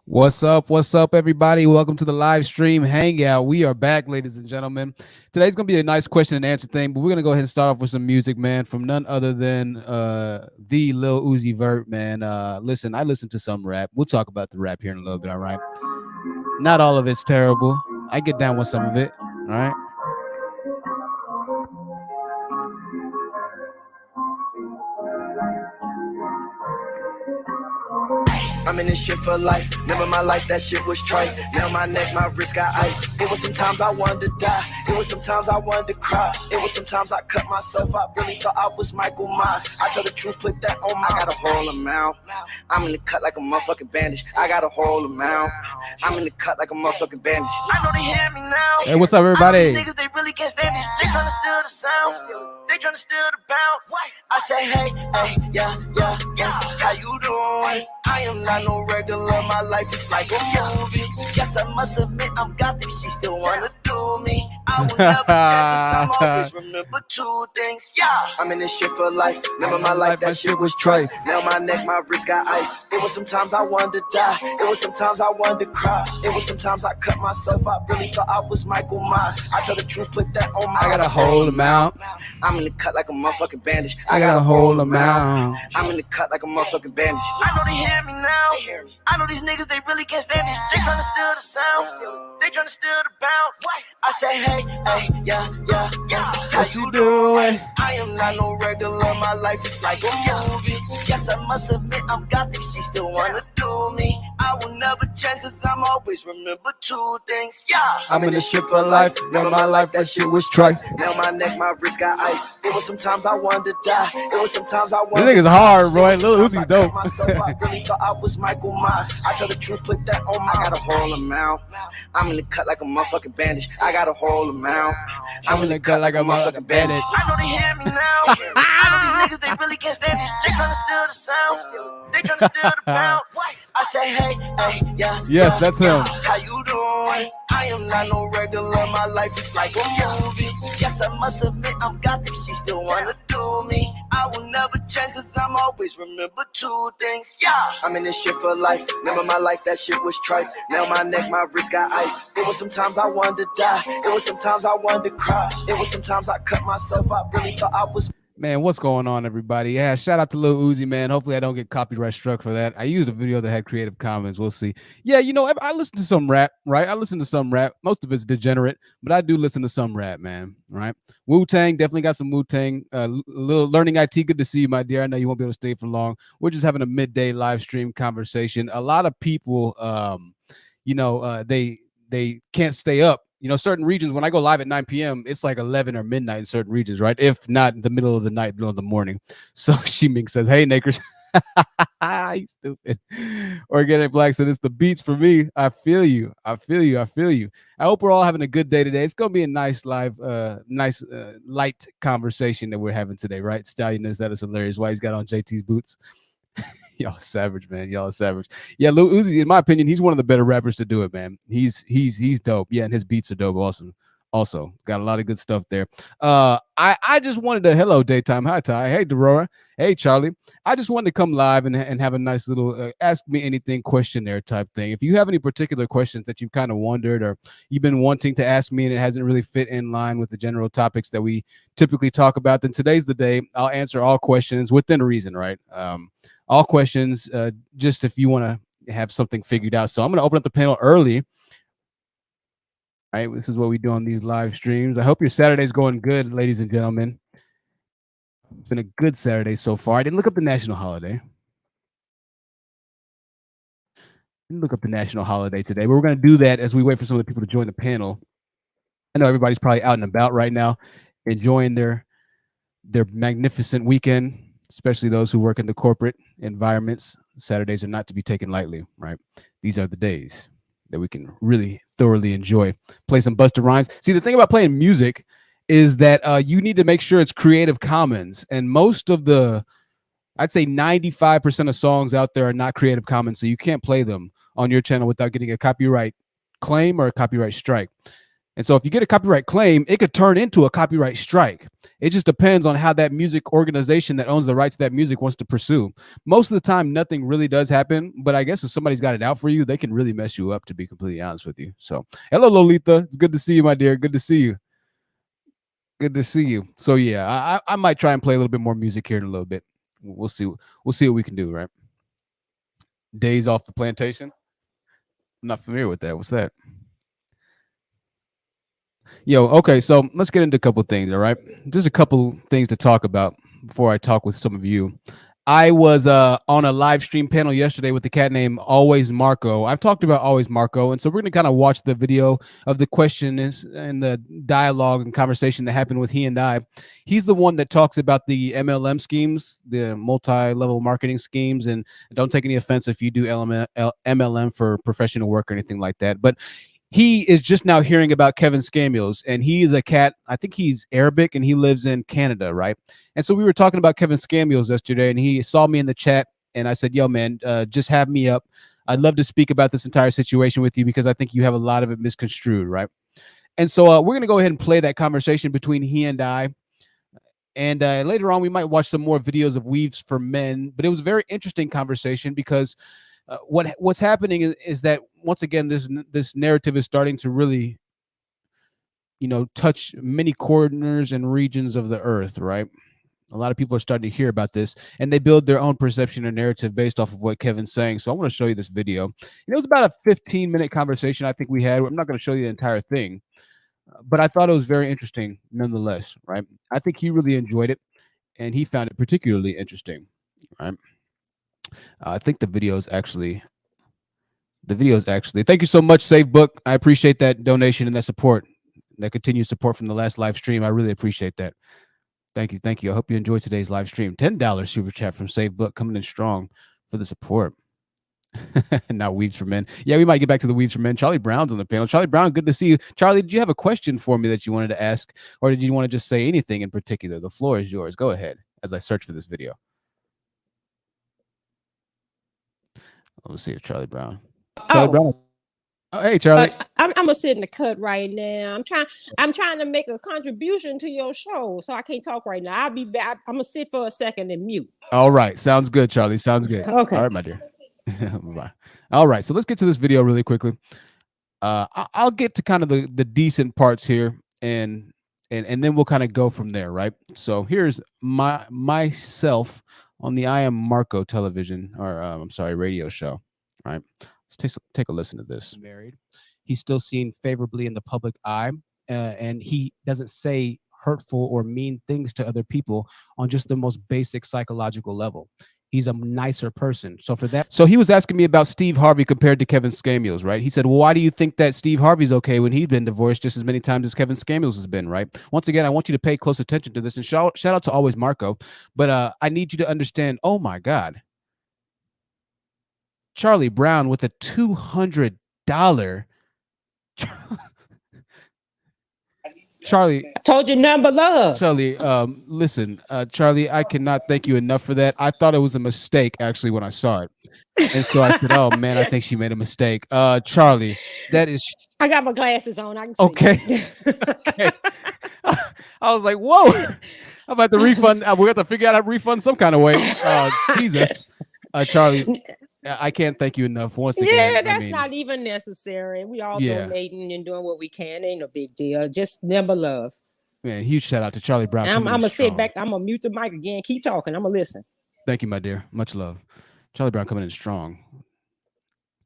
What's up, everybody? Welcome to the live stream hangout. We are back, ladies and gentlemen. Today's gonna be a nice question and answer thing, but we're gonna go ahead and start off with some music, man, from none other than the Lil Uzi Vert, man. Listen, I listen to some rap. We'll talk about the rap here in a little bit, all right? Not all of it's terrible. I get down with some of it, all right? I'm in this shit for life. Never my life, that shit was trite. Now my neck, my wrist got ice. It was sometimes I wanted to die. It was sometimes I wanted to cry. It was sometimes I cut myself. I really thought I was Michael Myers. I tell the truth, put that on my. I got a whole amount. I'm in the cut like a motherfucking bandage. I got a whole amount. I'm in the cut like a motherfucking bandage. I know they hear me now. Hey, what's up, everybody? These niggas, they really can't stand it. They tryna steal the sound. They tryna steal the bounce. I say, hey, yeah. How you doing? I am not no regular. My life is like a movie. Yes, I must admit I'm gothic. She still wanna do me. I will never change. I'm always remember two things. Yeah, I'm in this shit for life. Never my life, that shit was trite. Now my neck, my wrist got ice. It was sometimes I wanted to die. It was sometimes I wanted to cry. It was sometimes I cut myself. I really thought I was Michael Myers. I tell the truth, put that on my. I got a whole amount. I'm in the cut like a motherfucking bandage. I got a whole amount. I'm in the cut like a motherfucking bandage. I know they hear me now. I know these niggas, they really can't stand it. They tryna steal the sound. They tryna steal the bounce. I say, hey, yeah. How you doing? I am not no regular. My life is like a movie. Yes, I must admit I'm gothic. She still wanna do me. I will never change, cause I'm always remember two things. Yeah, I'm in this shit for life. Never my life, that shit was trite. Now my neck, my wrist got ice. It was sometimes I wanted to die. It was sometimes I wanted. This nigga's hard, bro. Lil Uzi's dope. I really thought I was Michael Myers. I tell the truth, put that on my. I got a whole amount. I'm in the cut like a motherfucking bandage. I got a whole amount. I'm in the cut like a motherfucking bandage. I know they hear me now. I know these niggas, they really can't stand it. They tryna steal the sound. They tryna steal the bounce. I say, hey, yeah. Yes, that's him. How you doing? I am not no regular. My life is like a movie. Yes, I must admit I'm gothic. She still wanna do me. I will never change, cause I'm always remember two things. Yeah, I'm in this shit for life. Never my life, that shit was trite. Now my neck, my wrist got ice. It was sometimes I wanted to die. It was sometimes I wanted to cry. It was sometimes I cut myself. I really thought I was. Man, what's going on, everybody? Yeah, shout out to Lil Uzi, man. Hopefully I don't get copyright struck for that. I used a video that had Creative Commons. We'll see. Yeah, you know, I listen to some rap, right? I listen to some rap. Most of it's degenerate, but I do listen to some rap, man, right? Wu-Tang, definitely got some Wu-Tang. Little Learning IT, good to see you, my dear. I know you won't be able to stay for long. We're just having a midday live stream conversation. A lot of people, they can't stay up. You know, certain regions, when I go live at 9 p.m., it's like 11 or midnight in certain regions, right? If not the middle of the night, middle of the morning. So She-Ming says, hey, Nakers. You stupid. Organic Black said, it's the beats for me. I feel you. I hope we're all having a good day today. It's going to be a nice live, light conversation that we're having today, right? Stallion is, that is hilarious. Why he's got on JT's boots. Y'all savage, man. Y'all savage. Yeah, Lil Uzi, in my opinion, he's one of the better rappers to do it, man. He's dope. Yeah, and his beats are dope. Awesome. Also, got a lot of good stuff there. I just wanted to hello daytime. Hi Ty. Hey Derora. Hey Charlie. I just wanted to come live and have a nice little ask me anything questionnaire type thing. If you have any particular questions that you've kind of wondered or you've been wanting to ask me and it hasn't really fit in line with the general topics that we typically talk about, then today's the day. I'll answer all questions within reason, right? All questions, just if you want to have something figured out. So I'm going to open up the panel early. All right, this is what we do on these live streams. I hope your Saturday's going good, ladies and gentlemen. It's been a good Saturday so far. I didn't look up the national holiday. Today, but we're going to do that as we wait for some of the people to join the panel. I know everybody's probably out and about right now, enjoying their magnificent weekend, especially those who work in the corporate environments. Saturdays are not to be taken lightly, right? These are the days that we can really thoroughly enjoy. Play some Busta Rhymes. See, the thing about playing music is that you need to make sure it's Creative Commons. And most of I'd say 95% of songs out there are not Creative Commons, so you can't play them on your channel without getting a copyright claim or a copyright strike. And so if you get a copyright claim, it could turn into a copyright strike. It just depends on how that music organization that owns the rights to that music wants to pursue. Most of the time, nothing really does happen. But I guess if somebody's got it out for you, they can really mess you up, to be completely honest with you. So hello, Lolita. It's good to see you, my dear. Good to see you. Good to see you. So yeah, I might try and play a little bit more music here in a little bit. We'll see. We'll see what we can do, right? Days off the plantation. I'm not familiar with that. What's that? Yo, okay, so let's get into a couple things, all right? There's a couple things to talk about before I talk with some of you. I was on a live stream panel yesterday with a cat named Always Marco. I've talked about Always Marco, and so we're going to kind of watch the video of the question and the dialogue and conversation that happened with he and I. He's the one that talks about the MLM schemes, the multi-level marketing schemes, and don't take any offense if you do MLM for professional work or anything like that, but he is just now hearing about Kevin Scamulls, and he is a cat. I think he's Arabic, and he lives in Canada, right? And so we were talking about Kevin Scamulls yesterday, and he saw me in the chat, and I said, yo, man, just have me up. I'd love to speak about this entire situation with you because I think you have a lot of it misconstrued, right? And so we're going to go ahead and play that conversation between he and I. And later on, we might watch some more videos of Weaves for Men, but it was a very interesting conversation because what's happening is that once again this narrative is starting to really, touch many corners and regions of the earth, right? A lot of people are starting to hear about this, and they build their own perception and narrative based off of what Kevin's saying. So I want to show you this video. It was about a 15-minute conversation I think we had. I'm not going to show you the entire thing, but I thought it was very interesting nonetheless, right? I think he really enjoyed it, and he found it particularly interesting, right? I think the video is actually thank you so much, Save Book. I appreciate that donation and that support, that continued support from the last live stream. I really appreciate that. Thank you. I hope you enjoyed today's live stream. $10 super chat from Save Book coming in strong for the support. Now Weaves for Men. Yeah, we might get back to the Weaves for Men. Charlie Brown's on the panel. Charlie Brown, good to see you. Charlie, did you have a question for me that you wanted to ask, or did you want to just say anything in particular? The floor is yours. Go ahead as I search for this video. Let's see if Charlie Brown. Charlie Brown. Oh, hey, Charlie. I'm gonna sit in the cut right now. I'm trying to make a contribution to your show, so I can't talk right now. I'll be back. I'm gonna sit for a second and mute. All right, sounds good, Charlie. Sounds good. Okay. All right, my dear. Bye. All right, so let's get to this video really quickly. I'll get to kind of the decent parts here, and then we'll kind of go from there, right? So here's myself on the I Am Marco television, or I'm sorry, radio show, right? Let's take a listen to this. Married, he's still seen favorably in the public eye, and he doesn't say hurtful or mean things to other people on just the most basic psychological level. He's a nicer person. So for that, so he was asking me about Steve Harvey compared to Kevin Scamulls, right? He said, well, why do you think that Steve Harvey's okay when he's been divorced just as many times as Kevin Scamulls has been, right? Once again, I want you to pay close attention to this, and shout out to Always Marco, but I need you to understand, oh my God, Charlie Brown with a $200 Charlie, I told you number love. Charlie, listen, Charlie, I cannot thank you enough for that. I thought it was a mistake actually when I saw it, and so I said, "Oh man, I think she made a mistake." Charlie, that is. I got my glasses on. I can see. Okay. Okay. I was like, "Whoa!" How about the refund? We have to figure out how to refund some kind of way. Jesus, Charlie. I can't thank you enough once again. Yeah, that's not even necessary. We all donating and doing what we can. Ain't no big deal. Just number love. Man, huge shout out to Charlie Brown. I'm gonna sit back. I'm gonna mute the mic again. Keep talking. I'm gonna listen. Thank you, my dear. Much love. Charlie Brown coming in strong.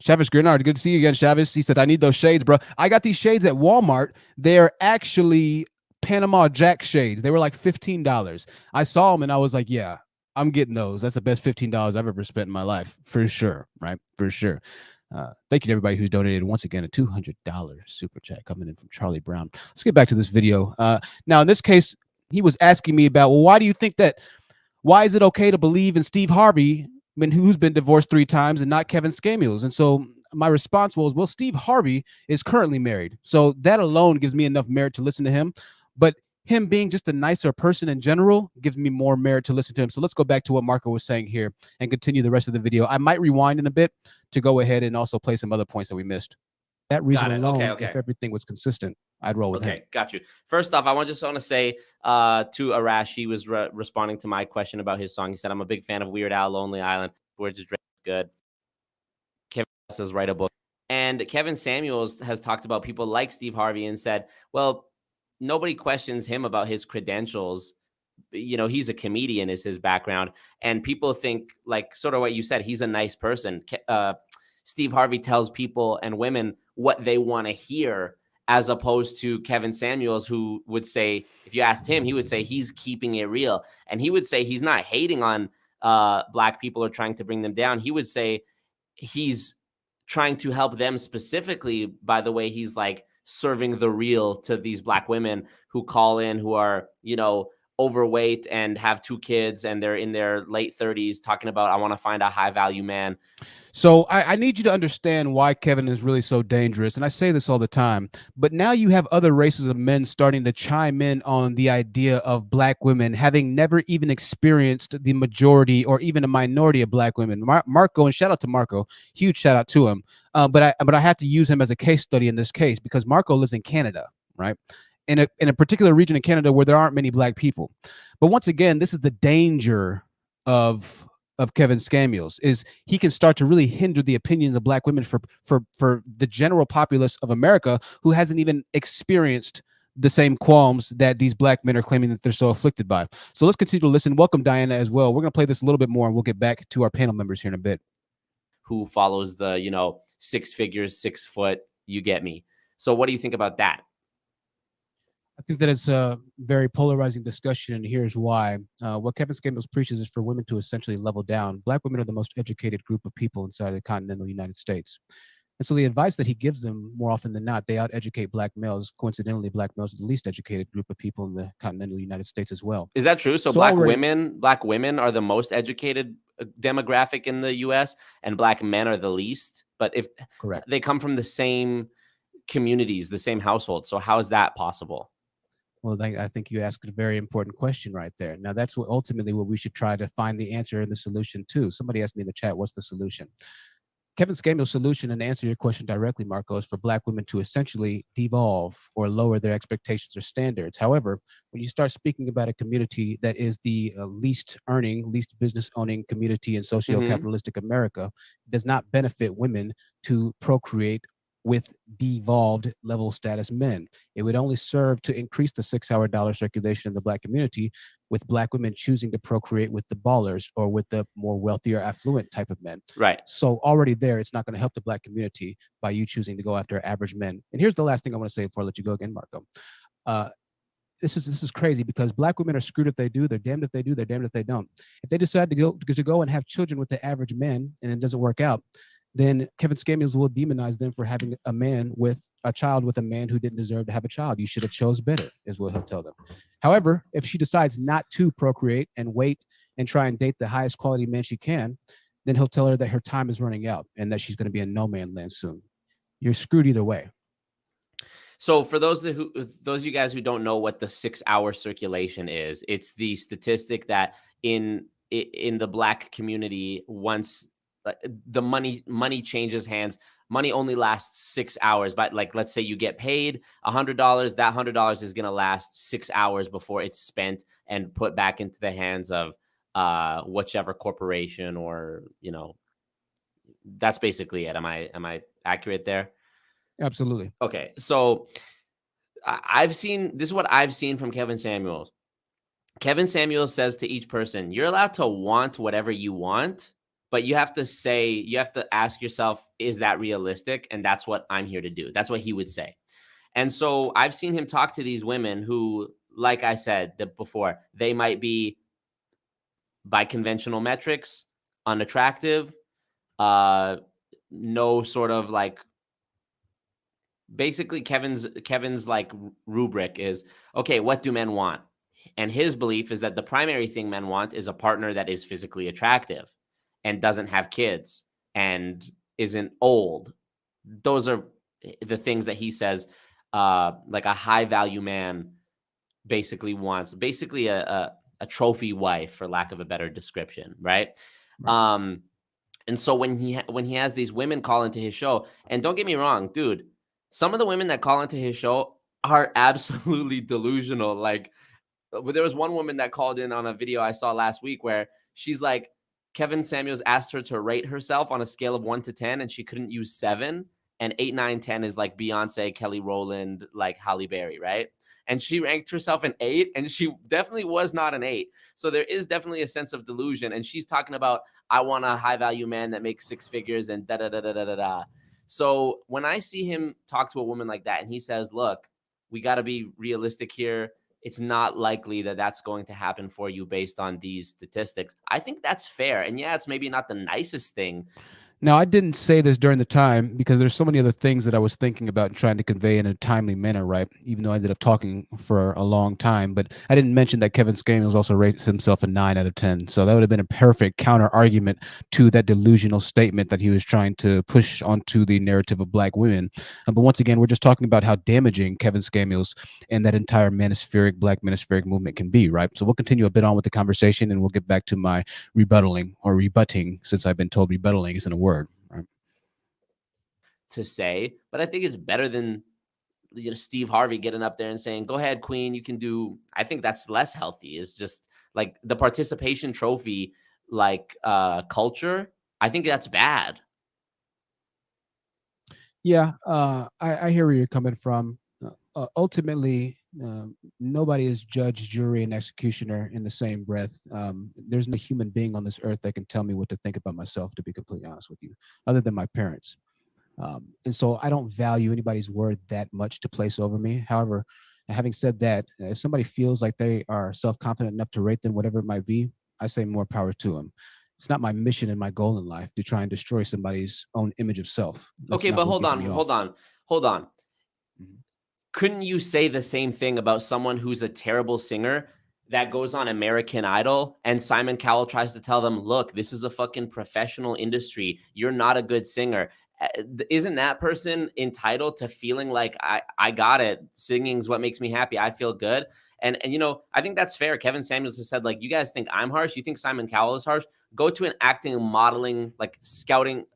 Chavis Grenard, good to see you again, Chavis. He said, I need those shades, bro. I got these shades at Walmart. They're actually Panama Jack shades. They were like $15. I saw them and I was like, yeah, I'm getting those. That's the best $15 I've ever spent in my life, for sure, right? For sure. Thank you to everybody who's donated once again a $200 super chat coming in from Charlie Brown. Let's get back to this video. Now, in this case, he was asking me about, well, why do you think that? Why is it okay to believe in Steve Harvey, who's been divorced 3 times, and not Kevin Scamulls? And so my response was, well, Steve Harvey is currently married, so that alone gives me enough merit to listen to him. But him being just a nicer person in general gives me more merit to listen to him. So let's go back to what Marco was saying here and continue the rest of the video. I might rewind in a bit to go ahead and also play some other points that we missed. That reason alone, if everything was consistent. I'd roll with him. Okay, got you. First off, I just want to say to Arash, he was responding to my question about his song. He said, I'm a big fan of Weird Al, Lonely Island. Words is good. Kevin says, write a book. And Kevin Samuels has talked about people like Steve Harvey and said, well, nobody questions him about his credentials. You know, he's a comedian is his background. And people think, like, sort of what you said, he's a nice person. Steve Harvey tells people and women what they want to hear, as opposed to Kevin Samuels, who would say, if you asked him, he would say he's keeping it real. And he would say he's not hating on Black people or trying to bring them down. He would say he's trying to help them specifically by the way he's like serving the real to these Black women who call in, who are, you know, overweight and have 2 kids and they're in their late 30s talking about, I want to find a high value man. So I need you to understand why Kevin is really so dangerous. And I say this all the time, but now you have other races of men starting to chime in on the idea of Black women having never even experienced the majority or even a minority of Black women. Marco, and shout out to Marco, huge shout out to him. But I have to use him as a case study in this case because Marco lives in Canada, right? In a particular region in Canada where there aren't many Black people. But once again, this is the danger of Kevin Samuels, is he can start to really hinder the opinions of Black women for the general populace of America who hasn't even experienced the same qualms that these Black men are claiming that they're so afflicted by. So let's continue to listen. Welcome, Diana, as well. We're going to play this a little bit more and we'll get back to our panel members here in a bit. Who follows the, you know, 6 figures, 6 foot, you get me. So what do you think about that? I think that it's a very polarizing discussion, and here's why. What Kevin Samuels preaches is for women to essentially level down. Black women are the most educated group of people inside the continental United States. And so the advice that he gives them, more often than not, they out-educate Black males. Coincidentally, Black males are the least educated group of people in the continental United States as well. Is that true? So Black women are the most educated demographic in the U.S., and Black men are the least. But if correct, they come from the same communities, the same households. So how is that possible? Well, I think you asked a very important question right there. Now, that's ultimately what we should try to find the answer and the solution to. Somebody asked me in the chat, what's the solution? Kevin Samuels' solution, and to answer your question directly, Marco, is for Black women to essentially devolve or lower their expectations or standards. However, when you start speaking about a community that is the least earning, least business owning community in socio-capitalistic America, it does not benefit women to procreate with devolved level status men. It would only serve to increase the $6 dollar circulation in the Black community, with Black women choosing to procreate with the ballers or with the more wealthier, affluent type of men. Right. So already there, it's not going to help the Black community by you choosing to go after average men. And here's the last thing I want to say before I let you go again, Marco. This is crazy because Black women are screwed if they do. They're damned if they do. They're damned if they don't. If they decide to go and have children with the average men and it doesn't work out, then Kevin Samuels will demonize them for having a child with a man who didn't deserve to have a child. You should have chose better, is what he'll tell them. However, if she decides not to procreate and wait and try and date the highest quality man she can, then he'll tell her that her time is running out and that she's going to be in no man's land soon. You're screwed either way. So for those of you guys who don't know what the 6-hour circulation is, it's the statistic that in the Black community, once the money changes hands, money only lasts 6 hours. But like, let's say you get paid $100, that $100 is going to last 6 hours before it's spent and put back into the hands of whichever corporation, or, you know, that's basically it. Am I accurate there? Absolutely. Okay. So this is what I've seen from Kevin Samuels. Kevin Samuels says to each person, you're allowed to want whatever you want, but you have to ask yourself, is that realistic? And that's what I'm here to do. That's what he would say. And so I've seen him talk to these women who, like I said before, they might be, by conventional metrics, unattractive, no sort of like, basically Kevin's like rubric is, okay, what do men want? And his belief is that the primary thing men want is a partner that is physically attractive and doesn't have kids and isn't old. Those are the things that he says, like a high value man basically wants, basically a trophy wife, for lack of a better description. Right. And so when he has these women call into his show, and don't get me wrong, dude, some of the women that call into his show are absolutely delusional. Like, there was one woman that called in on a video I saw last week where she's like, Kevin Samuels asked her to rate herself on a scale of 1 to 10, and she couldn't use 7. And 8, 9, 10 is like Beyonce, Kelly Rowland, like Halle Berry, right? And she ranked herself an 8, and she definitely was not an 8. So there is definitely a sense of delusion. And she's talking about, I want a high value man that makes 6 figures and da da da da da da da. So when I see him talk to a woman like that, and he says, look, we got to be realistic here. It's not likely that that's going to happen for you based on these statistics. I think that's fair. And yeah, it's maybe not the nicest thing. Now, I didn't say this during the time because there's so many other things that I was thinking about and trying to convey in a timely manner, right? Even though I ended up talking for a long time, but I didn't mention that Kevin Samuels also rated himself a 9 out of 10. So that would have been a perfect counter argument to that delusional statement that he was trying to push onto the narrative of black women. But once again, we're just talking about how damaging Kevin Samuels and that entire black manospheric movement can be, right? So we'll continue a bit on with the conversation, and we'll get back to my rebutting, since I've been told rebuttaling isn't a word. Right. To say, but I think it's better than Steve Harvey getting up there and saying, go ahead, queen, you can do. I think that's less healthy. It's just like the participation trophy, like culture. I think that's bad. Yeah, I hear where you're coming from. Ultimately, nobody is judge, jury, and executioner in the same breath. There's no human being on this earth that can tell me what to think about myself, to be completely honest with you, other than my parents. And so I don't value anybody's word that much to place over me. However, having said that, if somebody feels like they are self-confident enough to rate them, whatever it might be, I say more power to them. It's not my mission and my goal in life to try and destroy somebody's own image of self. That's okay, not but what hold gets on. me off. Couldn't you say the same thing about someone who's a terrible singer that goes on American Idol and Simon Cowell tries to tell them, look, this is a fucking professional industry. You're not a good singer. Isn't that person entitled to feeling like I got it? Singing's what makes me happy. I feel good. And I think that's fair. Kevin Samuels has said, like, you guys think I'm harsh. You think Simon Cowell is harsh? Go to an acting, modeling, like scouting.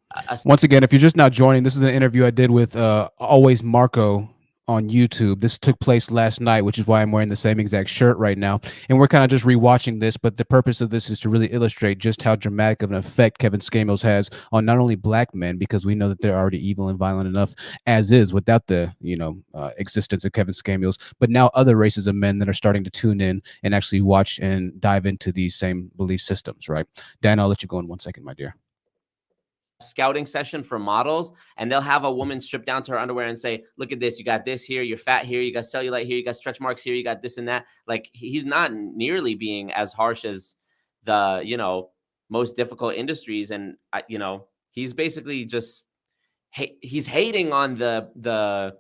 Once again, if you're just now joining, this is an interview I did with Always Marco on YouTube. This took place last night, which is why I'm wearing the same exact shirt right now. And we're kind of just rewatching this, but the purpose of this is to really illustrate just how dramatic of an effect Kevin Samuels has on not only black men, because we know that they're already evil and violent enough as is without the existence of Kevin Samuels, but now other races of men that are starting to tune in and actually watch and dive into these same belief systems, right? Dan, I'll let you go in 1 second, my dear. Scouting session for models, and they'll have a woman strip down to her underwear and say, look at this, you got this here, you're fat here, you got cellulite here, you got stretch marks here, you got this and that. Like, he's not nearly being as harsh as the most difficult industries. And he's basically just he's hating on the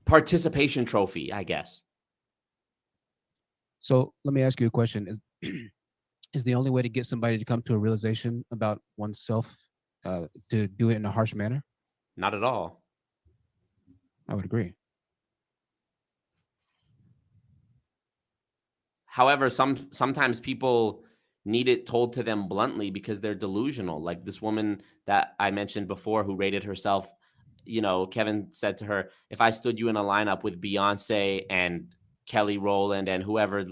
participation trophy, I guess. So let me ask you a question. Is the only way to get somebody to come to a realization about oneself to do it in a harsh manner? Not at all. I would agree. However, sometimes people need it told to them bluntly because they're delusional. Like this woman that I mentioned before who rated herself, Kevin said to her, if I stood you in a lineup with Beyonce and Kelly Rowland and whoever,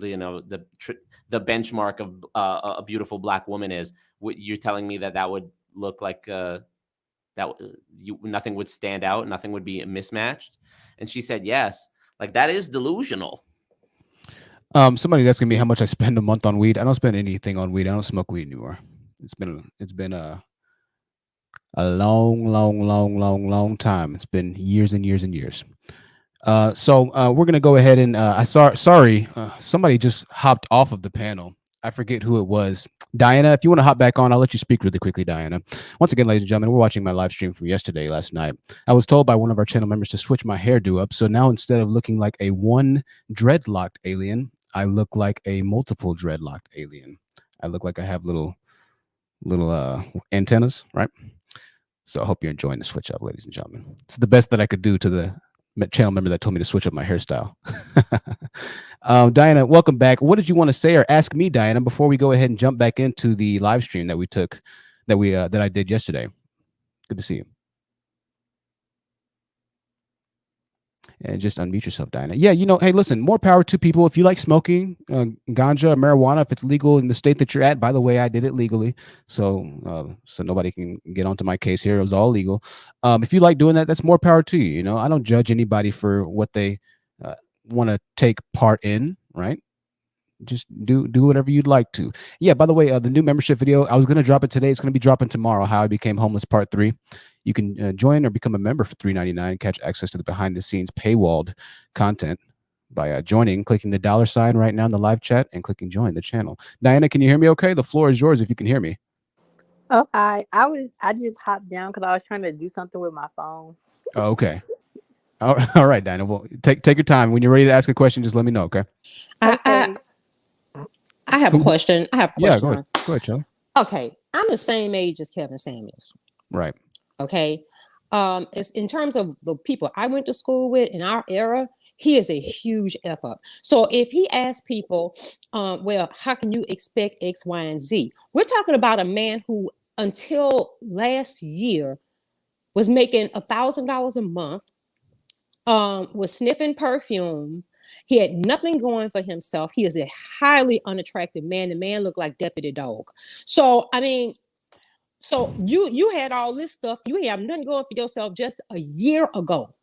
the benchmark of a beautiful black woman is, you're telling me that would look like nothing would stand out, nothing would be mismatched? And she said, yes. Like, that is delusional. Somebody asking me how much I spend a month on weed. I don't spend anything on weed. I don't smoke weed anymore. It's been a long time. It's been years and years and years. So we're gonna go ahead and sorry, somebody just hopped off of the panel. I forget who it was. Diana, if you want to hop back on, I'll let you speak really quickly, Diana. Once again, ladies and gentlemen, we're watching my live stream from last night. I was told by one of our channel members to switch my hairdo up. So now instead of looking like a one dreadlocked alien, I look like a multiple dreadlocked alien. I look like I have little antennas, right? So I hope you're enjoying the switch up, ladies and gentlemen. It's the best that I could do to the channel member that told me to switch up my hairstyle. Diana, welcome back. What did you want to say or ask me, Diana, before we go ahead and jump back into the live stream that we took, that I did yesterday? Good to see you. And just unmute yourself, Diana. Yeah, hey, listen, more power to people. If you like smoking ganja, marijuana, if it's legal in the state that you're at, by the way, I did it legally. So nobody can get onto my case here. It was all legal. If you like doing that, that's more power to you. I don't judge anybody for what they want to take part in, right? Just do whatever you'd like to. Yeah, by the way, the new membership video, I was going to drop it today. It's going to be dropping tomorrow. How I Became Homeless Part 3. You can join or become a member for $3.99 and catch access to the behind the scenes paywalled content by joining, clicking the $ right now in the live chat and clicking join the channel. Diana, can you hear me okay? The floor is yours if you can hear me. Oh, I just hopped down because I was trying to do something with my phone. Oh, okay. All right, Diana. Well, take your time. When you're ready to ask a question, just let me know, okay? Okay. I have a question. Yeah, go ahead, Charlie. Okay, I'm the same age as Kevin Samuels. Right. Okay. It's in terms of the people I went to school with in our era, he is a huge F up. So if he asks people, well, how can you expect X, Y, and Z? We're talking about a man who until last year was making $1,000 a month, was sniffing perfume. He had nothing going for himself. He is a highly unattractive man. The man looked like Deputy Dog. So, I mean, so you had all this stuff. You have nothing going for yourself just a year ago.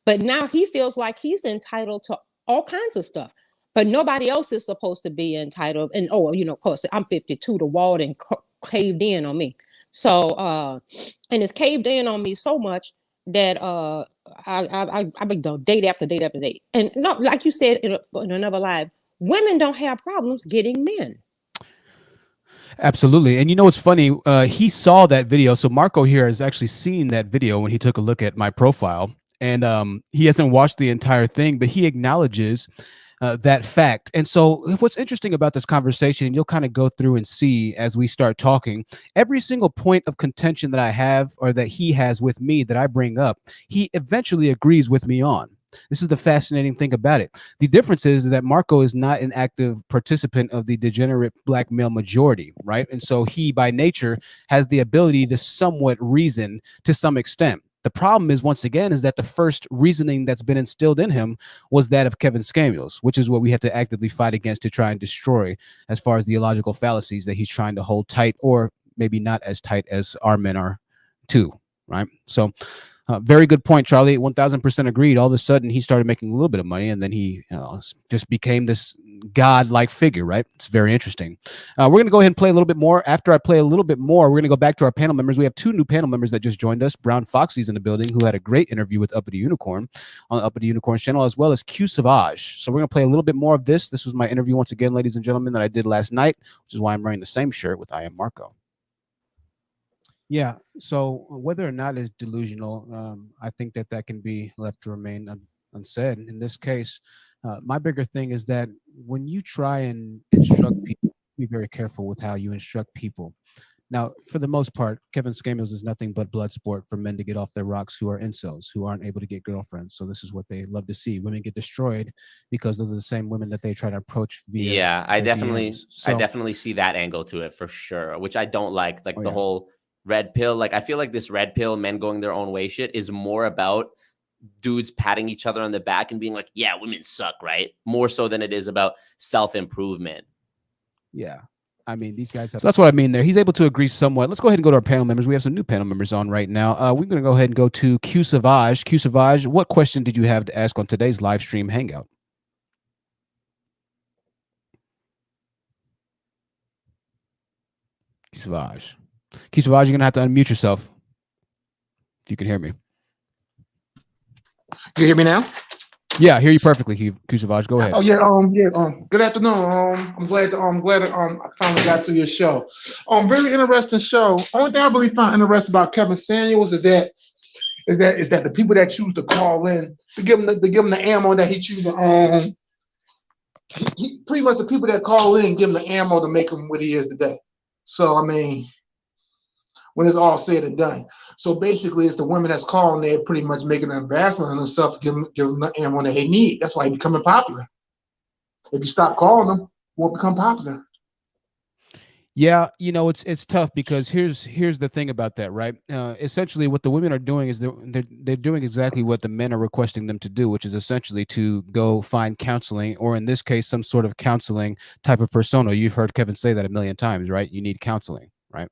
But now he feels like he's entitled to all kinds of stuff. But nobody else is supposed to be entitled. And, of course, I'm 52. The wall and caved in on me. So, and it's caved in on me so much that I've been done date after date after date. And not like you said in another live, women don't have problems getting men. Absolutely. And what's funny? He saw that video. So Marco here has actually seen that video when he took a look at my profile. And he hasn't watched the entire thing, but he acknowledges that fact. And so what's interesting about this conversation, and you'll kind of go through and see as we start talking, every single point of contention that I have or that he has with me that I bring up, he eventually agrees with me on. This is the fascinating thing about it. The difference is that Marco is not an active participant of the degenerate black male majority, right? And so he, by nature, has the ability to somewhat reason to some extent. The problem is, once again, is that the first reasoning that's been instilled in him was that of Kevin Samuels, which is what we have to actively fight against to try and destroy as far as the illogical fallacies that he's trying to hold tight, or maybe not as tight as our men are too, right? So very good point, Charlie. 1000% agreed. All of a sudden, he started making a little bit of money, and then he just became this god-like figure, right? It's very interesting. We're going to go ahead and play a little bit more. After I play a little bit more, we're going to go back to our panel members. We have 2 new panel members that just joined us. Brown Foxy's in the building, who had a great interview with Uppity Unicorn on the Uppity Unicorn channel, as well as Q Savage. So we're going to play a little bit more of this. This was my interview, once again, ladies and gentlemen, that I did last night, which is why I'm wearing the same shirt with I Am Marco. Yeah, so whether or not it's delusional, I think that can be left to remain unsaid. In this case, my bigger thing is that when you try and instruct people, be very careful with how you instruct people. Now, for the most part, Kevin Samuels is nothing but blood sport for men to get off their rocks who are incels, who aren't able to get girlfriends. So this is what they love to see. Women get destroyed because those are the same women that they try to approach via. Yeah, I definitely see that angle to it for sure, which I don't like. Like the whole red pill. Like I feel like this red pill, men going their own way shit is more about dudes patting each other on the back and being like, yeah, women suck, right? More so than it is about self-improvement. Yeah. I mean, these guys have... So that's what I mean there. He's able to agree somewhat. Let's go ahead and go to our panel members. We have some new panel members on right now. We're going to go ahead and go to Q Savage. Q Savage, what question did you have to ask on today's live stream hangout? Q Savage. Q Savage, you're going to have to unmute yourself if you can hear me. Can you hear me now? Yeah, I hear you perfectly, Q Savage. Go ahead. Oh yeah, good afternoon. I'm glad I finally got to your show. Very interesting show. Only thing I really found interesting about Kevin Samuels is that the people that choose to call in to give him the ammo that he chooses to he pretty much the people that call in give him the ammo to make him what he is today. So I mean, when it's all said and done. So basically, it's the women that's calling there pretty much making an investment in themselves, give them the ammo that they need. That's why he's becoming popular. If you stop calling them, it won't become popular. Yeah, it's tough because here's the thing about that, right? Essentially, what the women are doing is they're doing exactly what the men are requesting them to do, which is essentially to go find counseling, or in this case, some sort of counseling type of persona. You've heard Kevin say that a million times, right? You need counseling, right?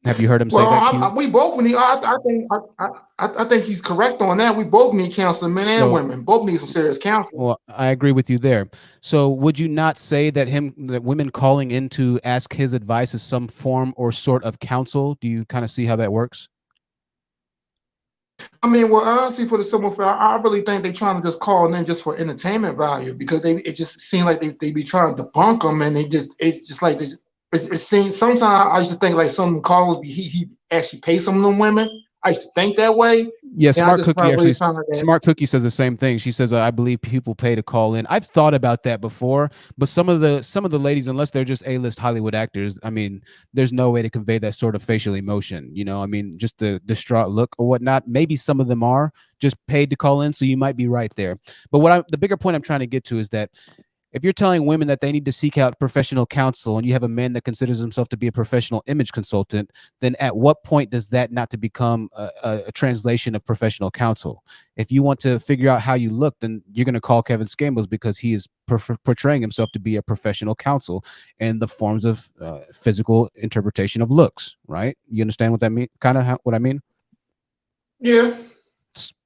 Have you heard him say Well, that, Q? we both need. I think he's correct on that. We both need counseling, men and So, women. Both need some serious counseling. well, I agree with you there. So, would you not say that women calling in to ask his advice is some form or sort of counsel? Do you kind of see how that works? I mean, well, honestly, for the simple fact, I really think they're trying to just call in just for entertainment value because it just seems like they be trying to debunk them, and it's just like it seems. Sometimes I used to think like some calls he actually pay some of them women. I used to think that way, Yeah, and I Smart just Cookie probably actually. found out that. Smart Cookie says the same thing. She says, "I believe people pay to call in." I've thought about that before, but some of the ladies, unless they're just A-list Hollywood actors, I mean, there's no way to convey that sort of facial emotion. I mean, just the distraught look or whatnot. Maybe some of them are just paid to call in, so you might be right there. But the bigger point I'm trying to get to is that if you're telling women that they need to seek out professional counsel and you have a man that considers himself to be a professional image consultant, then at what point does that not to become a translation of professional counsel? If you want to figure out how you look, then you're going to call Kevin Scamos because he is portraying himself to be a professional counsel in the forms of physical interpretation of looks, right? You understand what that mean? Kind of what I mean? Yeah.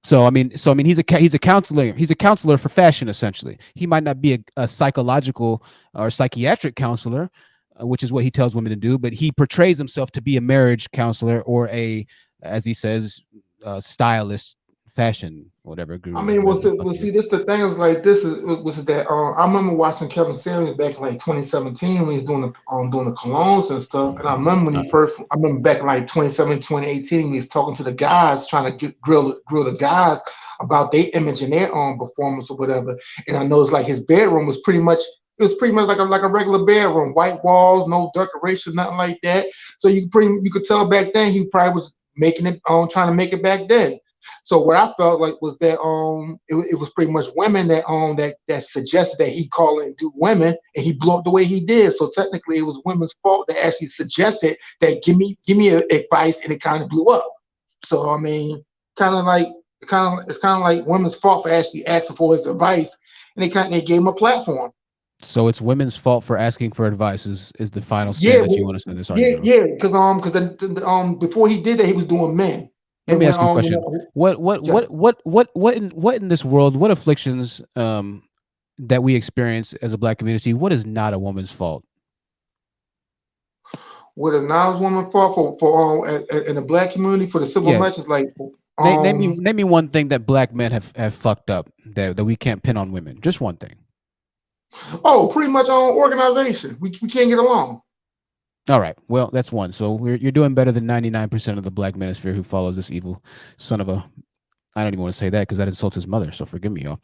So I mean, he's a counselor. He's a counselor for fashion. Essentially, he might not be a psychological or psychiatric counselor, which is what he tells women to do. But he portrays himself to be a marriage counselor or as he says, stylist, fashion, whatever guru. I mean, Whatever the fuck he see, is. this the thing was like this was that I remember watching Kevin Samuels back in like 2017 when he was doing the colognes and stuff. And I remember when I remember back in like 2017, 2018, when he was talking to the guys, trying to grill the guys about their image and their own performance or whatever. And I know it's like his bedroom was pretty much. It was pretty much like a regular bedroom, white walls, no decoration, nothing like that. So you could tell back then he probably was making it trying to make it back then. So what I felt like was that it was pretty much women that suggested that he call and do women, and he blew up the way he did. So technically, it was women's fault that actually suggested that give me advice, and it kind of blew up. So I mean, it's kind of like women's fault for actually asking for his advice, and they gave him a platform. So it's women's fault for asking for advice is the final stand that you want to send this argument. Yeah, because before he did that, he was doing men. Let me ask you a question. What in this world, what afflictions that we experience as a Black community, what is not a woman's fault? What is not a woman's fault for in the Black community for the civil rights is like name me one thing that Black men have fucked up that we can't pin on women. Just one thing. Oh, pretty much organization. We can't get along. All right. Well, that's one. So you're doing better than 99% of the Black manosphere who follows this evil son of a. I don't even want to say that because that insults his mother. So forgive me, y'all.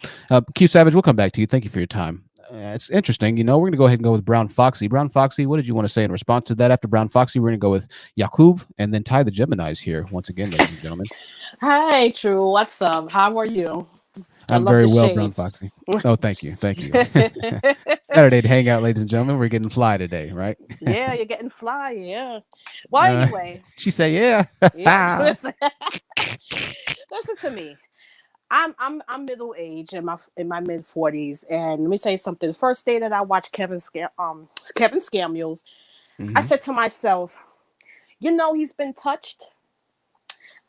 Q Savage, we'll come back to you. Thank you for your time. It's interesting. We're going to go ahead and go with Brown Foxy. Brown Foxy, what did you want to say in response to that? After Brown Foxy, we're going to go with Yakub and then Ty the Gemini's here once again, ladies and gentlemen. Hi, True. What's up? How are you? I'm very well, Brown Foxy. Oh, thank you. Thank you. Saturday to Hangout, ladies and gentlemen. We're getting fly today, right? Yeah, you're getting fly. Yeah. Well, anyway. She said, yeah. Listen to me. I'm middle aged in my mid 40s, and let me tell you something. The first day that I watched Kevin Scamulls, I said to myself, he's been touched.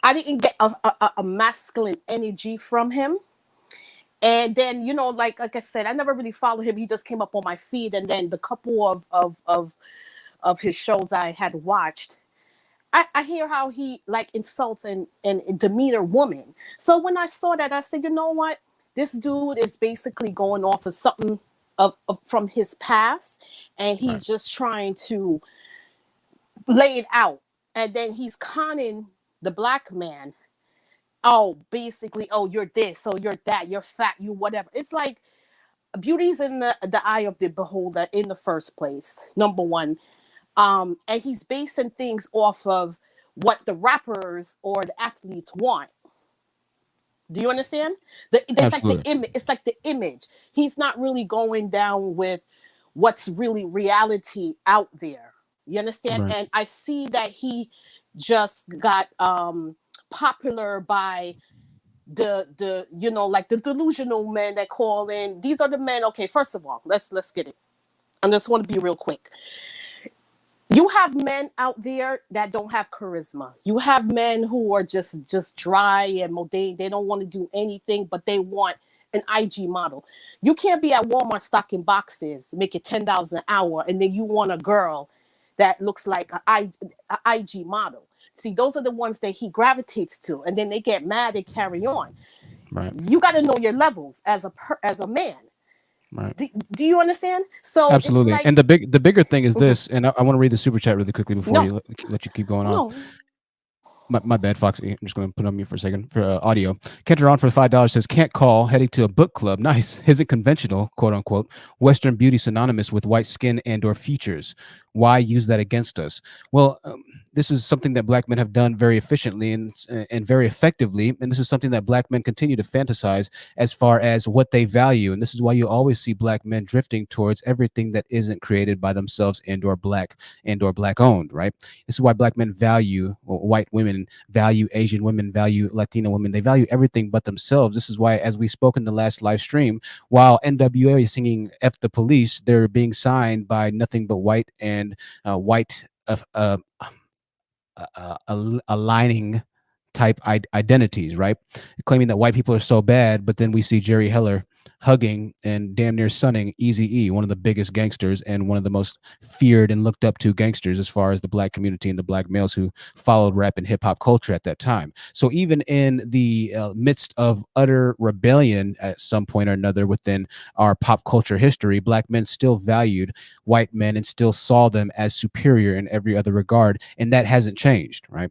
I didn't get a masculine energy from him. And then, like I said, I never really followed him. He just came up on my feed. And then the couple of his shows I had watched, I hear how he like insults and demeanor women. So when I saw that, I said, you know what? This dude is basically going off of something from his past. And he's just trying to lay it out. And then he's conning the Black man. Oh, basically, you're this, you're that, you're fat, you whatever. It's like beauty's in the eye of the beholder in the first place, number one. And he's basing things off of what the rappers or the athletes want. Do you understand? It's like the image. It's like the image. He's not really going down with what's really reality out there. You understand? Right. And I see that he just got popular by the you know, like the delusional men that call in. These are the men. Okay, first of all, let's get it. I just want to be real quick. You have men out there that don't have charisma. You have men who are just dry and they don't want to do anything, but they want an IG model. You can't be at Walmart stocking boxes, making $10 an hour, and then you want a girl that looks like a IG model. See, those are the ones that he gravitates to, and then they get mad and carry on. Right. You got to know your levels as a man. Right. Do you understand? So Absolutely. it's like, And the bigger thing is this, and I want to read the super chat really quickly before No. you let you keep going on. no, My bad, Foxy. I'm just going to put on mute for a second for audio. Kenteron for $5 says, can't call, heading to a book club. Nice. Isn't conventional, quote unquote, Western beauty synonymous with white skin and or features. Why use that against us? Well, this is something that black men have done very efficiently and very effectively. And this is something that black men continue to fantasize as far as what they value. And this is why you always see black men drifting towards everything that isn't created by themselves and or black owned, right? This is why black men value white women, value Asian women, value Latina women. They value everything but themselves. This is why, as we spoke in the last live stream, while NWA is singing F the police, they're being signed by nothing but white and white aligning type identities, right? Claiming that white people are so bad, but then we see Jerry Heller hugging and damn near sunning Eazy-E, one of the biggest gangsters and one of the most feared and looked up to gangsters as far as the black community and the black males who followed rap and hip hop culture at that time. So even in the midst of utter rebellion at some point or another within our pop culture history, black men still valued white men and still saw them as superior in every other regard. And that hasn't changed, right?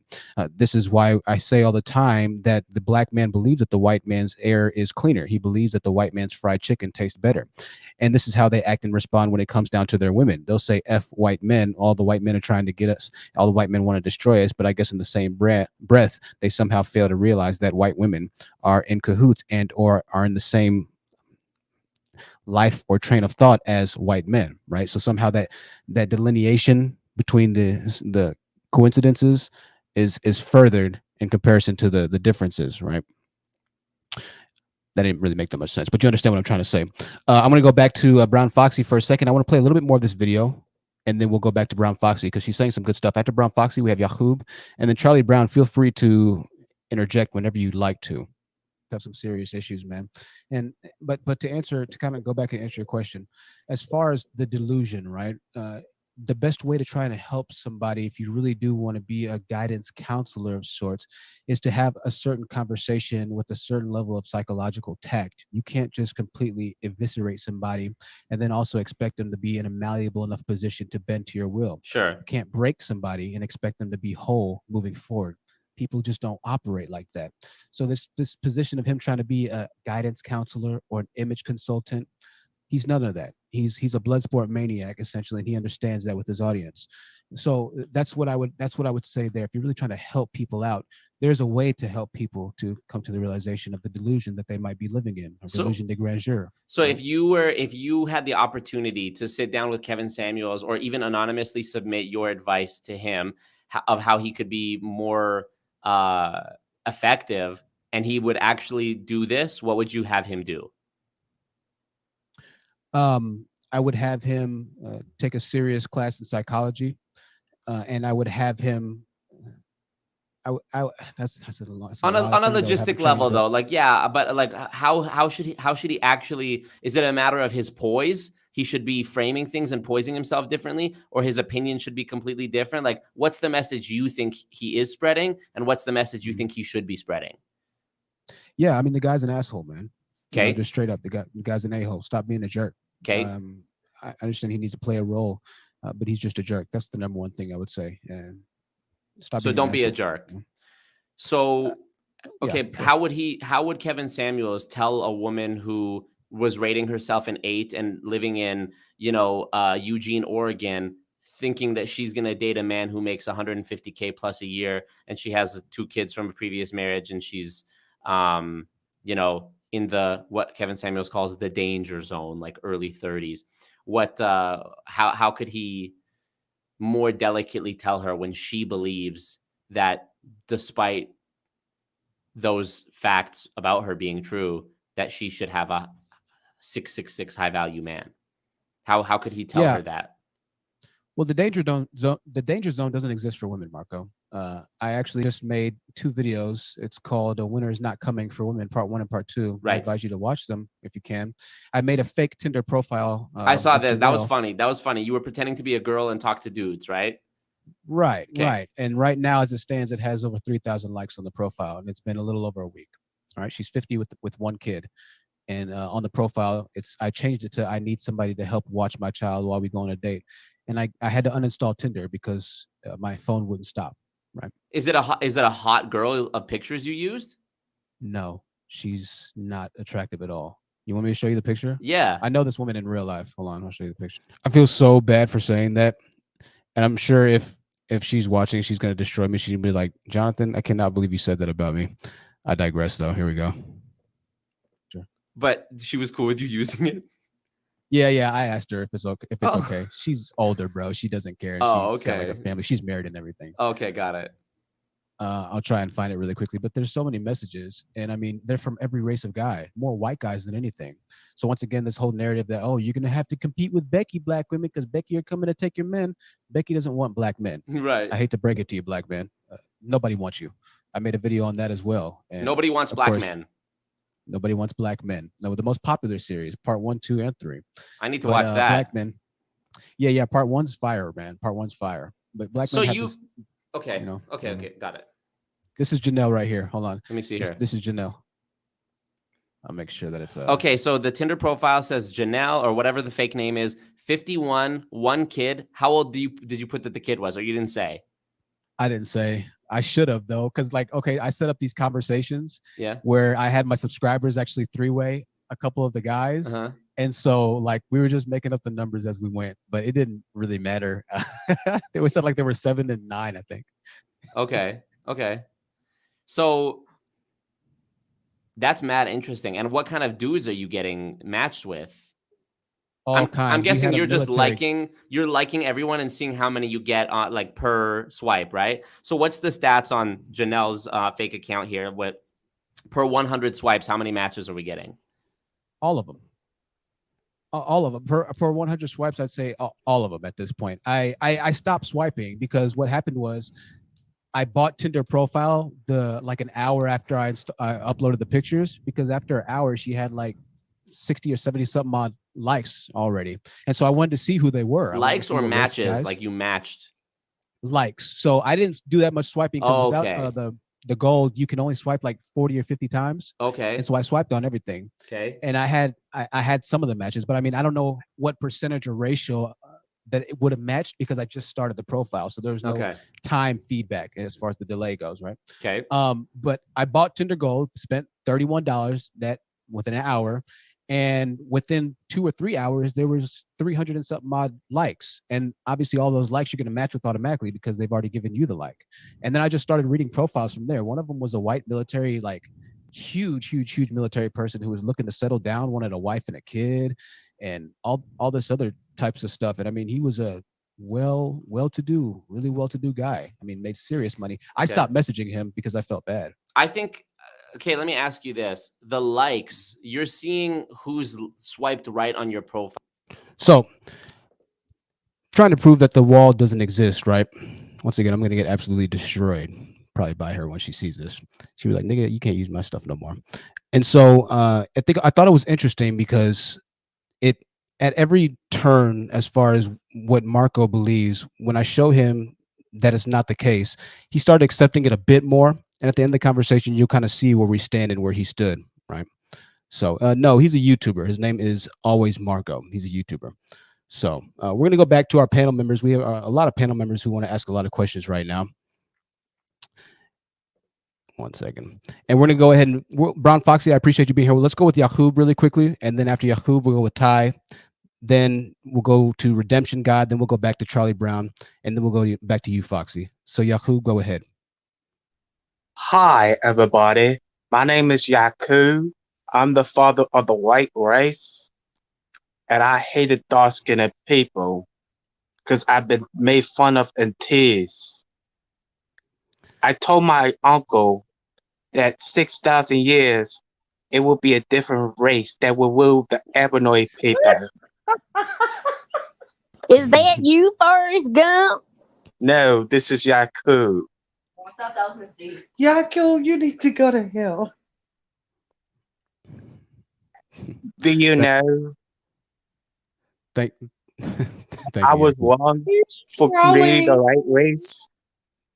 This is why I say all the time that the black man believes that the white man's air is cleaner. He believes that the white man's fried chicken tastes better. And this is how they act and respond when it comes down to their women. They'll say, F white men, all the white men are trying to get us, all the white men want to destroy us. But I guess in the same breath, they somehow fail to realize that white women are in cahoots and or are in the same life or train of thought as white men, right? So somehow that delineation between the coincidences is furthered in comparison to the differences, right? That didn't really make that much sense, but you understand what I'm trying to say. I'm going to go back to Brown Foxy for a second. I want to play a little bit more of this video, and then we'll go back to Brown Foxy because she's saying some good stuff. After Brown Foxy, we have Yahoob, and then Charlie Brown. Feel free to interject whenever you'd like to. Have some serious issues, man. And but to kind of go back and answer your question, as far as the delusion, right? The best way to try to help somebody, if you really do want to be a guidance counselor of sorts, is to have a certain conversation with a certain level of psychological tact. You can't just completely eviscerate somebody and then also expect them to be in a malleable enough position to bend to your will. Sure. You can't break somebody and expect them to be whole moving forward. People just don't operate like that. So this position of him trying to be a guidance counselor or an image consultant, he's none of that. He's a blood sport maniac essentially, and he understands that with his audience. So that's what I would say there. If you're really trying to help people out, there's a way to help people to come to the realization of the delusion that they might be living in, or delusion de grandeur. So if you had the opportunity to sit down with Kevin Samuels or even anonymously submit your advice to him of how he could be more effective and he would actually do this, what would you have him do? I would have him take a serious class in psychology, and I would have him. That's a lot. On a logistic level, though, like, yeah, but like, how should he actually? Is it a matter of his poise? He should be framing things and poising himself differently, or his opinion should be completely different. Like, what's the message you think he is spreading, and what's the message you think he should be spreading? Yeah, I mean, the guy's an asshole, man. Okay, you know, just straight up, the guy's an a-hole. Stop being a jerk. Okay, I understand he needs to play a role, but he's just a jerk. That's the number one thing I would say. And stop. So don't be a jerk. So, okay, yeah, sure. How would Kevin Samuels tell a woman who was rating herself an 8 and living in, Eugene, Oregon, thinking that she's going to date a man who makes $150K plus a year, and she has 2 kids from a previous marriage, and she's, in the, what Kevin Samuels calls the danger zone, like early 30s. how could he more delicately tell her when she believes that despite those facts about her being true, that she should have a 666 high value man? How could he tell her that? Well, the danger zone doesn't exist for women, Marco. I actually just made 2 videos. It's called "Winter Is Not Coming for Women," Part 1 and Part 2. Right. I advise you to watch them if you can. I made a fake Tinder profile. I saw this. That was Janelle. funny. That was funny. You were pretending to be a girl and talk to dudes, right? Right, Okay. right. And right now, as it stands, it has over 3,000 likes on the profile, and it's been a little over a week. All right, she's 50 with 1 kid, and on the profile, I changed it to "I need somebody to help watch my child while we go on a date," and I had to uninstall Tinder because my phone wouldn't stop. Right? Is it a hot girl of pictures you used? No, she's not attractive at all. You want me to show you the picture? Yeah. I know this woman in real life. Hold on, I'll show you the picture. I feel so bad for saying that, and I'm sure if she's watching, she's gonna destroy me. She's gonna be like, "Jonathan, I cannot believe you said that about me." I digress, though. Here we go. Sure. But she was cool with you using it? Yeah. I asked her if it's okay. Okay. She's older, bro. She doesn't care. And she's got like a family. She's married and everything. Okay, got it. I'll try and find it really quickly. But there's so many messages, and I mean, they're from every race of guy, more white guys than anything. So once again, this whole narrative that, oh, you're gonna have to compete with Becky, black women, because Becky are coming to take your men. Becky doesn't want black men. Right. I hate to break it to you, black man. Nobody wants you. I made a video on that as well. And nobody wants black men. Nobody wants black men. No, the most popular series, Part 1, 2, and 3. I need to watch that. Black men. Yeah. Part 1's fire, man. Part 1's fire. But black men. Okay. You know, okay, got it. This is Janelle right here. Hold on. Let me see here. This is Janelle. I'll make sure that it's okay. So the Tinder profile says Janelle, or whatever the fake name is, 51, 1 kid. How old did you put that the kid was, or you didn't say? I didn't say. I should have, though, because I set up these conversations where I had my subscribers actually 3-way a couple of the guys. And so we were just making up the numbers as we went, but it didn't really matter. It was said there were 7 and 9, I think. Okay. So that's mad interesting. And what kind of dudes are you getting matched with? All kinds. I'm guessing you're just liking everyone and seeing how many you get on per swipe, right? So what's the stats on Janelle's fake account here? What per 100 swipes, how many matches are we getting? All of them. All of them. For 100 swipes, I'd say all of them at this point. I stopped swiping because what happened was I bought Tinder profile an hour after I uploaded the pictures, because after an hour she had 60 or 70 something odd likes already, and so I wanted to see who they were. Likes or matches? Like you matched? Likes. So I didn't do that much swiping because without the gold, you can only swipe 40 or 50 times. Okay. And so I swiped on everything. Okay. And I had some of the matches, but I mean, I don't know what percentage or ratio that it would have matched because I just started the profile, so there was no time feedback as far as the delay goes, right? Okay. But I bought Tinder Gold, spent $31 net within an hour, and within 2 or 3 hours there was 300 and something odd likes, and obviously all those likes you're going to match with automatically because they've already given you the like. And then I just started reading profiles from there. One of them was a white military, huge military person who was looking to settle down, wanted a wife and a kid, and all this other types of stuff. And I mean, he was a really well-to-do guy. I mean, made serious money. I stopped messaging him because I felt bad. I think, okay, let me ask you this. The likes, you're seeing who's swiped right on your profile. So, trying to prove that the wall doesn't exist, right? Once again, I'm going to get absolutely destroyed, probably by her when she sees this. She'll be like, nigga, you can't use my stuff no more. And so, I thought it was interesting because at every turn, as far as what Marco believes, when I show him that it's not the case, he started accepting it a bit more. And at the end of the conversation, you'll kind of see where we stand and where he stood, right? So, no, he's a YouTuber. His name is Always Marco. He's a YouTuber. So we're going to go back to our panel members. We have a lot of panel members who want to ask a lot of questions right now. 1 second. And we're going to go ahead and Brown Foxy, I appreciate you being here. Well, let's go with Yahoo really quickly. And then after Yahoo, we'll go with Ty. Then we'll go to Redemption God. Then we'll go back to Charlie Brown. And then we'll go back to you, Foxy. So Yahoo, go ahead. Hi, everybody. My name is Yaku. I'm the father of the white race. and I hated dark-skinned people because I've been made fun of and teased. I told my uncle that 6,000 years it will be a different race that will rule the Ebony people. Is that you, Forrest Gump? No, this is Yaku. Yakil, you need to go to hell. Do you know Thank, thank I you, was Yaku. wrong He's for creating the trolling. right race?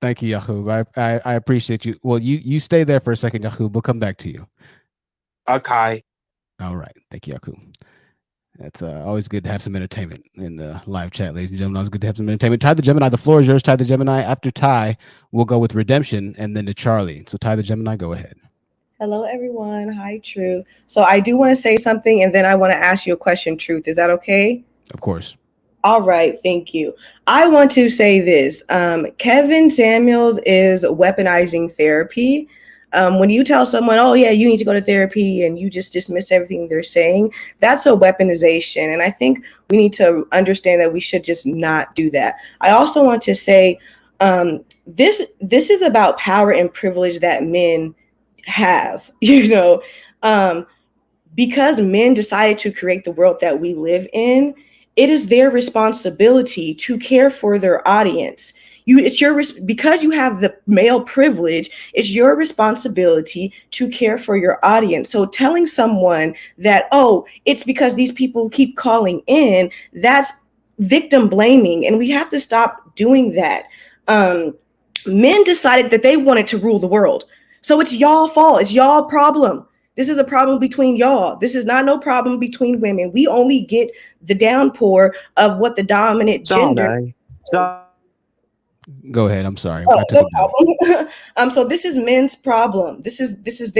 Thank you, Yahoo. I appreciate you. Well, you stay there for a second, Yahoo. We'll come back to you. Okay. All right. Thank you, Yahoo. That's always good to have some entertainment in the live chat, ladies and gentlemen. Always good to have some entertainment. Ty the Gemini, the floor is yours. Ty the Gemini. After Ty, we'll go with Redemption and then to Charlie. So Ty the Gemini, go ahead. Hello, everyone. Hi, Truth. So I do want to say something, and then I want to ask you a question, Truth. Is that okay? Of course. All right, thank you. I want to say this. Kevin Samuels is weaponizing therapy. When you tell someone, oh, yeah, you need to go to therapy, and you just dismiss everything they're saying, that's a weaponization. And I think we need to understand that we should just not do that. I also want to say this is about power and privilege that men have, because men decided to create the world that we live in. It is their responsibility to care for their audience. Because you have the male privilege, it's your responsibility to care for your audience. So telling someone that, oh, it's because these people keep calling in, that's victim blaming, and we have to stop doing that. Men decided that they wanted to rule the world. So it's y'all fault. It's y'all problem. This is a problem between y'all. This is not no problem between women. We only get the downpour of what the dominant gender. Go ahead. I'm sorry. Oh, I took no problem. So this is men's problem. This is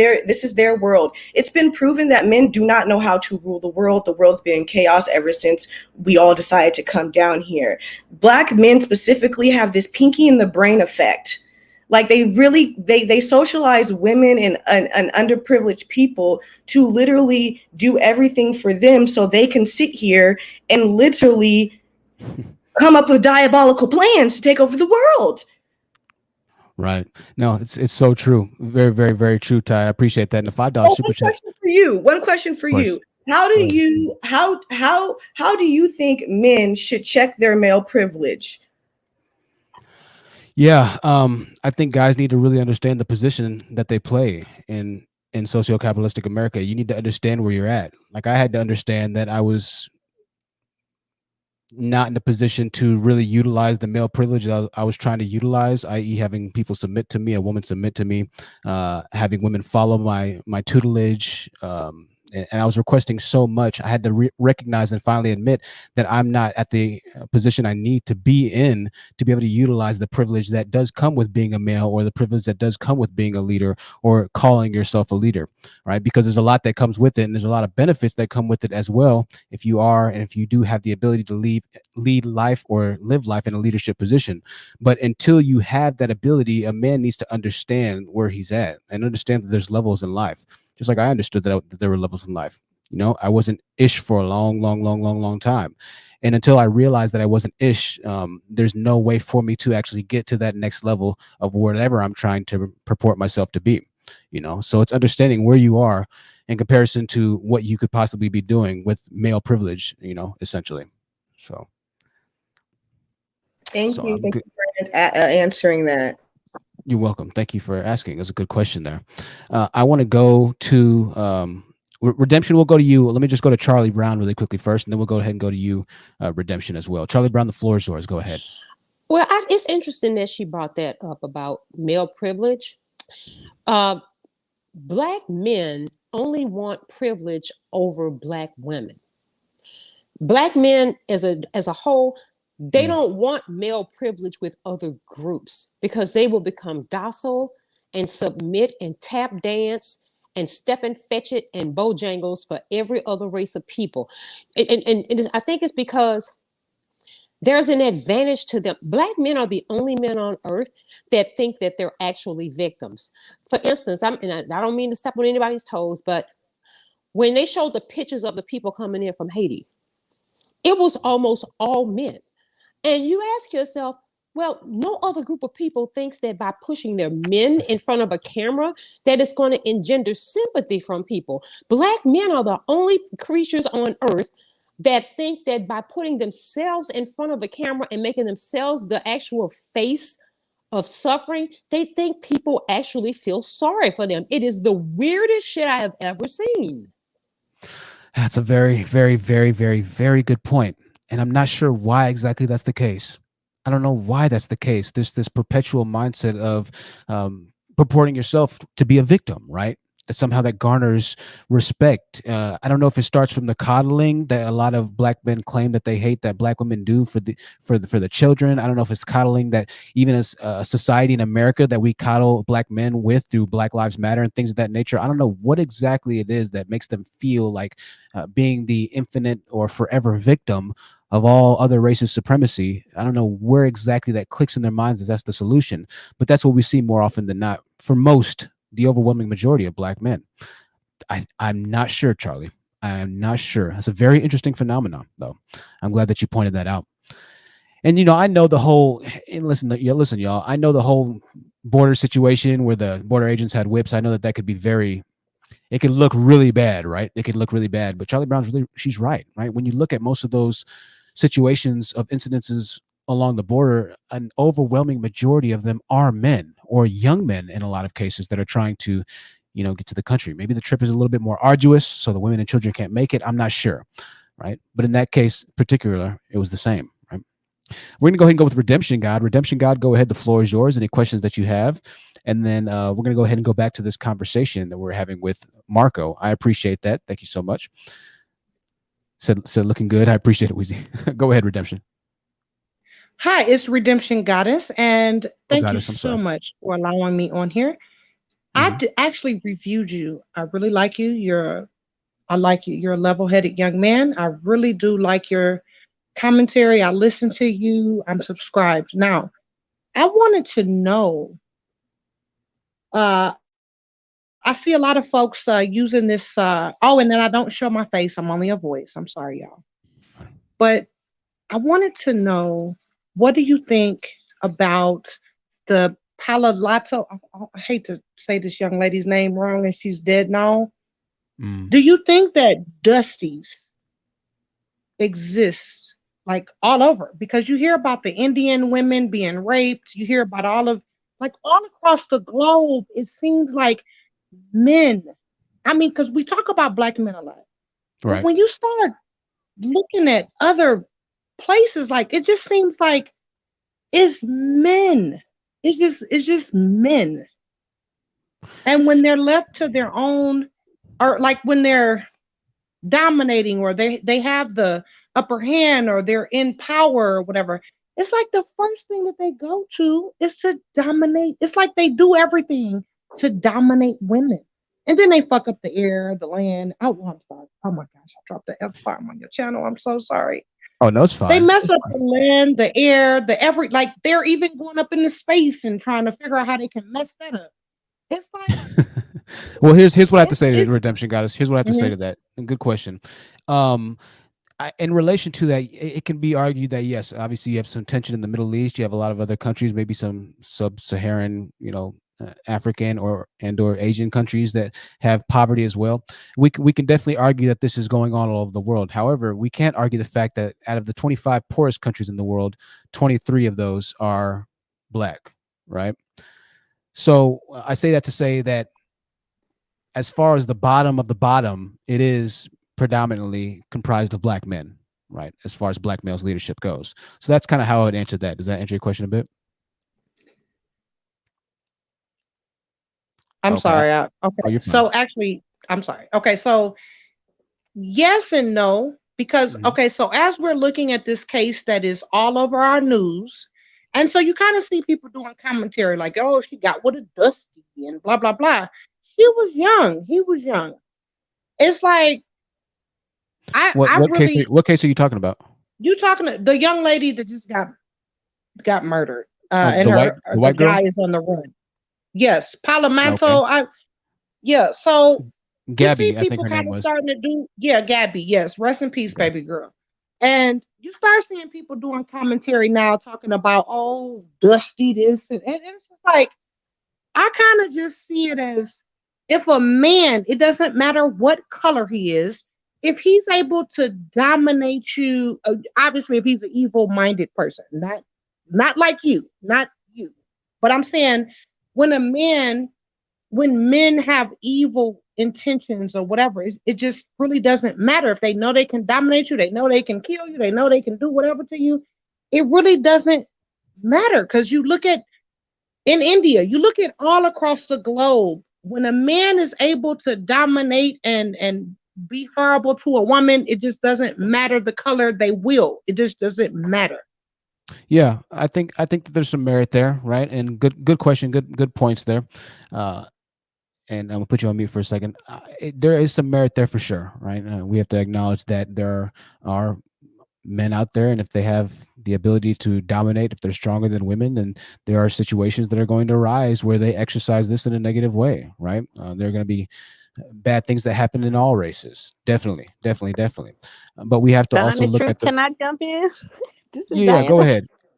their world. It's been proven that men do not know how to rule the world. The world's been in chaos ever since we all decided to come down here. Black men specifically have this pinky in the brain effect. Like they socialize women and underprivileged people to literally do everything for them so they can sit here and literally come up with diabolical plans to take over the world. Right. No, it's so true. Very, very, very true, Ty. I appreciate that. And the $5 super chat. One question for you. How do you think men should check their male privilege? Yeah, I think guys need to really understand the position that they play in socio-capitalistic America. You need to understand where you're at. Like I had to understand that I was not in a position to really utilize the male privilege I was trying to utilize, i.e. having people submit to me, a woman submit to me, having women follow my tutelage, and I was requesting so much. I had to recognize and finally admit that I'm not at the position I need to be in to be able to utilize the privilege that does come with being a male, or the privilege that does come with being a leader or calling yourself a leader, right? Because there's a lot that comes with it, and there's a lot of benefits that come with it as well. If you are, and if you do have the ability to lead life or live life in a leadership position. But until you have that ability, a man needs to understand where he's at and understand that there's levels in life. Just like I understood that there were levels in life. You know, I wasn't ish for a long time. And until I realized that I wasn't ish, there's no way for me to actually get to that next level of whatever I'm trying to purport myself to be. You know, so it's understanding where you are in comparison to what you could possibly be doing with male privilege, you know, essentially. So. Thank you for answering that. You're welcome. Thank you for asking. That's a good question there. I want to go to Redemption. We'll go to you. Let me just go to Charlie Brown really quickly first, and then we'll go ahead and go to you, Redemption, as well. Charlie Brown, the floor is yours. Go ahead. Well, it's interesting that she brought that up about male privilege. Black men only want privilege over Black women. Black men as a whole, they don't want male privilege with other groups because they will become docile and submit and tap dance and step and fetch it and bojangles for every other race of people. And I think it's because there's an advantage to them. Black men are the only men on earth that think that they're actually victims. For instance, I don't mean to step on anybody's toes, but when they showed the pictures of the people coming in from Haiti, it was almost all men. And you ask yourself, well, no other group of people thinks that by pushing their men in front of a camera, that it's going to engender sympathy from people. Black men are the only creatures on earth that think that by putting themselves in front of a camera and making themselves the actual face of suffering, they think people actually feel sorry for them. It is the weirdest shit I have ever seen. That's a very, very, very, very, very good point. And I'm not sure why exactly that's the case. I don't know why that's the case. There's this perpetual mindset of purporting yourself to be a victim, right? That somehow that garners respect. I don't know if it starts from the coddling that a lot of black men claim that they hate that black women do for the children. I don't know if it's coddling that even as a society in America that we coddle black men with through Black Lives Matter and things of that nature. I don't know what exactly it is that makes them feel like being the infinite or forever victim of all other racist supremacy. I don't know where exactly that clicks in their minds as that's the solution, but that's what we see more often than not for most, the overwhelming majority of black men. I'm not sure, Charlie. I'm not sure. That's a very interesting phenomenon, though. I'm glad that you pointed that out. And, you know, I know the whole, and listen, y'all, I know the whole border situation where the border agents had whips. I know that could be it could look really bad, right? It could look really bad, but Charlie Brown's she's right? When you look at most of those situations of incidences along the border, an overwhelming majority of them are men or young men in a lot of cases that are trying to, get to the country. Maybe the trip is a little bit more arduous, so the women and children can't make it. I'm not sure, right? But in that case in particular, it was the same, right? We're gonna go ahead and go with Redemption God. Redemption God, go ahead. The floor is yours. Any questions that you have? And then we're gonna go ahead and go back to this conversation that we're having with Marco. I appreciate that. Thank you so much. Said looking good. I appreciate it, Weezy. Go ahead, Redemption. Hi, it's Redemption Goddess, and thank you Goddess, I'm so sorry. much for allowing me on here. Actually reviewed you. I really like you. I like you. You're a level-headed young man. I really do like your commentary. I listen to you. I'm subscribed. Now, I wanted to know. I see a lot of folks using this. And then I don't show my face. I'm only a voice. I'm sorry, y'all. But I wanted to know, what do you think about the Palalato? I hate to say this young lady's name wrong, and she's dead now. Do you think that Dusties exists like all over? Because you hear about the Indian women being raped. You hear about all across the globe. It seems like men. I mean, because we talk about black men a lot. Right. But when you start looking at other places, like, it just seems like it's men. It's just men. And when they're left to their own, or like when they're dominating, or they have the upper hand, or they're in power or whatever, it's like the first thing that they go to is to dominate. It's like they do everything to dominate women. And then they fuck up the air, the land. Oh, I'm sorry. Oh my gosh, I dropped the F-bomb on your channel. I'm so sorry. Oh, no, it's fine. They mess up the land, the air, they're even going up into space and trying to figure out how they can mess that up. It's like, well, here's what I have to say to Redemption Goddess. Here's what I have to say to that. And good question. In relation to that, it can be argued that yes, obviously you have some tension in the Middle East. You have a lot of other countries, maybe some sub-Saharan, African or Asian countries that have poverty as well. We can definitely argue that this is going on all over the world. However, we can't argue the fact that out of the 25 poorest countries in the world, 23 of those are black, right? So I say that to say that as far as the bottom of the bottom, it is predominantly comprised of black men, right? As far as black males leadership goes. So that's kind of how I would answer that. Does that answer your question a bit? I'm sorry. Okay. Oh, so actually, I'm sorry. Okay. So yes and no, because, okay. So as we're looking at this case that is all over our news, and so you kind of see people doing commentary like, oh, she got with a Dusty and blah, blah, blah. She was young. He was young. It's like, what case are you talking about? You talking to the young lady that just got murdered. And the white girl guy is on the run. Yes, Palamanto. Okay. So Gabby, you see people kind of starting to do, Gabby. Yes, rest in peace, baby girl. And you start seeing people doing commentary now talking about, oh, Dusty this. And it's just like, I kind of just see it as if a man, it doesn't matter what color he is, if he's able to dominate you, obviously, if he's an evil minded person, not like you, not you. But I'm saying when when men have evil intentions or whatever, it just really doesn't matter. If they know they can dominate you, they know they can kill you, they know they can do whatever to you, it really doesn't matter. Because you look at in India, you look at all across the globe, when a man is able to dominate and be horrible to a woman, it just doesn't matter the color, they will. It just doesn't matter. Yeah, I think that there's some merit there, right? And good question, good points there. And I'm gonna put you on mute for a second. There is some merit there for sure, right? We have to acknowledge that there are men out there, and if they have the ability to dominate, if they're stronger than women, then there are situations that are going to arise where they exercise this in a negative way, right? There are going to be bad things that happen in all races, definitely. But we have to Telling also the look truth, at the can I jump in? This is yeah. Diana.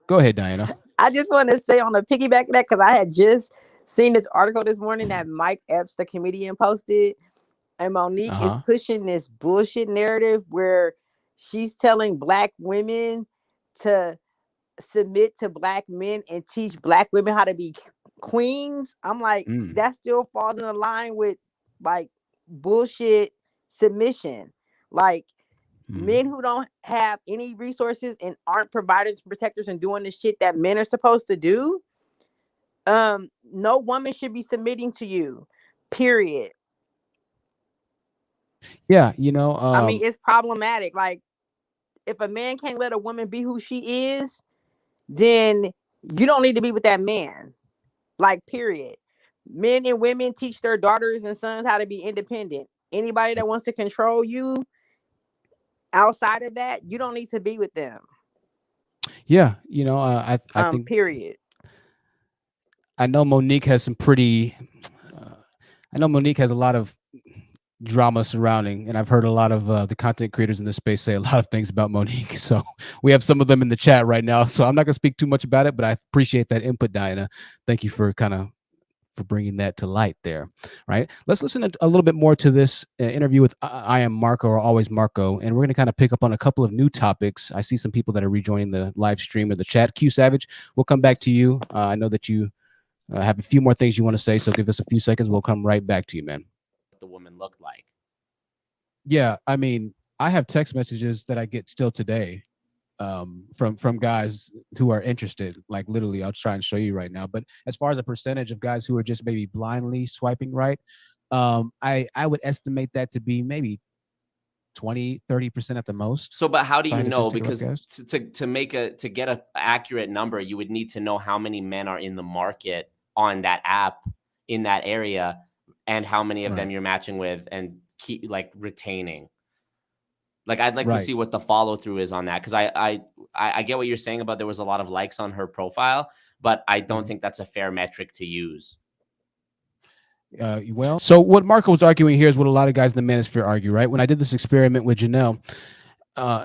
Go ahead, Diana. I just want to say on the piggyback of that, because I had just seen this article this morning that Mike Epps, the comedian, posted, and Monique is pushing this bullshit narrative where she's telling Black women to submit to Black men and teach Black women how to be queens. I'm like, that still falls in line with like bullshit submission. Like, men who don't have any resources and aren't providers, protectors, and doing the shit that men are supposed to do, no woman should be submitting to you, period. Yeah, I mean, it's problematic. Like, if a man can't let a woman be who she is, then you don't need to be with that man. Like, period. Men and women teach their daughters and sons how to be independent. Anybody that wants to control you outside of that, you don't need to be with them. Yeah, I think period. I know Monique has some pretty. I know Monique has a lot of drama surrounding, and I've heard a lot of the content creators in this space say a lot of things about Monique. So we have some of them in the chat right now. So I'm not going to speak too much about it, but I appreciate that input, Diana. Thank you for for bringing that to light there, right? Let's listen a little bit more to this interview with I Am Marco, or Always Marco, and we're going to kind of pick up on a couple of new topics. I see some people that are rejoining the live stream or the chat. Q Savage, we'll come back to you. I know that you have a few more things you want to say, so give us a few seconds. We'll come right back to you, man. The woman looked like. Yeah, I mean, I have text messages that I get still today from guys who are interested. Like, literally, I'll try and show you right now. But as far as a percentage of guys who are just maybe blindly swiping right, I would estimate that to be maybe 20-30% at the most. So, but how do you know? Because to get an accurate number, you would need to know how many men are in the market on that app in that area, and how many of them you're matching with and keep retaining. Like, I'd like to see what the follow through is on that, because I get what you're saying about there was a lot of likes on her profile, but I don't think that's a fair metric to use. Well, so what Marco was arguing here is what a lot of guys in the manosphere argue, right? When I did this experiment with Janelle,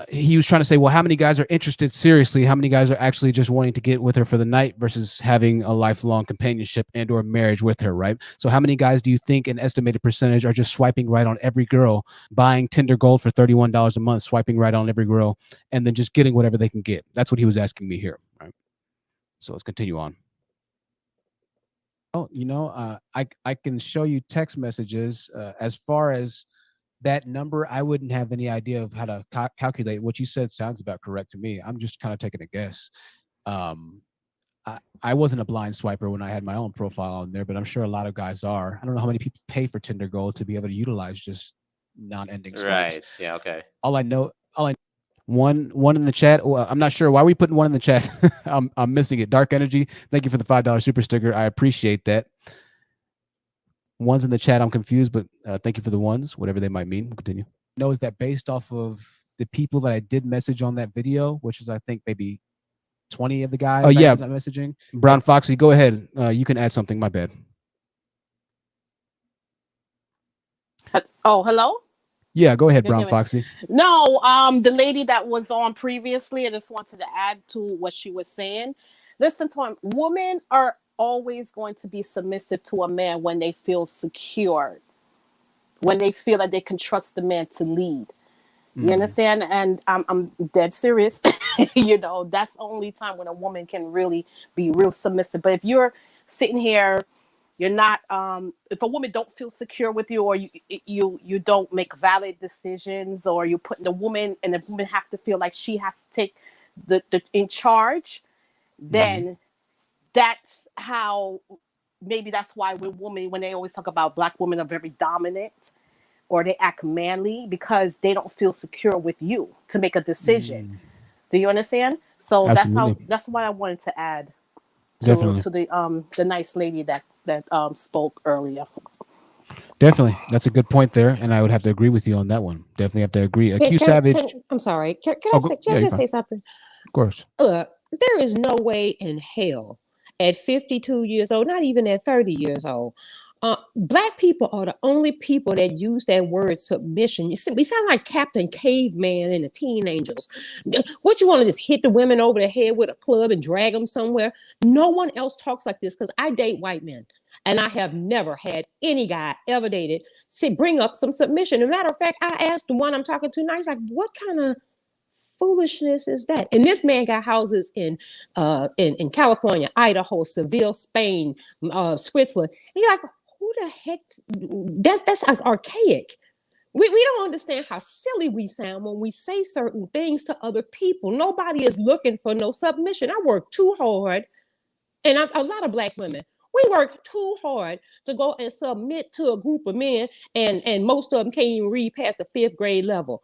he was trying to say, well, how many guys are interested seriously? How many guys are actually just wanting to get with her for the night versus having a lifelong companionship and or marriage with her, right? So how many guys do you think an estimated percentage are just swiping right on every girl, buying Tinder Gold for $31 a month, swiping right on every girl, and then just getting whatever they can get? That's what he was asking me here, right? So let's continue on. Oh, I can show you text messages. As far as that number, I wouldn't have any idea of how to calculate. What you said sounds about correct to me. I'm just kind of taking a guess. I wasn't a blind swiper when I had my own profile on there, but I'm sure a lot of guys are. I don't know how many people pay for Tinder Gold to be able to utilize just non-ending swipes. Right. Yeah. Okay. One in the chat. Well, I'm not sure why are we putting one in the chat. I'm missing it. Dark Energy. Thank you for the $5 super sticker. I appreciate that. Ones in the chat, I'm confused, but thank you for the ones, whatever they might mean. We'll continue. Knows that based off of the people that I did message on that video, which is I think maybe 20 of the guys. Oh yeah, messaging. Brown Foxy, go ahead. You can add something. My bad. Oh, hello. Yeah, go ahead, Can you Brown hear me? Foxy. No, the lady that was on previously, I just wanted to add to what she was saying. Listen to him. Women are always going to be submissive to a man when they feel secure, when they feel that they can trust the man to lead. You understand? And I'm dead serious. You know, that's the only time when a woman can really be real submissive. But if you're sitting here, you're not if a woman don't feel secure with you, or you don't make valid decisions, or you put the woman, and the woman have to feel like she has to take the in charge, then that's how, maybe that's why when they always talk about black women are very dominant, or they act manly, because they don't feel secure with you to make a decision. Do you understand? So Absolutely. that's why I wanted to add Definitely. to the nice lady that spoke earlier. Definitely. That's a good point there. And I would have to agree with you on that one. Definitely have to agree. Q Savage. I'm sorry. Can Oh, I say, yeah, you're just fine. say something? Of course. Look, there is no way in hell at 52 years old, not even at 30 years old, black people are the only people that use that word submission. You see, we sound like Captain Caveman and the Teen Angels. What, you want to just hit the women over the head with a club and drag them somewhere? No one else talks like this, because I date white men, and I have never had any guy ever dated bring up some submission. As a matter of fact, I asked the one I'm talking to now, he's like, what kind of foolishness is that? And this man got houses in California, Idaho, Seville, Spain, Switzerland. He's like, who the heck? That's archaic. We don't understand how silly we sound when we say certain things to other people. Nobody is looking for no submission. I work too hard, and a lot of black women, we work too hard to go and submit to a group of men, and most of them can't even read past the 5th grade level.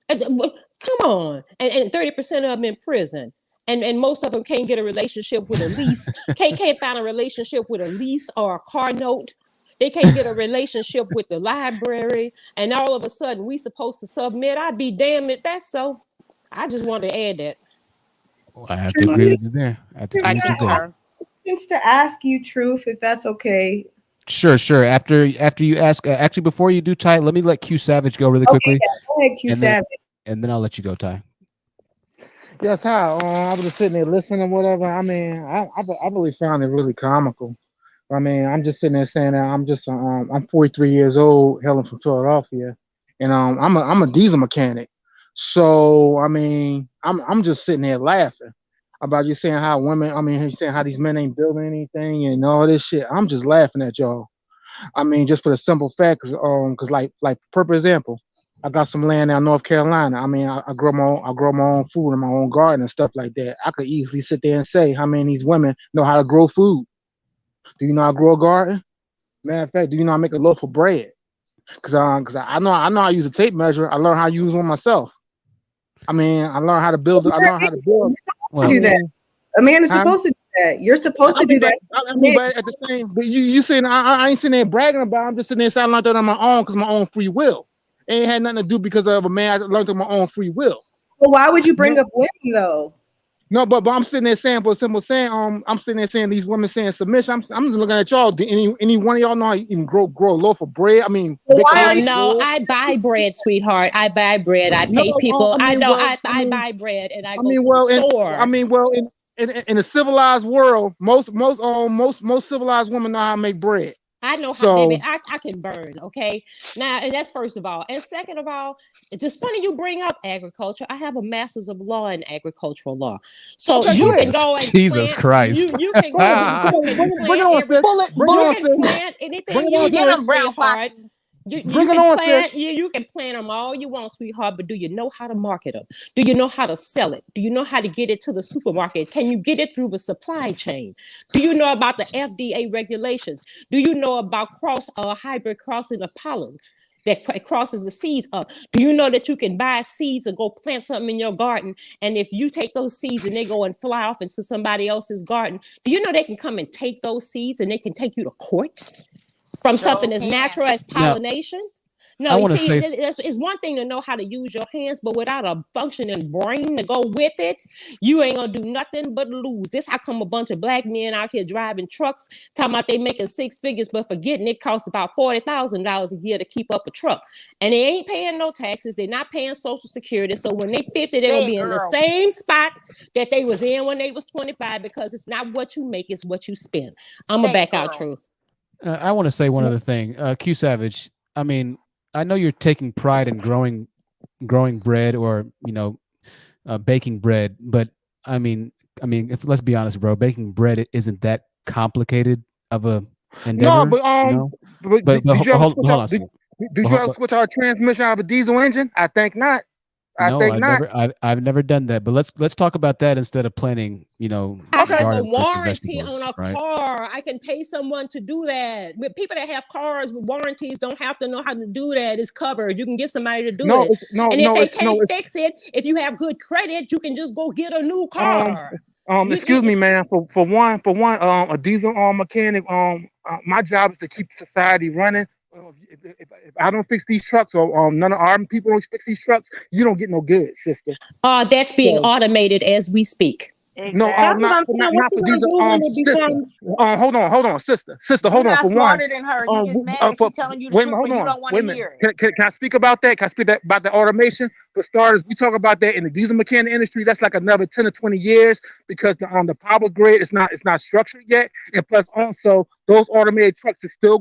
Come on. And 30% of them in prison. And most of them can't get a relationship with a lease. can't find a relationship with a lease or a car note. They can't get a relationship with the library. And all of a sudden, we supposed to submit. I'd be damned if that's so. I just wanted to add that. Well, I have to agree with you there. I have to agree with you there. Just to ask you, Truth, if that's okay. Sure. After you ask, actually, before you do, Ty, let me let Q Savage go really quickly. Okay, yeah. Go ahead, Q Savage. And then I'll let you go, Ty. Yes, hi. I was just sitting there listening or whatever. I mean, I really found it really comical. I mean, I'm just sitting there saying that I'm 43 years old, hailing from Philadelphia, and I'm a diesel mechanic. So I mean, I'm just sitting there laughing about you saying how women. I mean, he's saying how these men ain't building anything and all this shit. I'm just laughing at y'all. I mean, just for the simple fact, cause like for example, I got some land down North Carolina. I mean, I grow my own food in my own garden and stuff like that. I could easily sit there and say how many of these women know how to grow food. Do you know how to grow a garden? Matter of fact, do you know how to make a loaf of bread? Cause I know how to use a tape measure. I learned how to use one myself. I mean, I learned how to build. I learned how to build. Do that. A man is supposed to do that. You're supposed to do that. I mean, but at the same, but you saying I ain't sitting there bragging about it. I'm just sitting there saying I learned that on my own because my own free will. It ain't had nothing to do because of a man. I learned on my own free will. Well, why would you bring up women though? No, but I'm sitting there saying, for a simple saying, I'm sitting there saying these women saying submission. I'm just looking at y'all. Do any one of y'all know how you can grow a loaf of bread? I mean, No, I buy bread, sweetheart. I buy bread. I pay people. I buy bread, and I go to the store. In a civilized world, most civilized women know how to make bread. I know how, baby. I can burn, okay? Now, and that's first of all. And second of all, it's just funny you bring up agriculture. I have a master's of law in agricultural law. So you can go and Jesus Christ. You can go and plant anything you want, sweetheart. You can plant them all you want, sweetheart, but do you know how to market them? Do you know how to sell it? Do you know how to get it to the supermarket? Can you get it through the supply chain? Do you know about the FDA regulations? Do you know about hybrid crossing of pollen that crosses the seeds up? Do you know that you can buy seeds and go plant something in your garden, and if you take those seeds and they go and fly off into somebody else's garden, do you know they can come and take those seeds and they can take you to court? From something as natural as pollination? No, you see, it's one thing to know how to use your hands, but without a functioning brain to go with it, you ain't gonna do nothing but lose. This how come a bunch of black men out here driving trucks, talking about they making 6 figures, but forgetting it costs about $40,000 a year to keep up a truck. And they ain't paying no taxes, they're not paying Social Security. So when they 50, they're gonna be in the same spot that they was in when they was 25, because it's not what you make, it's what you spend. I'm gonna back out, True. I want to say one other thing. Q Savage, I mean, I know you're taking pride in growing bread, or baking bread, but I mean, if let's be honest, bro, baking bread isn't that complicated of a endeavor. No, but did you ever switch our transmission out of a diesel engine? I think not. I've never done that. But let's talk about that instead of planning. I have a warranty on a car. I can pay someone to do that. With people that have cars with warranties don't have to know how to do that. It's covered. You can get somebody to do it. And if they can't fix it, if you have good credit, you can just go get a new car. Excuse me, man. For one, a diesel mechanic. My job is to keep society running. If I don't fix these trucks, or none of our people don't fix these trucks, you don't get no good, sister. That's being automated as we speak. Exactly. No, not for these. Hold on, sister. Hold on. For smarter than her. You just mad and she's telling you the truth, but you don't want to hear it. Can I speak about that? Can I speak about the automation? For starters, we talk about that in the diesel mechanic industry. That's like another 10 or 20 years, because the power grid is not structured yet, and plus also those automated trucks are still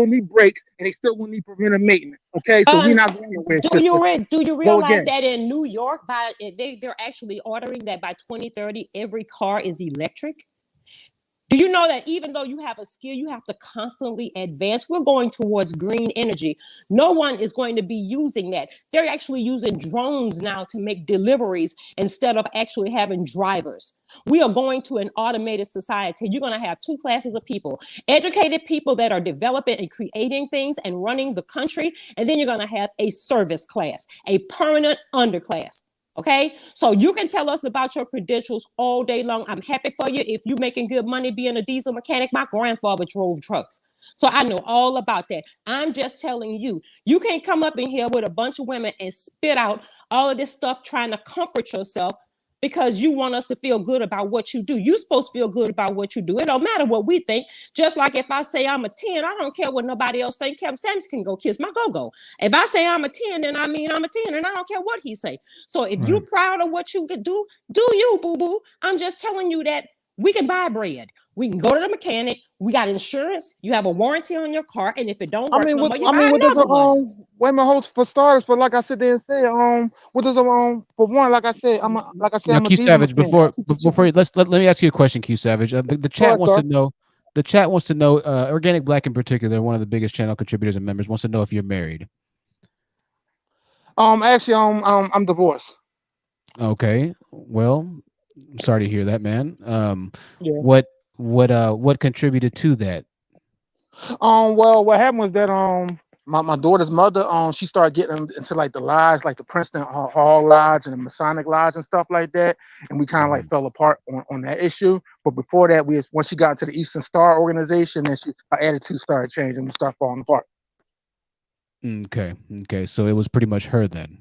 need brakes, and they still going to need preventive maintenance. Okay, so we're not going nowhere. Do you realize that in New York, they're actually ordering that by 2030 every car is electric? Do you know that even though you have a skill, you have to constantly advance? We're going towards green energy. No one is going to be using that. They're actually using drones now to make deliveries instead of actually having drivers. We are going to an automated society. You're going to have two classes of people: educated people that are developing and creating things and running the country. And then you're going to have a service class, a permanent underclass. Okay, so you can tell us about your credentials all day long. I'm happy for you if you're making good money being a diesel mechanic. My grandfather drove trucks, so I know all about that. I'm just telling you, you can't come up in here with a bunch of women and spit out all of this stuff trying to comfort yourself because you want us to feel good about what you do. You're supposed to feel good about what you do. It don't matter what we think. Just like if I say I'm a 10, I don't care what nobody else thinks. Kevin Samuels can go kiss my go-go. If I say I'm a 10, then I mean I'm a 10, and I don't care what he say. So if you're proud of what you can do you, boo-boo. I'm just telling you that we can buy bread. We can go to the mechanic. We got insurance. You have a warranty on your car, and if it don't work, you buy another one. Wait a minute, for starters, for like I said, they say, what does for one, like I said, I'm a Q Savage. Before let me ask you a question, Q Savage. The chat wants to know. The chat wants to know. Organic Black in particular, one of the biggest channel contributors and members, wants to know if you're married. Actually, I'm divorced. Okay, well, I'm sorry to hear that, man. What contributed to that? Well, what happened was that my daughter's mother she started getting into like the lodge, like the Princeton Hall Lodge and the Masonic Lodge and stuff like that, and we kind of like fell apart on that issue. But before that, once she got into the Eastern Star organization, then her attitude started changing and we started falling apart. Okay, so it was pretty much her then.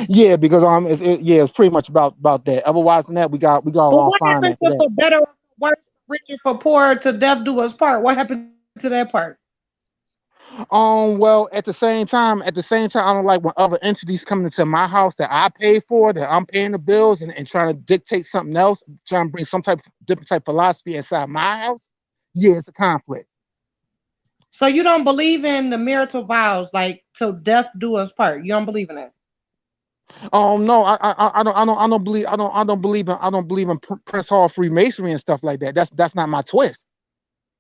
Yeah, because it's pretty much about that. Otherwise than that, we got along fine. What happened to the better worse, richer for poorer, to death do us part? What happened to that part? Well, at the same time, I don't like when other entities come into my house that I pay for, that I'm paying the bills and trying to dictate something else, trying to bring some different type of philosophy inside my house. Yeah, it's a conflict. So you don't believe in the marital vows, like till death do us part? You don't believe in that? No, I don't believe in Prince Hall Freemasonry and stuff like that. That's not my twist.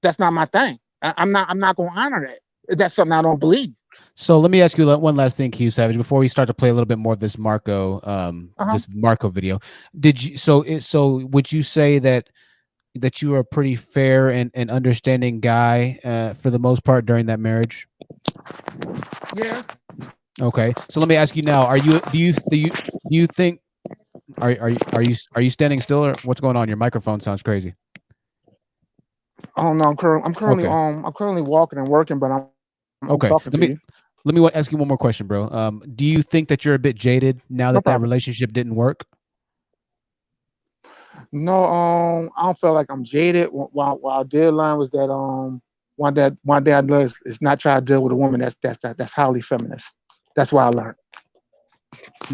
That's not my thing. I'm not going to honor that. That's something I don't believe. So let me ask you one last thing, Q Savage, before we start to play a little bit more of this Marco video. So would you say that you are a pretty fair and understanding guy for the most part during that marriage? Yeah. Okay, so let me ask you now: do you think are you standing still, or what's going on? Your microphone sounds crazy. Oh no, I'm currently walking and working, but I'm okay. talking to you. Let me ask you one more question, bro. Do you think that you're a bit jaded now that that problem. relationship didn't work? No, I don't feel like I'm jaded. While deadline was that one day I learned is not try to deal with a woman that's highly feminist. That's what I learned.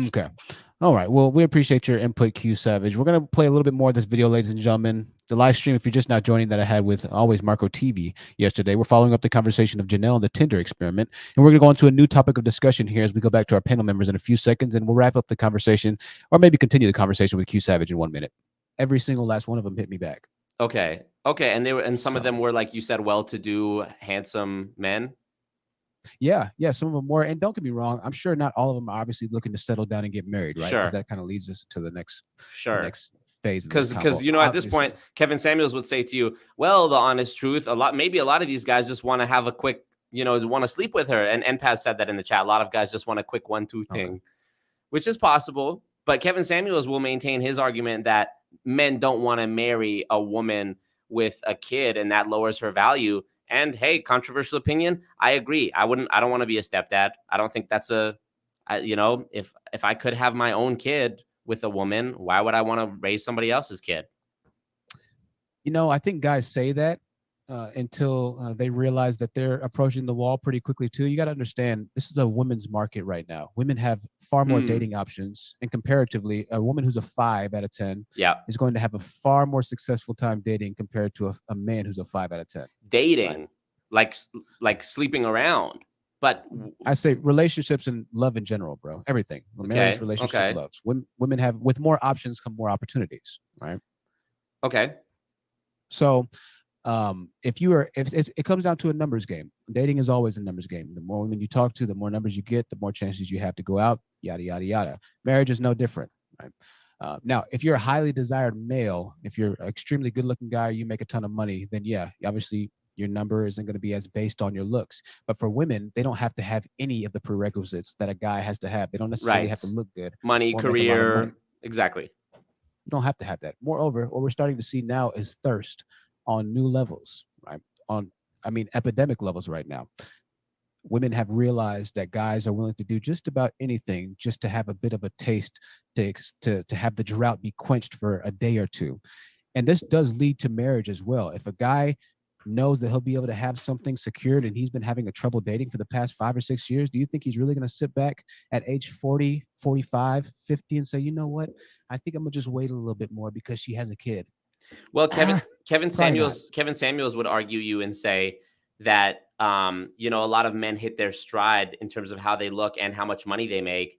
Okay. All right. Well, we appreciate your input, Q Savage. We're going to play a little bit more of this video, ladies and gentlemen. The live stream, if you're just now joining, that I had with Always Marco TV yesterday. We're following up the conversation of Janelle and the Tinder experiment. And we're going to go into a new topic of discussion here as we go back to our panel members in a few seconds. And we'll wrap up the conversation or maybe continue the conversation with Q Savage in 1 minute. Every single last one of them hit me back. Okay. And some of them were, like you said, well-to-do, handsome men. Yeah, some of them were. And don't get me wrong, I'm sure not all of them are obviously looking to settle down and get married, right? Sure. Because that kind of leads us to the next phase. Because at this point, Kevin Samuels would say to you, well, the honest truth, maybe a lot of these guys just want to have a quick, want to sleep with her. And Paz said that in the chat. A lot of guys just want a quick 1-2 thing, which is possible. But Kevin Samuels will maintain his argument that men don't want to marry a woman with a kid, and that lowers her value. And hey, controversial opinion, I agree. I don't want to be a stepdad. I don't think that's if I could have my own kid with a woman, why would I want to raise somebody else's kid? I think guys say that until they realize that they're approaching the wall pretty quickly too. You got to understand, this is a women's market right now. Women have far more dating options, and comparatively, a woman who's a 5 out of 10 is going to have a far more successful time dating compared to a man who's a 5 out of 10. Dating, right? like sleeping around. But I say relationships and love in general, bro. Everything. Marriage, relationship, loves. Women have, with more options come more opportunities, right? Okay. So if it comes down to a numbers game. Dating is always a numbers game. The more women you talk to, the more numbers you get, the more chances you have to go out, yada, yada, yada. Marriage is no different, right? Now, if you're a highly desired male, if you're an extremely good looking guy, you make a ton of money, then yeah, obviously your number isn't going to be as based on your looks. But for women, they don't have to have any of the prerequisites that a guy has to have. They don't necessarily have to look good. Money, career. Exactly. You don't have to have that. Moreover, what we're starting to see now is thirst on new levels, right? Epidemic levels right now. Women have realized that guys are willing to do just about anything just to have a bit of a taste, to have the drought be quenched for a day or two. And this does lead to marriage as well. If a guy knows that he'll be able to have something secured and he's been having a trouble dating for the past 5 or 6 years, do you think he's really going to sit back at age 40, 45, 50 and say, you know what, I think I'm going to just wait a little bit more because she has a kid? Well, Kevin Samuels would argue you and say that a lot of men hit their stride in terms of how they look and how much money they make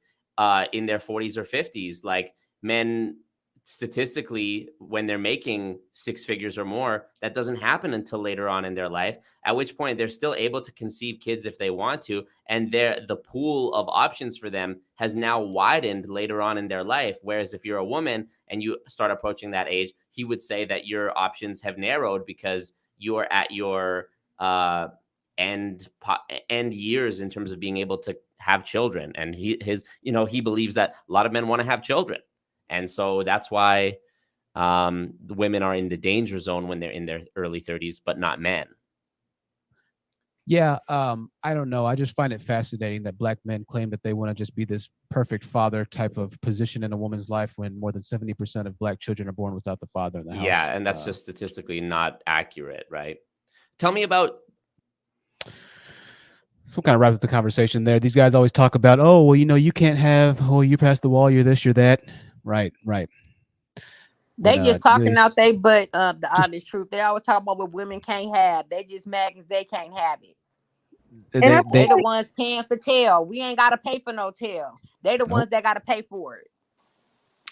in their 40s or 50s. Like, men statistically, when they're making 6 figures or more, that doesn't happen until later on in their life, at which point they're still able to conceive kids if they want to, and the pool of options for them has now widened later on in their life. Whereas if you're a woman and you start approaching that age, he would say that your options have narrowed because you are at your end years in terms of being able to have children. And he believes that a lot of men want to have children. And so that's why the women are in the danger zone when they're in their early 30s, but not men. Yeah, I don't know. I just find it fascinating that Black men claim that they want to just be this perfect father type of position in a woman's life when more than 70% of Black children are born without the father in the house. Yeah, and that's just statistically not accurate, right? Tell me about... So kind of wrap up the conversation there. These guys always talk about, oh, well, you can't have, you passed the wall, you're this, you're that. Right. They just talking out they butt the honest truth. They always talk about what women can't have. They just mad because they can't have it. They the ones paying for tail. We ain't got to pay for no tail. They the ones that got to pay for it.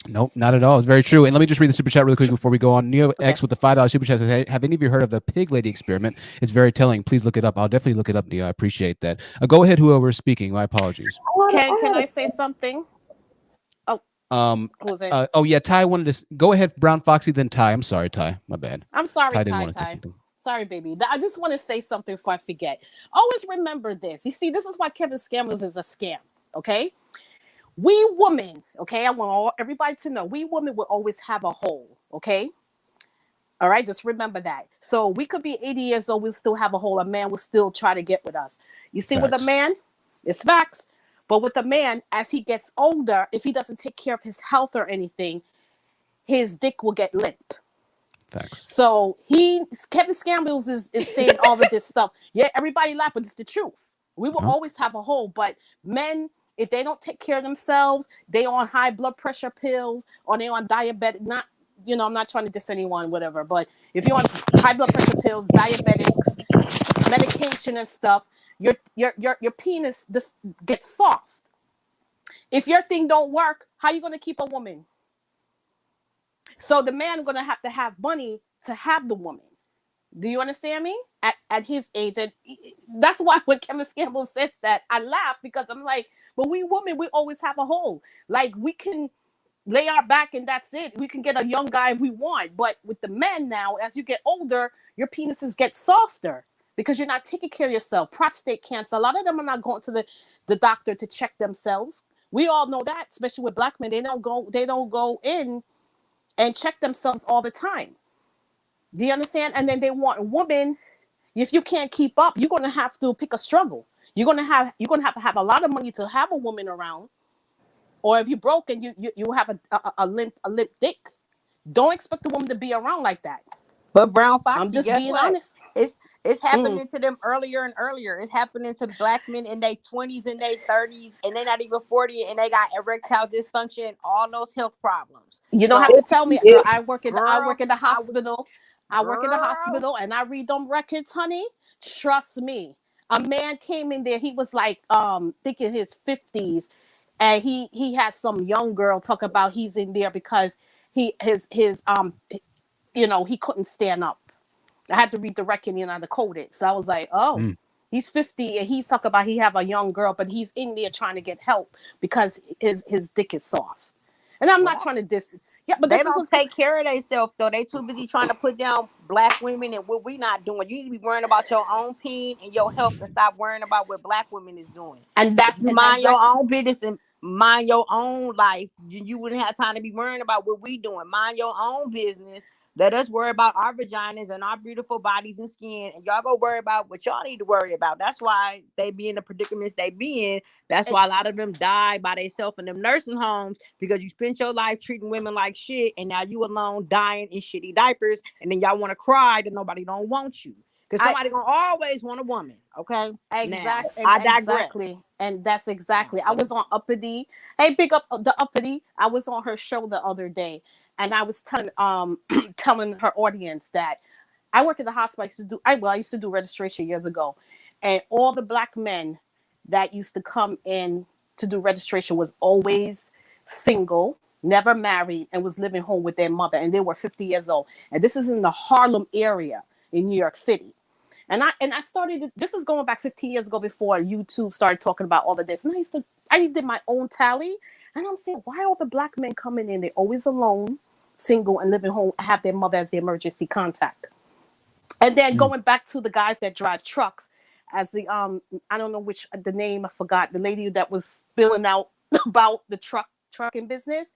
Nope, not at all. It's very true. And let me just read the super chat really quick before we go on. Neo X with the $5 super chat says, have any of you heard of the pig lady experiment? It's very telling. Please look it up. I'll definitely look it up, Neo. I appreciate that. Go ahead, whoever is speaking. My apologies. Can I say something? Yeah, Ty wanted to go ahead. Brown Foxy, then Ty. I'm sorry, Ty. My bad. I'm sorry, Ty. Sorry, baby. I just want to say something before I forget. Always remember this. You see, this is why Kevin Scammers is a scam. Okay, we women. Okay, I want everybody to know we women will always have a hole. Okay. All right, just remember that. So we could be 80 years old, we'll still have a hole. A man will still try to get with us. You see, with a man, It's facts. But with a man, as he gets older, if he doesn't take care of his health or anything, his dick will get limp. Facts. So Kevin Samuels is saying all of this stuff. Yeah, everybody laugh, but it's the truth. We will always have a hole. But men, if they don't take care of themselves, they on high blood pressure pills or they on diabetic. Not, I'm not trying to diss anyone, whatever. But if you're on high blood pressure pills, diabetics, medication and stuff, your penis just gets soft. If your thing don't work, how you gonna keep a woman? So the man gonna have to have money to have the woman. Do you understand me? At his age, and that's why when Kevin Samuels says that, I laugh because I'm like, but we women, we always have a hole. Like we can lay our back and that's it. We can get a young guy if we want. But with the men now, as you get older, your penises get softer because you're not taking care of yourself. Prostate cancer. A lot of them are not going to the doctor to check themselves. We all know that, especially with black men. They don't go in and check themselves all the time. Do you understand? And then they want a woman. If you can't keep up, you're gonna have to pick a struggle. You're gonna have to have a lot of money to have a woman around. Or if you're broken, you have a limp dick. Don't expect a woman to be around like that. But Brown Foxy, I'm just guess being what? honest. It's happening to them earlier and earlier. It's happening to black men in their 20s and their 30s, and they're not even 40, and they got erectile dysfunction and all those health problems. You don't have to tell me, girl. I work in the hospital. I work in the hospital, and I read them records, honey. Trust me. A man came in there. He was like, thinking his 50s, and he had some young girl talk about he's in there because he couldn't stand up. I had to read the reckoning and I decode it. So I was like, he's 50 and he's talking about he have a young girl, but he's in there trying to get help because his dick is soft. And I'm not trying to diss. Yeah, but they don't take care of themselves though. They too busy trying to put down black women and what we not doing. You need to be worrying about your own pain and your health and stop worrying about what black women is doing. And that's mind your own business and mind your own life. You wouldn't have time to be worrying about what we doing. Mind your own business. Let us worry about our vaginas and our beautiful bodies and skin, and y'all go worry about what y'all need to worry about. That's why they be in the predicaments they be in. That's why a lot of them die by themselves in them nursing homes, because you spent your life treating women like shit, and now you alone dying in shitty diapers, and then y'all want to cry that nobody don't want you. Because somebody gonna always want a woman, okay? Exactly. Now, I digress. Exactly. And that's exactly. I was on Uppity. Hey, big up the Uppity. I was on her show the other day, and I was telling her audience that I work in the hospital. I used to do registration years ago, and all the black men that used to come in to do registration was always single, never married, and was living home with their mother, and they were 50 years old. And this is in the Harlem area in New York City. And I started, this is going back 15 years ago before YouTube started talking about all of this. And I did my own tally, and I'm saying, why all the black men coming in? They're always alone, single, and living home, have their mother as the emergency contact. And then going back to the guys that drive trucks, as the I don't know the name, I forgot, the lady that was spilling out about the trucking business.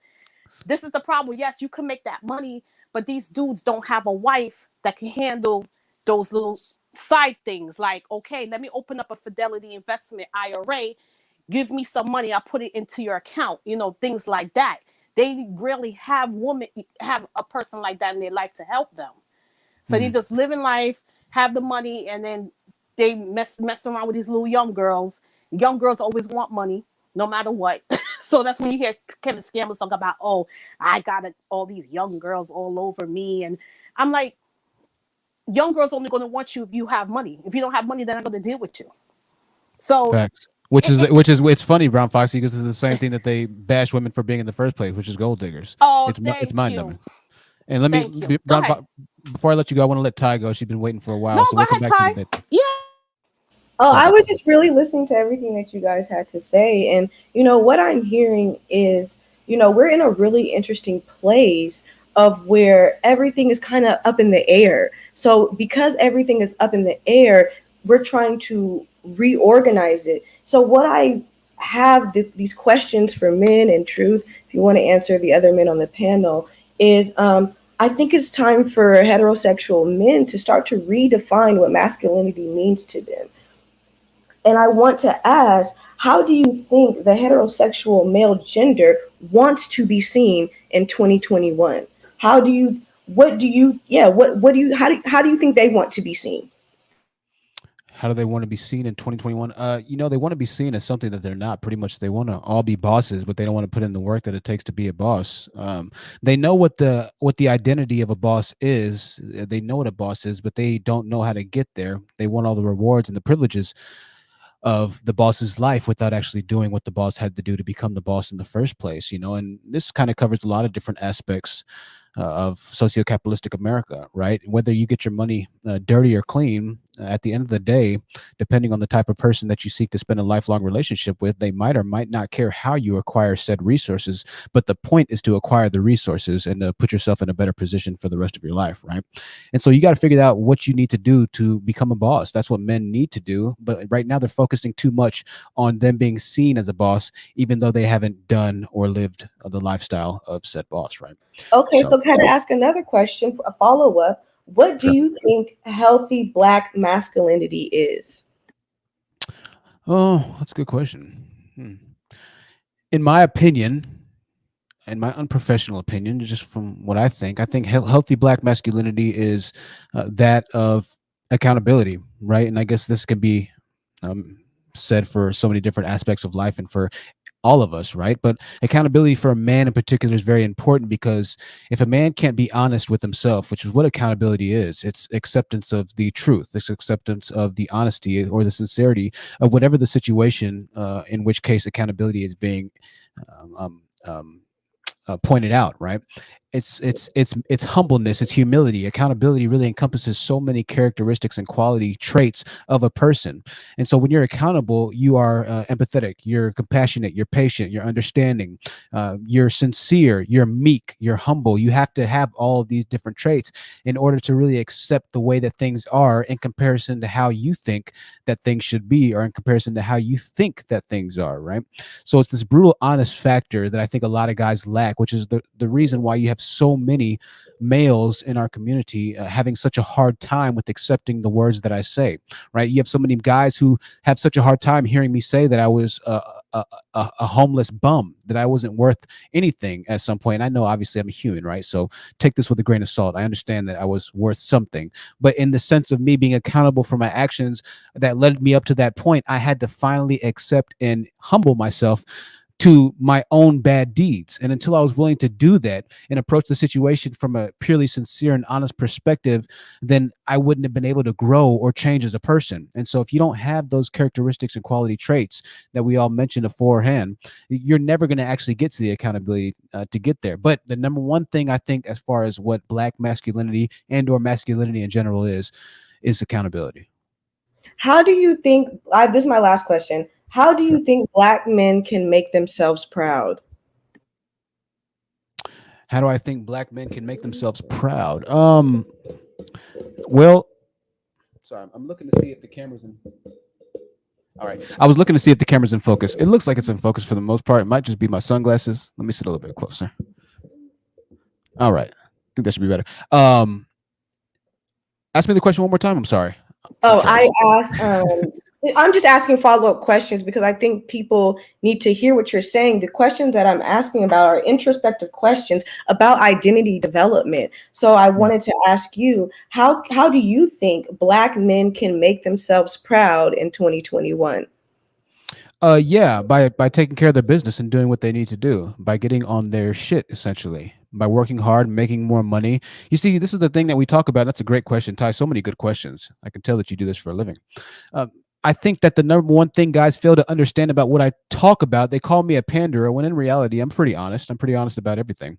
This is the problem. Yes, you can make that money, but these dudes don't have a wife that can handle those little side things. Like, okay, let me open up a Fidelity investment IRA, give me some money, I'll put it into your account, things like that. They really have a person like that in their life to help them. So they just live in life, have the money, and then they mess around with these little young girls. Young girls always want money, no matter what. So that's when you hear Kevin Samuels talk about, oh, I got all these young girls all over me. And I'm like, young girls only going to want you if you have money. If you don't have money, they're not going to deal with you. So facts. It's funny, Brown Foxy, because it's the same thing that they bash women for being in the first place, which is gold diggers. Oh, it's mind numbing. And let me, before I let you go, I want to let Ty go. She's been waiting for a while. No, so go ahead, Ty. Yeah. Oh, I was just really listening to everything that you guys had to say. And, what I'm hearing is, we're in a really interesting place of where everything is kind of up in the air. So because everything is up in the air, we're trying to reorganize it. So what I have these questions for men and Truth, if you want to answer the other men on the panel, is I think it's time for heterosexual men to start to redefine what masculinity means to them. And I want to ask, how do you think the heterosexual male gender wants to be seen in 2021? How do you, what do you, yeah, what do you, how do you think they want to be seen? How do they want to be seen in 2021? They want to be seen as something that they're not. Pretty much, they want to all be bosses, but they don't want to put in the work that it takes to be a boss. They know what the identity of a boss is. They know what a boss is, but they don't know how to get there. They want all the rewards and the privileges of the boss's life without actually doing what the boss had to do to become the boss in the first place. And this kind of covers a lot of different aspects of socio-capitalistic America, right? Whether you get your money dirty or clean, at the end of the day, depending on the type of person that you seek to spend a lifelong relationship with, they might or might not care how you acquire said resources. But the point is to acquire the resources and to put yourself in a better position for the rest of your life, right? And so you got to figure out what you need to do to become a boss. That's what men need to do. But right now they're focusing too much on them being seen as a boss, even though they haven't done or lived the lifestyle of said boss, right? Okay, so can I ask another question, a follow-up? What do you think healthy Black masculinity is? Oh, that's a good question. In my opinion, in my unprofessional opinion, just from what I think healthy Black masculinity is that of accountability, right? And I guess this could be said for so many different aspects of life and for all of us, right? But accountability for a man in particular is very important, because if a man can't be honest with himself, which is what accountability is, it's acceptance of the truth, it's acceptance of the honesty or the sincerity of whatever the situation, in which case accountability is being pointed out, right? It's humbleness, it's humility. Accountability really encompasses so many characteristics and quality traits of a person. And so when you're accountable, you are empathetic, you're compassionate, you're patient, you're understanding, you're sincere, you're meek, you're humble. You have to have all of these different traits in order to really accept the way that things are in comparison to how you think that things should be, or in comparison to how you think that things are, right? So it's this brutal honest factor that I think a lot of guys lack, which is the reason why you have so many males in our community having such a hard time with accepting the words that I say, right? You have so many guys who have such a hard time hearing me say that I was a homeless bum, that I wasn't worth anything at some point. I know obviously I'm a human, right? So take this with a grain of salt. I understand that I was worth something, but in the sense of me being accountable for my actions that led me up to that point, I had to finally accept and humble myself to my own bad deeds. And until I was willing to do that and approach the situation from a purely sincere and honest perspective, then I wouldn't have been able to grow or change as a person. And so if you don't have those characteristics and quality traits that we all mentioned beforehand, you're never going to actually get to the accountability to get there. But the number one thing I think, as far as what Black masculinity and or masculinity in general is accountability. How do you think, this is my last question, how do you think Black men can make themselves proud? How do I think Black men can make themselves proud? Well, sorry, I'm looking to see if the camera's in. All right, I was looking to see if the camera's in focus. It looks like it's in focus for the most part. It might just be my sunglasses. Let me sit a little bit closer. All right, I think that should be better. Ask me the question one more time. I'm sorry. I asked, I'm just asking follow-up questions because I think people need to hear what you're saying. The questions that I'm asking about are introspective questions about identity development. So I wanted to ask you, how do you think Black men can make themselves proud in 2021? Yeah, by taking care of their business and doing what they need to do, by getting on their shit, essentially, by working hard, making more money. You see, this is the thing that we talk about. That's a great question, Ty. So many good questions. I can tell that you do this for a living. I think that the number one thing guys fail to understand about what I talk about, they call me a panderer, when in reality, I'm pretty honest. I'm pretty honest about everything.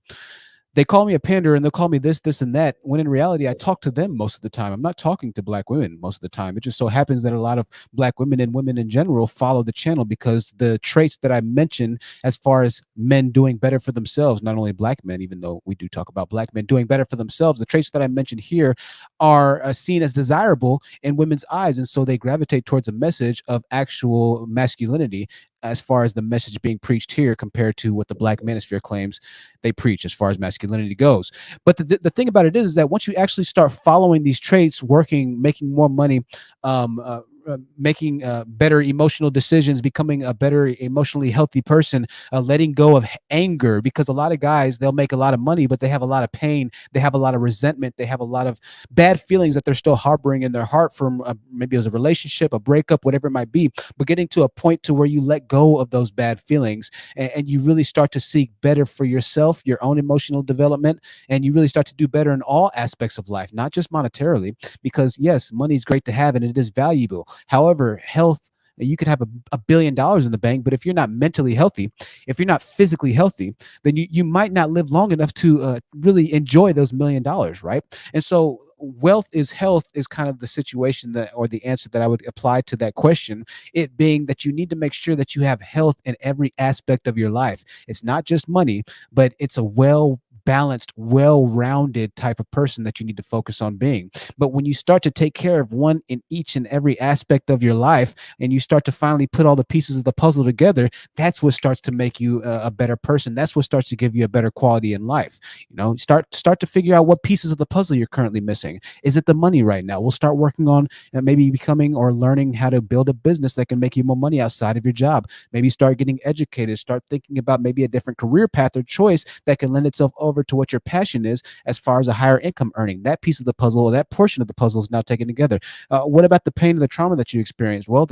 They call me a panderer and they'll call me this, and that, when in reality, I talk to them most of the time. I'm not talking to Black women most of the time. It just so happens that a lot of Black women and women in general follow the channel because the traits that I mentioned, as far as men doing better for themselves, not only Black men, even though we do talk about Black men doing better for themselves, the traits that I mentioned here are seen as desirable in women's eyes. And so they gravitate towards a message of actual masculinity, as far as the message being preached here compared to what the Black manosphere claims they preach as far as masculinity goes. But the thing about it is that once you actually start following these traits, working, making more money, making better emotional decisions, becoming a better emotionally healthy person, letting go of anger, because a lot of guys, they'll make a lot of money, but they have a lot of pain, they have a lot of resentment, they have a lot of bad feelings that they're still harboring in their heart from maybe it was a relationship, a breakup, whatever it might be. But getting to a point to where you let go of those bad feelings, and you really start to seek better for yourself, your own emotional development, and you really start to do better in all aspects of life, not just monetarily, because yes, money is great to have and it is valuable. However, health, you could have $1 billion in the bank, but if you're not mentally healthy, if you're not physically healthy, then you might not live long enough to really enjoy those $1 million, right? And so wealth is health is kind of the situation that, or the answer that I would apply to that question, it being that you need to make sure that you have health in every aspect of your life. It's not just money, but it's a balanced, well-rounded type of person that you need to focus on being. But when you start to take care of one in each and every aspect of your life, and you start to finally put all the pieces of the puzzle together, that's what starts to make you a better person. That's what starts to give you a better quality in life. You know, start to figure out what pieces of the puzzle you're currently missing. Is it the money right now? We'll start working on maybe becoming or learning how to build a business that can make you more money outside of your job. Maybe start getting educated, start thinking about maybe a different career path or choice that can lend itself over to what your passion is as far as a higher income earning. That piece of the puzzle, or that portion of the puzzle, is now taken together. What about the pain and the trauma that you experienced? Well,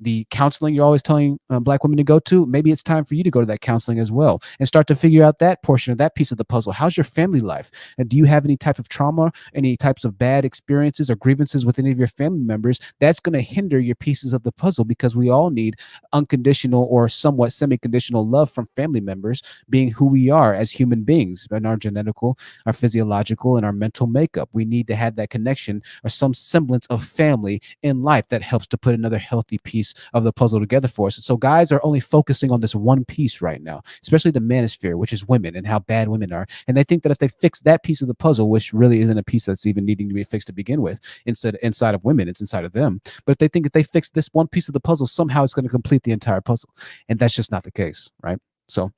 the counseling you're always telling Black women to go to, maybe it's time for you to go to that counseling as well and start to figure out that portion of that piece of the puzzle. How's your family life? And do you have any type of trauma, any types of bad experiences or grievances with any of your family members? That's going to hinder your pieces of the puzzle, because we all need unconditional or somewhat semi-conditional love from family members, being who we are as human beings in our genetical, our physiological, and our mental makeup. We need to have that connection or some semblance of family in life that helps to put another healthy piece of the puzzle together for us. And so guys are only focusing on this one piece right now, especially the manosphere, which is women and how bad women are. And they think that if they fix that piece of the puzzle, which really isn't a piece that's even needing to be fixed to begin with, inside of women, it's inside of them. But they think if they fix this one piece of the puzzle, somehow it's going to complete the entire puzzle. And that's just not the case, right? So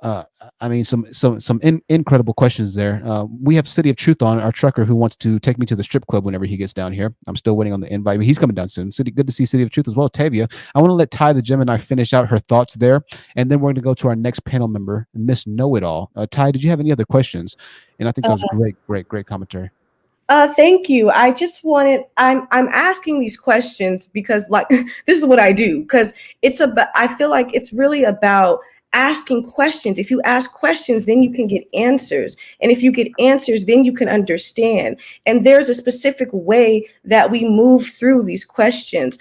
I mean, some incredible questions there. We have City of Truth on, our trucker, who wants to take me to the strip club whenever he gets down here. I'm still waiting on the invite, but he's coming down soon. Good to see City of Truth as well. Tavia, I want to let Ty the Gemini finish out her thoughts there, and then we're going to go to our next panel member, Miss Know-It-All. Ty, did you have any other questions? And I think that was great commentary. Thank you. I just wanted, I'm asking these questions because, like, this is what I do, because it's about, I feel like it's really about asking questions. If you ask questions, then you can get answers. And if you get answers, then you can understand. And there's a specific way that we move through these questions.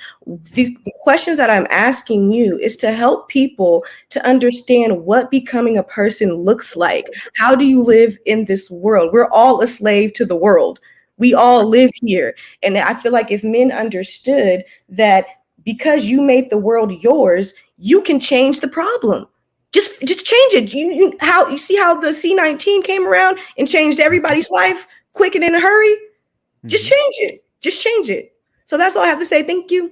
The questions that I'm asking you is to help people to understand what becoming a person looks like. How do you live in this world? We're all a slave to the world. We all live here. And I feel like if men understood that because you made the world yours, you can change the problem. Just change it. You see how the C-19 came around and changed everybody's life quick and in a hurry? Just change it. Just change it. So that's all I have to say. Thank you.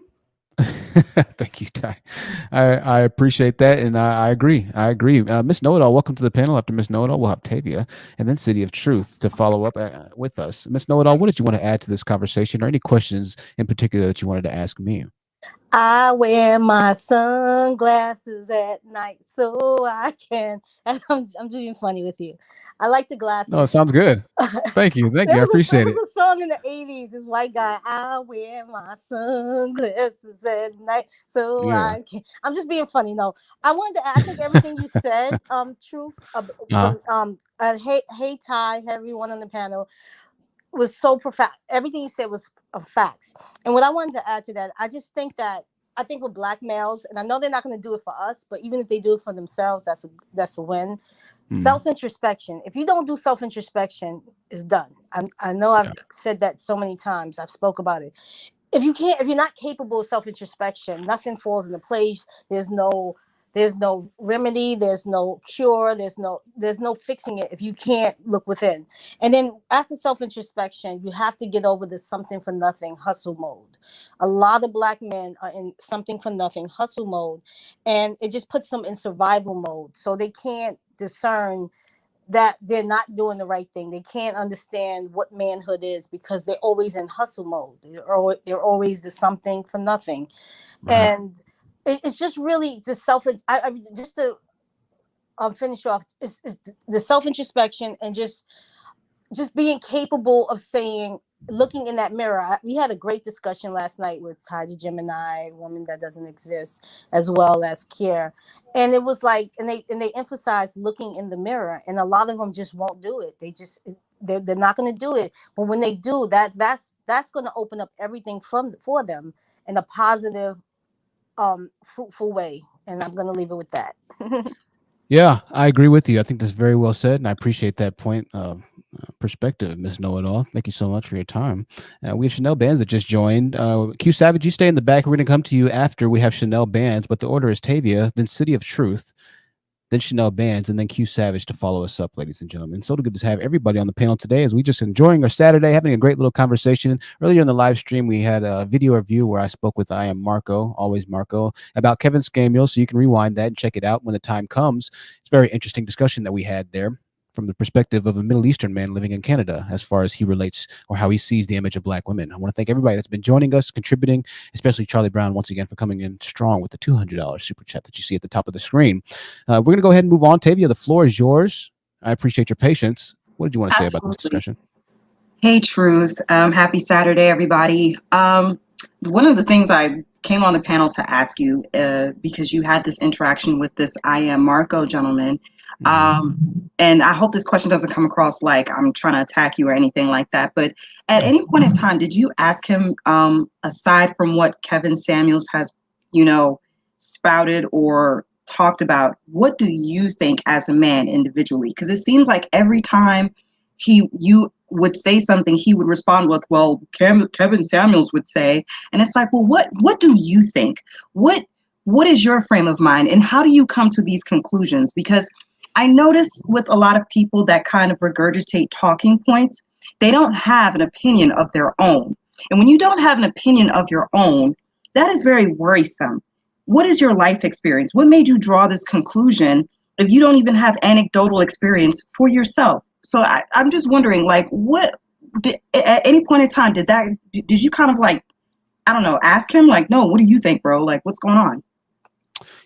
Thank you, Ty. I appreciate that, and I agree. Miss Know-It-All, welcome to the panel. After Miss Know-It-All, we'll have Tavia, and then City of Truth to follow up with us. Miss Know-It-All, what did you want to add to this conversation, or any questions in particular that you wanted to ask me? I wear my sunglasses at night so I can. I'm being funny with you. I like the glasses. No, it sounds good. Thank you. I appreciate it. There was a song in the 80s. This white guy, I wear my sunglasses at night so I can. I'm just being funny. No, I think everything you said, Truth, hey Ty, everyone on the panel, was so profound. Everything you said was facts. And what I wanted to add to that, I think with Black males, and I know they're not going to do it for us, but even if they do it for themselves, that's a win. Self-introspection. If you don't do self-introspection, it's done. I know I've said that so many times. I've spoke about it. If you're not capable of self-introspection, nothing falls into place. There's no remedy, there's no cure, there's no fixing it if you can't look within. And then after self-introspection, you have to get over this something for nothing hustle mode. A lot of Black men are in something for nothing hustle mode, and it just puts them in survival mode, so they can't discern that they're not doing the right thing. They can't understand what manhood is because they're always in hustle mode. They're always the something for nothing. Right. And it's just really just just to finish off, is the self introspection and just being capable of saying, looking in that mirror. We had a great discussion last night with Tidy Gemini, Woman That Doesn't Exist, as well as Kier. And it was like, and they emphasized looking in the mirror, and a lot of them just won't do it. They're not going to do it. But when they do, that's going to open up everything for them in a positive, fruitful way. And I'm going to leave it with that. Yeah, I agree with you. I think that's very well said, and I appreciate that point of perspective, Miss Know-It-All. Thank you so much for your time. We have Chanel Bands that just joined. Q Savage, you stay in the back. We're going to come to you after we have Chanel Bands, but the order is Tavia, then City of Truth, then Chanel Bands, and then Q Savage to follow us up, ladies and gentlemen. So good to have everybody on the panel today as we just enjoying our Saturday, having a great little conversation. Earlier in the live stream, we had a video review where I spoke with I Am Marco, always Marco, about Kevin Scamio, so you can rewind that and check it out when the time comes. It's a very interesting discussion that we had there from the perspective of a Middle Eastern man living in Canada, as far as he relates or how he sees the image of Black women. I want to thank everybody that's been joining us, contributing, especially Charlie Brown, once again, for coming in strong with the $200 super chat that you see at the top of the screen. We're going to go ahead and move on. Tavia, the floor is yours. I appreciate your patience. What did you want to say about this discussion? Hey, Truth. Happy Saturday, everybody. One of the things I came on the panel to ask you, because you had this interaction with this I Am Marco gentleman, and I hope this question doesn't come across like I'm trying to attack you or anything like that, but at any point in time, did you ask him, aside from what Kevin Samuels has, spouted or talked about, what do you think as a man individually? Because it seems like every time you would say something, he would respond with, well, Kevin Samuels would say, and it's like, well, what do you think? What is your frame of mind, and how do you come to these conclusions? Because I notice with a lot of people that kind of regurgitate talking points, they don't have an opinion of their own. And when you don't have an opinion of your own, that is very worrisome. What is your life experience? What made you draw this conclusion if you don't even have anecdotal experience for yourself? So I'm just wondering, like, at any point in time, did you kind of like, I don't know, ask him like, no, what do you think, bro? Like, what's going on?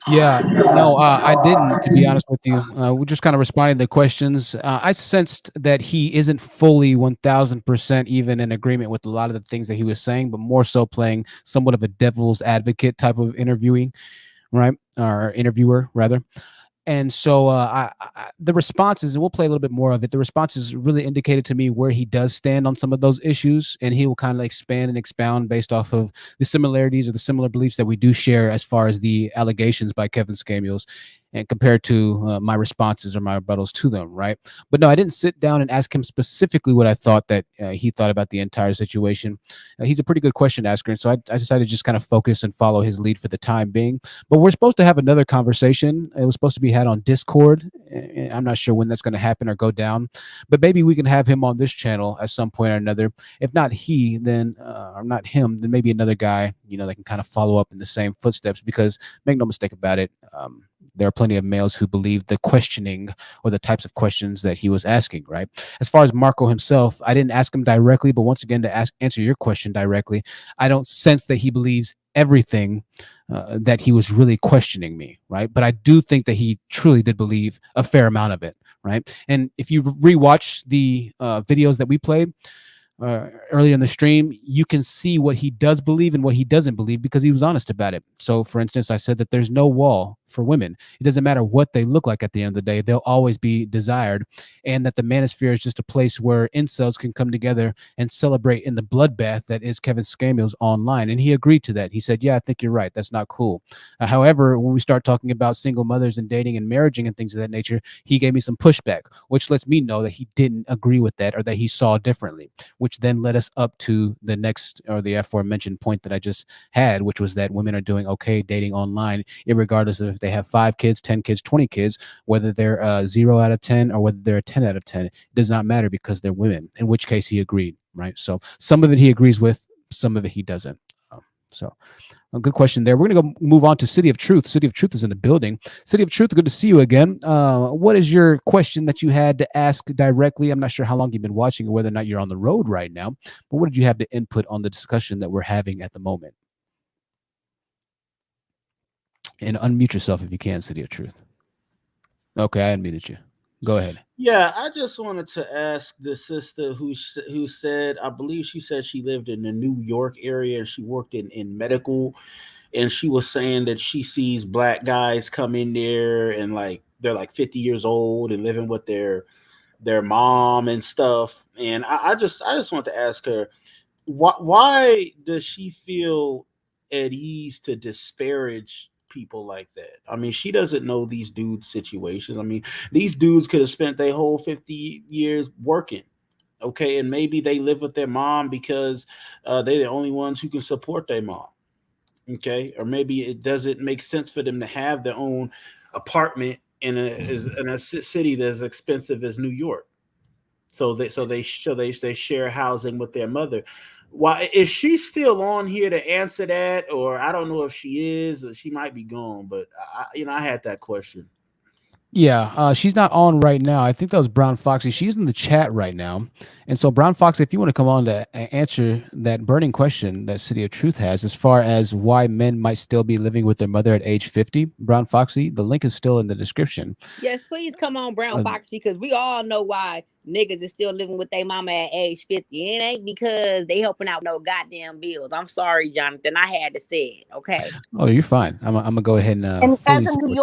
Yeah, no, I didn't, to be honest with you. We're just kind of responding to the questions. I sensed that he isn't fully 1000% even in agreement with a lot of the things that he was saying, but more so playing somewhat of a devil's advocate type of interviewing, right? Or interviewer, rather. And so the responses, and we'll play a little bit more of it, the responses really indicated to me where he does stand on some of those issues, and he will kind of expand and expound based off of the similarities or the similar beliefs that we do share as far as the allegations by Kevin Scamio's, and compared to my responses or my rebuttals to them, right? But no, I didn't sit down and ask him specifically what I thought that he thought about the entire situation. He's a pretty good question asker, and so I decided to just kind of focus and follow his lead for the time being. But we're supposed to have another conversation. It was supposed to be had on Discord. I'm not sure when that's going to happen or go down, but maybe we can have him on this channel at some point or another. If not he, then or not him, then maybe another guy, that can kind of follow up in the same footsteps, because make no mistake about it, there are plenty of males who believe the questioning or the types of questions that he was asking, right? As far as Marco himself, I didn't ask him directly, but once again, to answer your question directly, I don't sense that he believes everything that he was really questioning me, right? But I do think that he truly did believe a fair amount of it, right? And if you rewatch the videos that we played earlier in the stream, you can see what he does believe and what he doesn't believe, because he was honest about it. So for instance, I said that there's no wall for women. It doesn't matter what they look like at the end of the day, they'll always be desired, and that the manosphere is just a place where incels can come together and celebrate in the bloodbath that is Kevin Scamio's online. And he agreed to that. He said, yeah, I think you're right, that's not cool. However, when we start talking about single mothers and dating and marrying and things of that nature, he gave me some pushback, which lets me know that he didn't agree with that, or that he saw differently, which then led us up to the next, or the aforementioned point that I just had, which was that women are doing okay dating online, regardless of if they have 5 kids, 10 kids, 20 kids, whether they're 0 out of 10 or whether they're a 10 out of 10. It does not matter, because they're women, in which case he agreed, right? So some of it he agrees with, some of it he doesn't. So a good question there. We're going to go move on to City of Truth. City of Truth is in the building. City of Truth, good to see you again. What is your question that you had to ask directly? I'm not sure how long you've been watching or whether or not you're on the road right now, but what did you have to input on the discussion that we're having at the moment? And unmute yourself if you can, City of Truth. Okay, I unmuted you. Go ahead. Yeah, I just wanted to ask the sister who said, I believe she said she lived in the New York area and she worked in medical, and she was saying that she sees black guys come in there and like they're like 50 years old and living with their mom and stuff. And I just want to ask her, why does she feel at ease to disparage people like that? I mean, she doesn't know these dudes' situations. I mean, these dudes could have spent their whole 50 years working, okay, and maybe they live with their mom because they're the only ones who can support their mom, okay, or maybe it doesn't make sense for them to have their own apartment in a city that's as expensive as New York. So they share housing with their mother. Why is she still on here to answer that? Or I don't know if she is, or she might be gone. But I had that question. Yeah, she's not on right now. I think that was Brown Foxy. She's in the chat right now. And so, Brown Foxy, if you want to come on to answer that burning question that City of Truth has, as far as why men might still be living with their mother at age 50, Brown Foxy, the link is still in the description. Yes, please come on, Brown Foxy, because we all know why niggas is still living with their mama at age 50. It ain't because they helping out no goddamn bills. I'm sorry, Jonathan. I had to say it. Okay. Oh, you're fine. I'm gonna go ahead and And as a New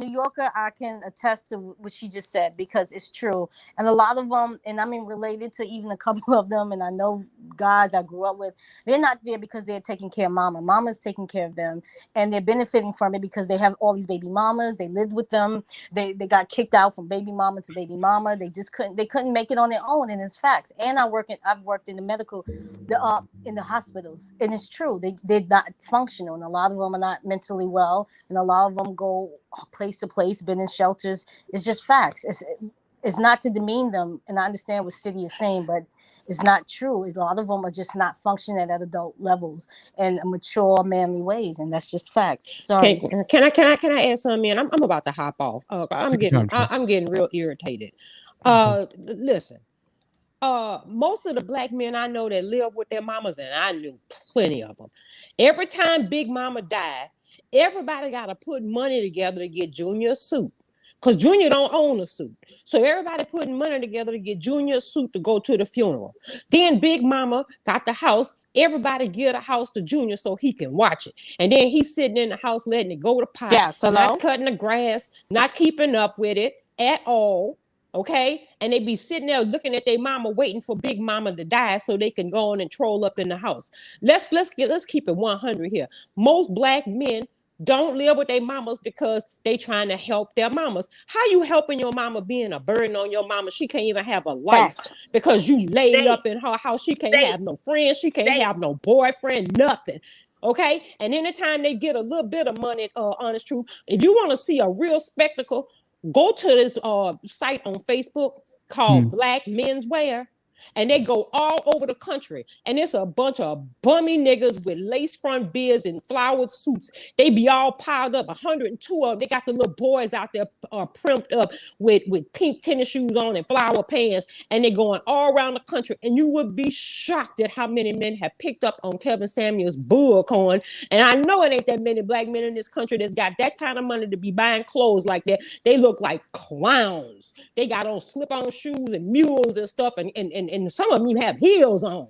Yorker, I can attest to what she just said because it's true. And a lot of them, and I mean related to even a couple of them, and I know guys I grew up with, they're not there because they're taking care of mama. Mama's taking care of them, and they're benefiting from it because they have all these baby mamas. They lived with them. They got kicked out from baby mama to baby mama. They just couldn't make it on their own, and it's facts. And I've worked in the medical, in the hospitals, and it's true. They're not functional, and a lot of them are not mentally well, and a lot of them go place to place, been in shelters. It's just facts. It's not to demean them, and I understand what City is saying, but it's not true. A lot of them are just not functioning at adult levels and mature, manly ways, and that's just facts. Sorry. Can I add something, man? I'm about to hop off. I'm getting real irritated. Listen. Most of the black men I know that live with their mamas, and I knew plenty of them. Every time Big Mama died, everybody got to put money together to get Junior a suit. Because Junior don't own a suit. So everybody putting money together to get Junior a suit to go to the funeral. Then Big Mama got the house. Everybody give the house to Junior so he can watch it. And then he's sitting in the house letting it go to pot. Yes, not cutting the grass, not keeping up with it at all. Okay, and they be sitting there looking at their mama, waiting for Big Mama to die so they can go on and troll up in the house. Let's keep it 100 here. Most black men don't live with their mamas because they trying to help their mamas. How you helping your mama being a burden on your mama? She can't even have a life because you laid up in her house. She can't have no friends. She can't have no boyfriend, nothing. Okay, and anytime they get a little bit of money, honest truth, if you want to see a real spectacle, go to this site on Facebook called Black Men's Wear, and they go all over the country, and it's a bunch of bummy niggas with lace front beards and flowered suits. They be all piled up, 102 of them. They got the little boys out there primped up with pink tennis shoes on and flower pants, and they going all around the country, and you would be shocked at how many men have picked up on Kevin Samuels' bullcorn. And I know it ain't that many black men in this country that's got that kind of money to be buying clothes like that. They look like clowns. They got on slip-on shoes and mules and stuff, and some of them even have heels on.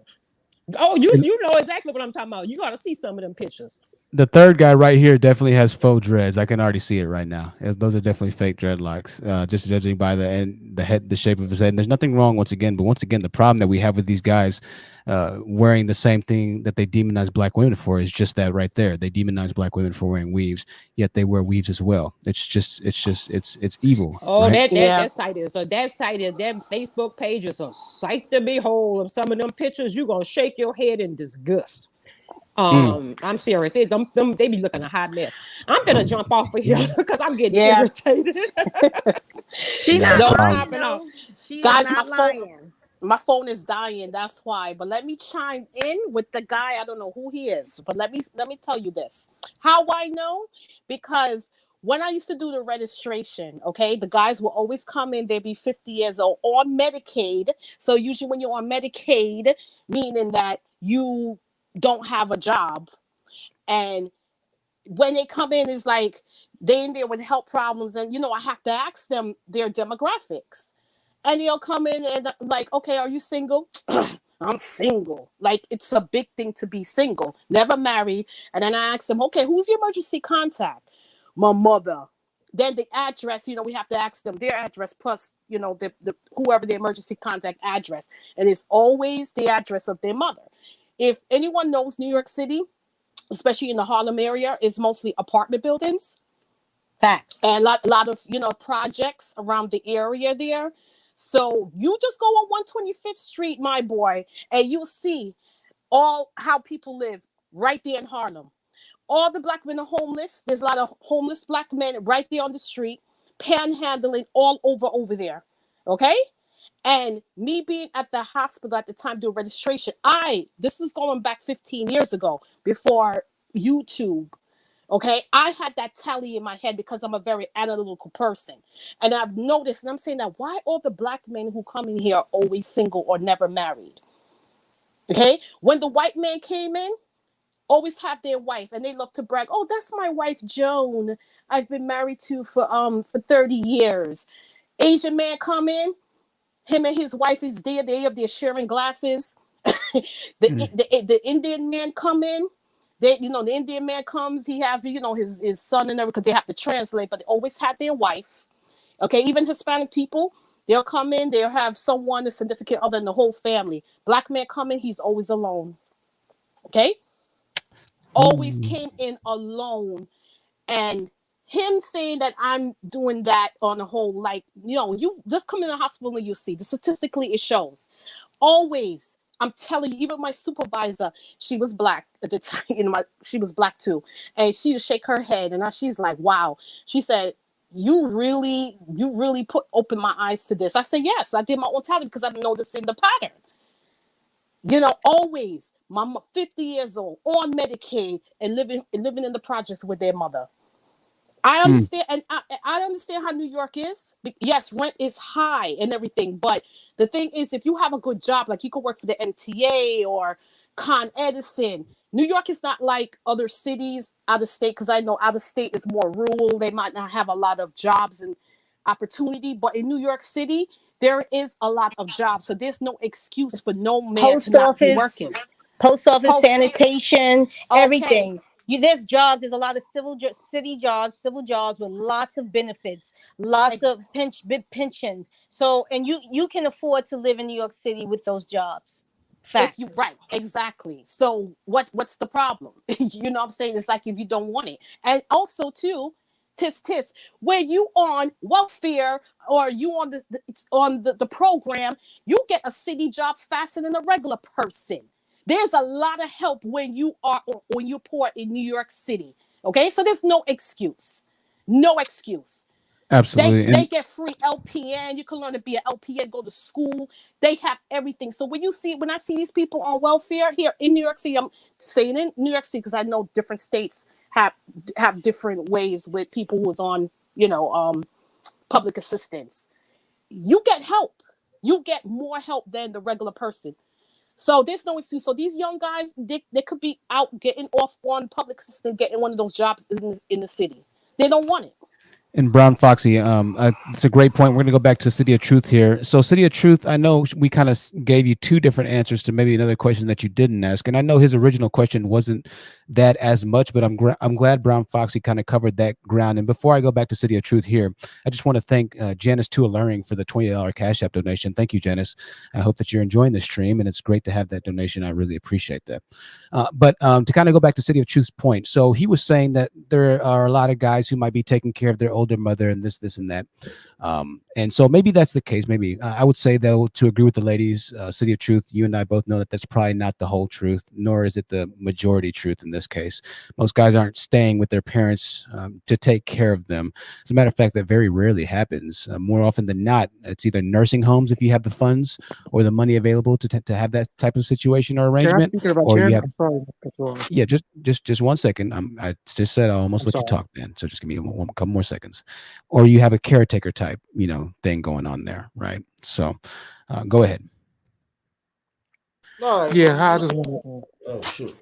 Oh, you know exactly what I'm talking about. You got to see some of them pictures. The third guy right here definitely has faux dreads. I can already see it right now. Those are definitely fake dreadlocks. Just judging by the shape of his head. And there's nothing wrong once again. The problem that we have with these guys wearing the same thing that they demonize black women for is just that right there. They demonize black women for wearing weaves, yet they wear weaves as well. It's evil. Oh, right? that site is that Facebook page is a sight to behold. Of some of them pictures, you're gonna shake your head in disgust. I'm serious. They be looking a hot mess. I'm gonna jump off of here because I'm getting irritated. She's not lying. She is Guys, not lying. My phone is dying. That's why. But let me chime in with the guy. I don't know who he is, but let me tell you this. How I know? Because when I used to do the registration, okay, the guys will always come in. They'd be 50 years old on Medicaid. So usually when you're on Medicaid, meaning that you don't have a job, and when they come in, it's like they in there with health problems, and I have to ask them their demographics. And they'll come in and like, okay, are you single? I'm single. Like, it's a big thing to be single, never married. And then I ask them, okay, who's your emergency contact? My mother. Then the address, we have to ask them their address plus, the whoever the emergency contact address. And it's always the address of their mother. If anyone knows New York City, especially in the Harlem area, is mostly apartment buildings. Facts. And a lot of, projects around the area there. So you just go on 125th Street, my boy, and you'll see all how people live right there in Harlem. All the black men are homeless. There's a lot of homeless black men right there on the street, panhandling all over there. Okay? And me being at the hospital at the time doing registration, this is going back 15 years ago, before YouTube. Okay, I had that tally in my head because I'm a very analytical person. And I've noticed, and I'm saying that, why all the black men who come in here are always single or never married? Okay, when the white man came in, always have their wife, and they love to brag, oh, that's my wife Joan, I've been married to for 30 years. Asian man come in, him and his wife is there, they're sharing glasses. the Indian man come in, the Indian man comes, he have, his son and everything, because they have to translate, but they always had their wife. Okay, even Hispanic people, they'll come in, they'll have someone, a significant other in the whole family. Black man come in, he's always alone. Okay? Always came in alone. And him saying that I'm doing that on a whole, like, you just come in the hospital and you see. Statistically, it shows. Always. I'm telling you, even my supervisor, she was black at the time. She was black too. And she would shake her head. And she's like, wow. She said, you really opened my eyes to this. I said, yes, I did my own tally because I'm noticing the pattern. Always, mama, 50 years old, on Medicaid, and living in the projects with their mother. I understand, and I understand how New York is. Yes, rent is high and everything, but the thing is, if you have a good job, like you could work for the MTA or Con Edison, New York is not like other cities out of state, because I know out of state is more rural. They might not have a lot of jobs and opportunity, but in New York City, there is a lot of jobs. So there's no excuse for no man to not be working. Post office, sanitation, everything. There's jobs. There's a lot of civil jobs with lots of benefits, lots of pensions. So, and you can afford to live in New York City with those jobs. Facts. Right, exactly. So what's the problem? You know what I'm saying? It's like, if you don't want it. And also too, tis, when you on welfare or you on the program, you get a city job faster than a regular person. There's a lot of help when you're poor in New York City. Okay, so there's no excuse. Absolutely. They get free LPN. You can learn to be an LPN, go to school. They have everything. So when I see these people on welfare here in New York City, I'm saying in New York City because I know different states have different ways with people who's on, public assistance. You get help. You get more help than the regular person. So there's no excuse. So these young guys, they could be out getting off on public assistance, getting one of those jobs in the city. They don't want it. And Brown Foxy, it's a great point. We're going to go back to City of Truth here. So City of Truth, I know we kind of gave you two different answers to maybe another question that you didn't ask. And I know his original question wasn't that as much, but I'm glad Brown Foxy kind of covered that ground. And before I go back to City of Truth here, I just want to thank Janice Tualuring for the $20 Cash App donation. Thank you, Janice. I hope that you're enjoying the stream, and it's great to have that donation. I really appreciate that. But to kind of go back to City of Truth's point, so he was saying that there are a lot of guys who might be taking care of their older mother and this and that. And so maybe that's the case. Maybe I would say, though, to agree with the ladies, City of Truth, you and I both know that that's probably not the whole truth, nor is it the majority truth in this case. Most guys aren't staying with their parents to take care of them. As a matter of fact, that very rarely happens. More often than not, it's either nursing homes if you have the funds or the money available to have that type of situation or Can I arrangement, speak about or you Sharon? have. I'm sorry. That's all. Yeah, just 1 second. I just said I'll almost I'm let you sorry. talk, man. So just give me a couple more seconds. Or you have a caretaker type, thing going on there, right? So, go ahead. All right. Yeah, I just want Oh shoot.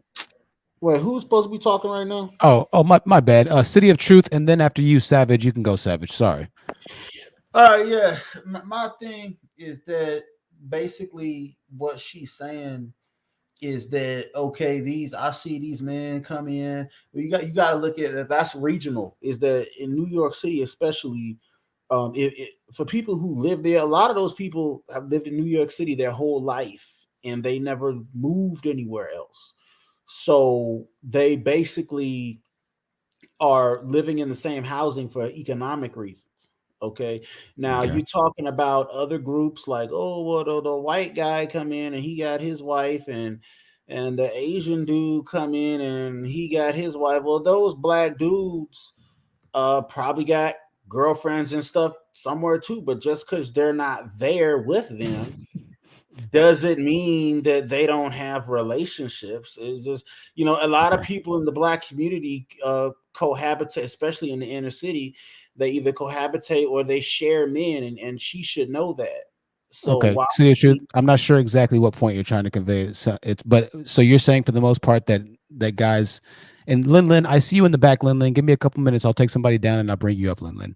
Wait, who's supposed to be talking right now? Oh, my bad. City of Truth, and then after you, Savage, you can go, Savage. Sorry. All right, yeah. My thing is that basically what she's saying is that okay, I see these men come in. You got to look at that. That's regional. Is that in New York City, especially, for people who live there, a lot of those people have lived in New York City their whole life, and they never moved anywhere else. So they basically are living in the same housing for economic reasons. Okay. Now Okay. you're talking about other groups like, oh, well, the white guy come in and he got his wife, and the Asian dude come in and he got his wife. Well, those black dudes probably got girlfriends and stuff somewhere too, but just because they're not there with them doesn't mean that they don't have relationships. It's just, a lot of people in the black community cohabitate, especially in the inner city. They either cohabitate or they share men, and she should know that. So Okay. why City of Truth. I'm not sure exactly what point you're trying to convey. So you're saying for the most part that guys, and Lin, I see you in the back, Lin. Give me a couple minutes. I'll take somebody down and I'll bring you up, Lin.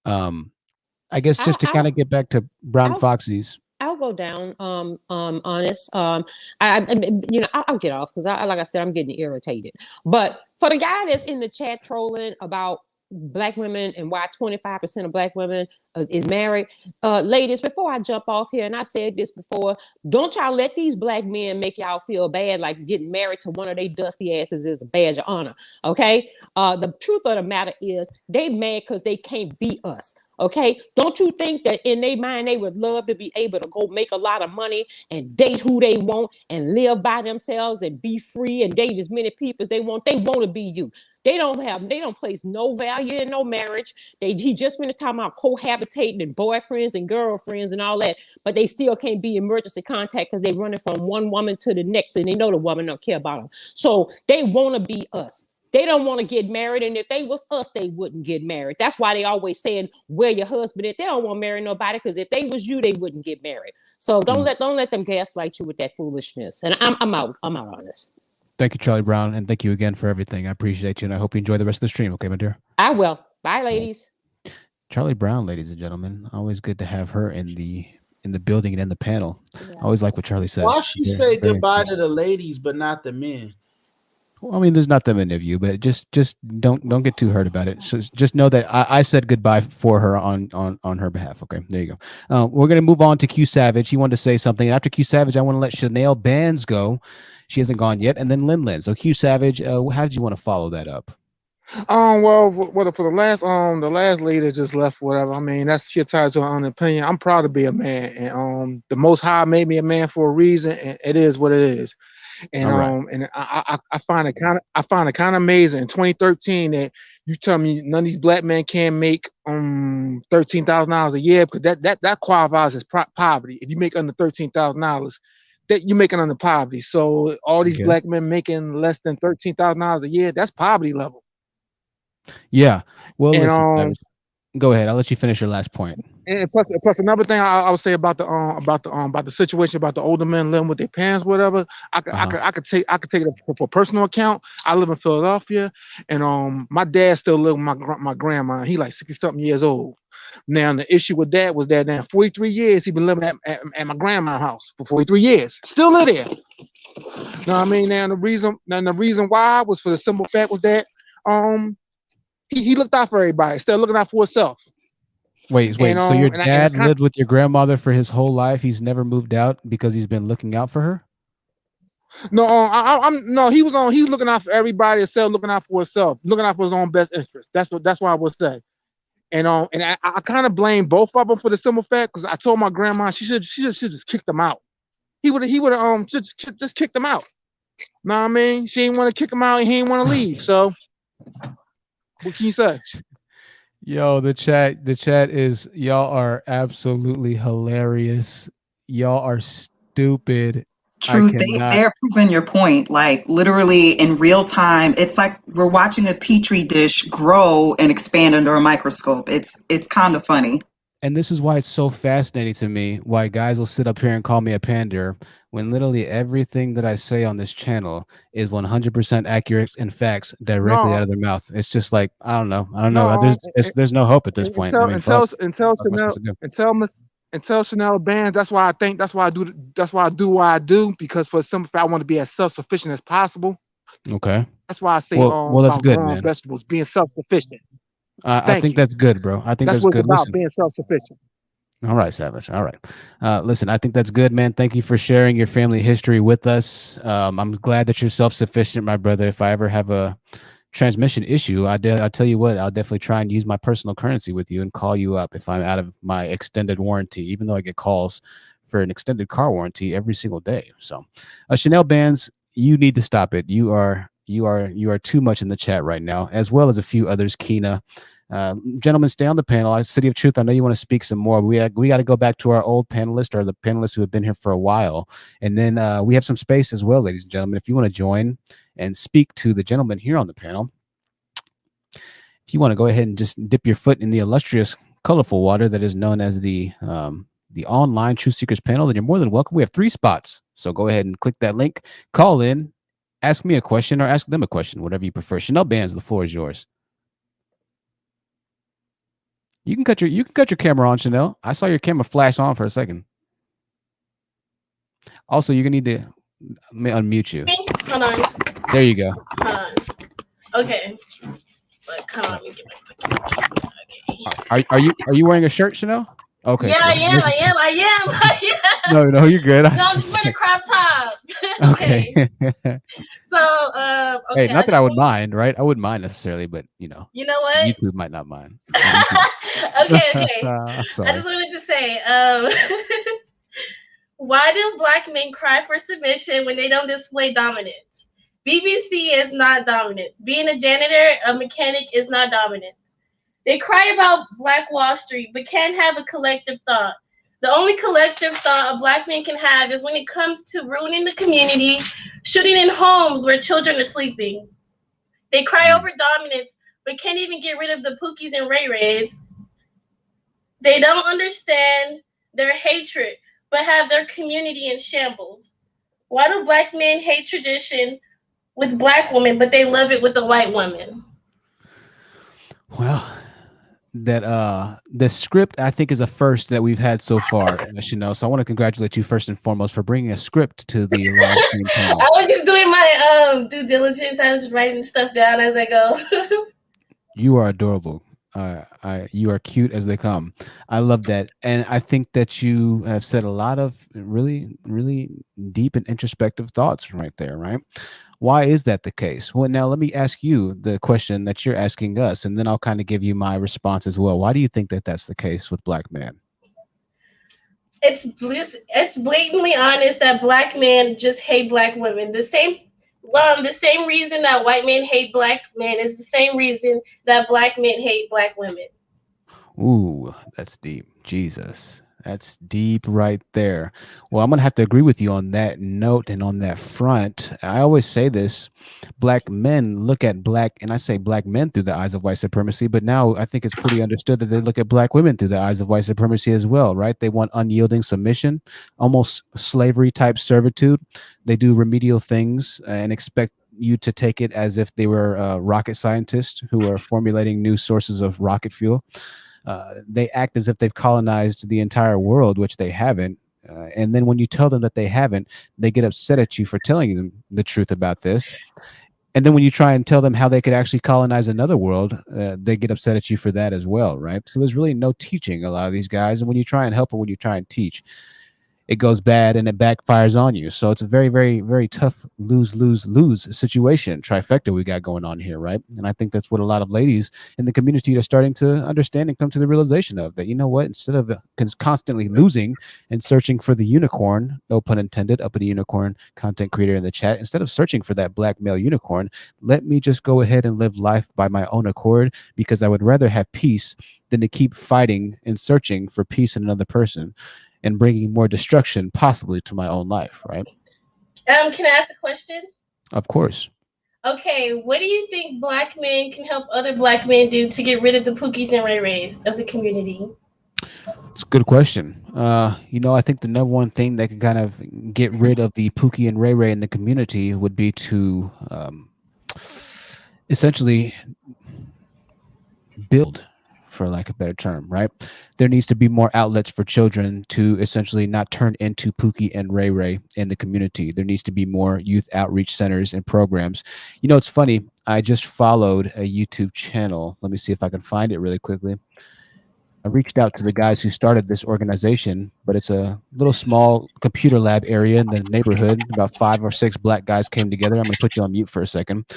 I guess just to kind of get back to Brown I'll- Foxy's. I'll go down. Honest. I'll get off because like I said, I'm getting irritated. But for the guy that's in the chat trolling about black women and why 25% of black women is married, ladies, before I jump off here, and I said this before, don't y'all let these black men make y'all feel bad like getting married to one of they dusty asses is a badge of honor. Okay. The truth of the matter is they mad because they can't beat us. Okay, don't you think that in their mind they would love to be able to go make a lot of money and date who they want and live by themselves and be free and date as many people as they want? They want to be you. They don't place no value in no marriage. He just finished talking about cohabitating and boyfriends and girlfriends and all that, but they still can't be emergency contact because they're running from one woman to the next and they know the woman don't care about them. So they want to be us. They don't want to get married, and if they was us, they wouldn't get married. That's why they always saying where your husband is. They don't want to marry nobody because if they was you, they wouldn't get married. So don't let them gaslight you with that foolishness. And I'm out on this. Thank you, Charlie Brown, and thank you again for everything. I appreciate you, and I hope you enjoy the rest of the stream. Okay, my dear. I will. Bye, ladies. Charlie Brown, ladies and gentlemen. Always good to have her in the building and in the panel. I always like what Charlie says. Why she say goodbye to the ladies but not the men? Well, I mean, there's not that many of you, but just don't get too hurt about it. So just know that I said goodbye for her on her behalf. Okay, there you go. We're gonna move on to Q Savage. He wanted to say something. And after Q Savage, I want to let Chanel Bands go. She hasn't gone yet, and then Lin. So Q Savage, how did you want to follow that up? Well, for the last lady that just left, whatever. I mean, that's your title on opinion. I'm proud to be a man, and the Most High made me a man for a reason, and it is what it is. And and I find it kind of amazing in 2013 that you tell me none of these black men can make $13,000 a year, because that qualifies as poverty. If you make under $13,000, that you're making under poverty. So all these black men making less than $13,000 a year, that's poverty level. Yeah. Well, and, listen, Savage, go ahead. I'll let you finish your last point. And plus another thing I would say about the situation about the older men living with their parents, whatever. I could take it for personal account. I live in Philadelphia, and my dad still lives with my grandma. He like 60-something years old. Now the issue with that was that now 43 years he been living at my grandma's house for 43 years. Still live there. You know what I mean? Now the reason why was for the simple fact was that he looked out for everybody instead of looking out for himself. Wait. So your dad lived with your grandmother for his whole life? He's never moved out because he's been looking out for her? No, he was looking out for everybody instead of looking out for himself, looking out for his own best interest. That's what I would say. And I kind of blame both of them for the simple fact, because I told my grandma she should just kick them out. He would have just kicked them out. Know what I mean? She didn't want to kick him out and he didn't want to leave. So what can you say? Yo, the chat is, y'all are absolutely hilarious. Y'all are stupid. Truth, they're proving your point. Like literally in real time, it's like we're watching a petri dish grow and expand under a microscope. It's kind of funny. And this is why it's so fascinating to me, why guys will sit up here and call me a pander when literally everything that I say on this channel is 100% accurate and facts directly out of their mouth. It's just like, I don't know. There's no hope at this point. Tell Chanel Bands, that's why I do what I do, because for some fact I want to be as self-sufficient as possible. Okay. That's why I say well that's good, man. Vegetables, being self-sufficient. I think that's good, bro. I think that's what good. It's about, being self-sufficient. All right, Savage. All right. Listen, I think that's good, man. Thank you for sharing your family history with us. I'm glad that you're self-sufficient, my brother. If I ever have a transmission issue, I'll tell you what, I'll definitely try and use my personal currency with you and call you up if I'm out of my extended warranty, even though I get calls for an extended car warranty every single day. So Chanel Bands, you need to stop it. You are too much in the chat right now, as well as a few others. Keena, gentlemen, stay on the panel. City of Truth, I know you want to speak some more. We got to go back to our old panelists, or the panelists who have been here for a while, and then we have some space as well, ladies and gentlemen. If you want to join and speak to the gentleman here on the panel, if you want to go ahead and just dip your foot in the illustrious, colorful water that is known as the online Truth Seekers panel, then you're more than welcome. We have 3 spots, so go ahead and click that link, call in, ask me a question or ask them a question, whatever you prefer. Chanel Bands, the floor is yours. You can cut your camera on, Chanel. I saw your camera flash on for a second. Also, you're gonna need to unmute you. Hold on. There you go. Hold on. Okay. Like, hold on. Let me get my Okay. Are you wearing a shirt, Chanel? Okay. Yeah, I am. No, you're good. No, I'm just wearing a crop top. Okay. So, okay. Hey, not that I would mind, right? I wouldn't mind necessarily, but You know what? YouTube might not mind. Okay. Sorry. I just wanted to say, why do black men cry for submission when they don't display dominance? BBC is not dominance. Being a janitor, a mechanic is not dominance. They cry about Black Wall Street, but can't have a collective thought. The only collective thought a black man can have is when it comes to ruining the community, shooting in homes where children are sleeping. They cry over dominance, but can't even get rid of the Pookies and Ray Rays. They don't understand their hatred, but have their community in shambles. Why do black men hate tradition with black women, but they love it with a white woman? Well, that the script, I think, is a first that we've had so far, Chanel. So I want to congratulate you first and foremost for bringing a script to the live stream panel. I was just doing my due diligence. I was just writing stuff down as I go. You are adorable. You are cute as they come. I love that. And I think that you have said a lot of really, really deep and introspective thoughts right there, right? Why is that the case? Well, now let me ask you the question that you're asking us, and then I'll kind of give you my response as well. Why do you think that that's the case with black men? It's blatantly honest that black men just hate black women. The same reason that white men hate black men is the same reason that black men hate black women. Ooh, that's deep. Jesus. That's deep right there. Well, I'm going to have to agree with you on that note and on that front. I always say this, black men look at black, and I say black men through the eyes of white supremacy, but now I think it's pretty understood that they look at black women through the eyes of white supremacy as well, right? They want unyielding submission, almost slavery type servitude. They do remedial things and expect you to take it as if they were rocket scientists who are formulating new sources of rocket fuel. They act as if they've colonized the entire world, which they haven't. And then when you tell them that they haven't, they get upset at you for telling them the truth about this. And then when you try and tell them how they could actually colonize another world, they get upset at you for that as well, right? So there's really no teaching a lot of these guys. And when you try and help them, when you try and teach, it goes bad and it backfires on you. So it's a very, very, very tough lose situation trifecta we got going on here, right? And I think that's what a lot of ladies in the community are starting to understand and come to the realization of, that, you know what, instead of constantly losing and searching for the unicorn, no pun intended, uppity unicorn content creator in the chat, instead of searching for that black male unicorn, let me just go ahead and live life by my own accord, because I would rather have peace than to keep fighting and searching for peace in another person and bringing more destruction possibly to my own life, right? Can I ask a question? Of course. Okay, what do you think black men can help other black men do to get rid of the Pookies and Ray Rays of the community? It's a good question. I think the number one thing that can kind of get rid of the Pookie and Ray Ray in the community would be to essentially build, for lack of a better term, right? There needs to be more outlets for children to essentially not turn into Pookie and Ray Ray in the community. There needs to be more youth outreach centers and programs. It's funny. I just followed a YouTube channel. Let me see if I can find it really quickly. I reached out to the guys who started this organization, but it's a little small computer lab area in the neighborhood. About 5 or 6 black guys came together. I'm going to put you on mute for a second,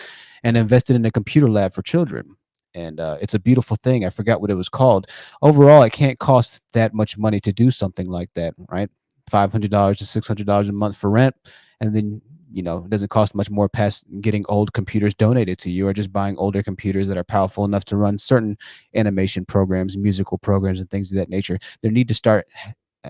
and invested in a computer lab for children. And it's a beautiful thing. I forgot what it was called. Overall, it can't cost that much money to do something like that, right? $500 to $600 a month for rent. And then, it doesn't cost much more past getting old computers donated to you, or just buying older computers that are powerful enough to run certain animation programs, musical programs, and things of that nature.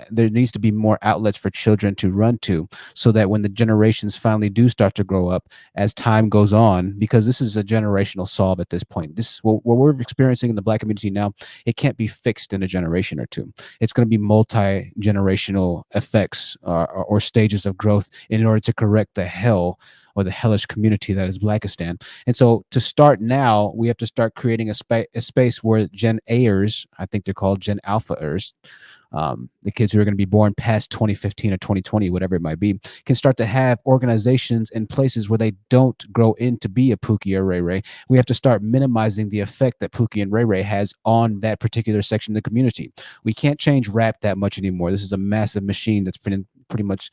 There needs to be more outlets for children to run to, so that when the generations finally do start to grow up as time goes on, because this is a generational solve at this point. What we're experiencing in the black community now, it can't be fixed in a generation or two. It's going to be multi-generational effects or stages of growth in order to correct the hell or the hellish community that is Blackistan. And so to start now, we have to start creating a space where Gen A'ers, I think they're called Gen Alpha-ers, the kids who are going to be born past 2015 or 2020, whatever it might be, can start to have organizations and places where they don't grow in to be a Pookie or Ray Ray. We have to start minimizing the effect that Pookie and Ray Ray has on that particular section of the community. We can't change rap that much anymore. This is a massive machine that's pretty much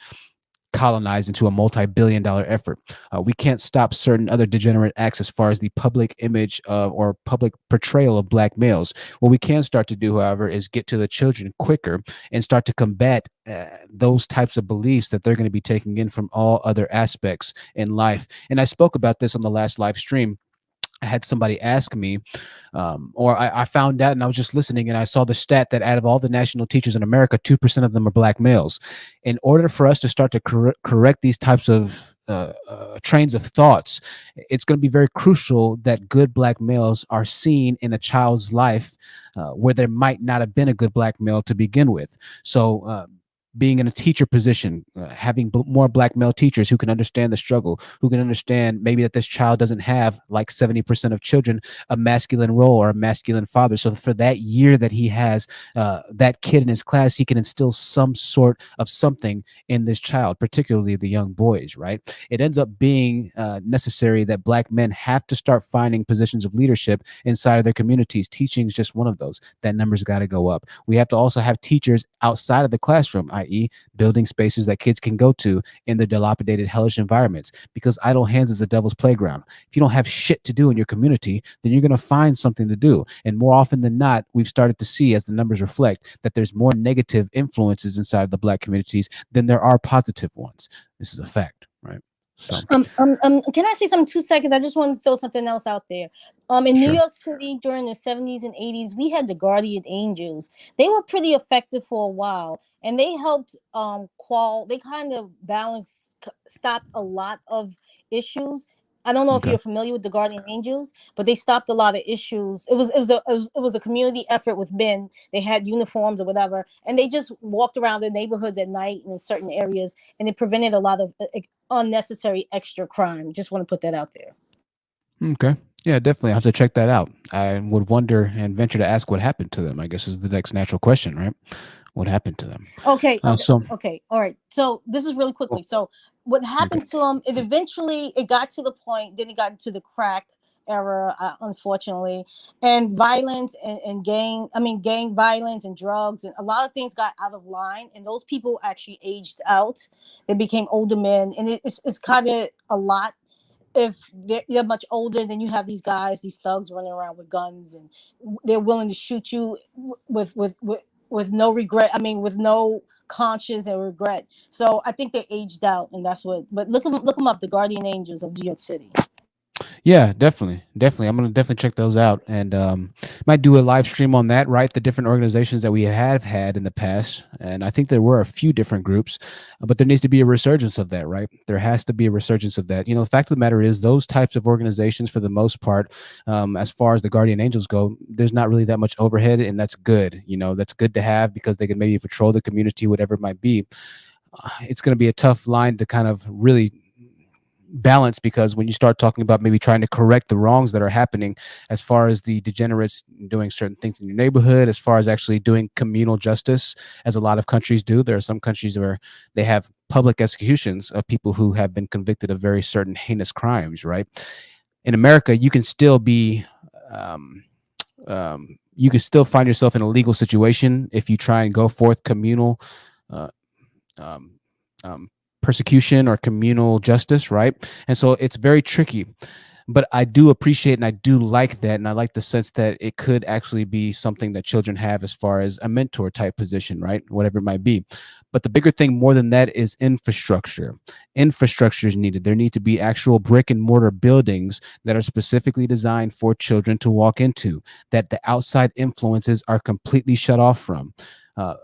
colonized into a multi-billion-dollar effort. We can't stop certain other degenerate acts as far as the public image or public portrayal of black males. What we can start to do, however, is get to the children quicker and start to combat those types of beliefs that they're going to be taking in from all other aspects in life. And I spoke about this on the last live stream. I had somebody ask me, or I found out, and I was just listening, and I saw the stat that out of all the national teachers in America, 2% of them are black males. In order for us to start to correct these types of trains of thoughts, it's going to be very crucial that good black males are seen in a child's life where there might not have been a good black male to begin with. So being in a teacher position, having more black male teachers who can understand the struggle, who can understand maybe that this child doesn't have, like 70% of children, a masculine role or a masculine father. So for that year that he has that kid in his class, he can instill some sort of something in this child, particularly the young boys, right? It ends up being necessary that black men have to start finding positions of leadership inside of their communities. Teaching is just one of those. That number's got to go up. We have to also have teachers outside of the classroom, i.e. building spaces that kids can go to in the dilapidated, hellish environments, because idle hands is a devil's playground. If you don't have shit to do in your community, then you're going to find something to do. And more often than not, we've started to see, as the numbers reflect, that there's more negative influences inside of the black communities than there are positive ones. This is a fact, right? So, can I say something 2 seconds? I just want to throw something else out there. In Sure. New York City during the 70s and 80s, we had the Guardian Angels. They were pretty effective for a while, and they helped they kind of stopped a lot of issues. I don't know if Okay. you're familiar with the Guardian Angels, but they stopped a lot of issues. It was a community effort with men. They had uniforms or whatever, and they just walked around the neighborhoods at night in certain areas, and it prevented a lot of unnecessary extra crime. Just want to put that out there. Okay. Yeah, definitely. I have to check that out. I would wonder and venture to ask what happened to them, I guess, is the next natural question, right? What happened to them? Okay. Okay. All right. So this is really quickly. So what happened to them? It got to the point. Then it got to the crack, era, unfortunately, and violence and gang violence and drugs and a lot of things got out of line, and those people actually aged out. They became older men, and it's kind of a lot. If they're much older, then you have these guys, these thugs running around with guns, and they're willing to shoot you with no regret. I mean, with no conscience and regret. So I think they aged out, and that's what. But look them up, the Guardian Angels of New York City. Yeah, definitely. I'm gonna definitely check those out, and might do a live stream on that. Right, the different organizations that we have had in the past, and I think there were a few different groups, but there needs to be a resurgence of that. Right, there has to be a resurgence of that. The fact of the matter is, those types of organizations, for the most part, as far as the Guardian Angels go, there's not really that much overhead, and that's good. That's good to have because they can maybe patrol the community, whatever it might be. It's going to be a tough line to kind of really balance, because when you start talking about maybe trying to correct the wrongs that are happening, as far as the degenerates doing certain things in your neighborhood, as far as actually doing communal justice, as a lot of countries do, there are some countries where they have public executions of people who have been convicted of very certain heinous crimes. Right, in America, you can still be you can still find yourself in a legal situation if you try and go forth communal uh, um, persecution or communal justice, right? And so it's very tricky. But I do appreciate and I do like that, and I like the sense that it could actually be something that children have as far as a mentor type position, right? Whatever it might be. But the bigger thing more than that is infrastructure. Infrastructure is needed. There need to be actual brick and mortar buildings that are specifically designed for children to walk into, that the outside influences are completely shut off from.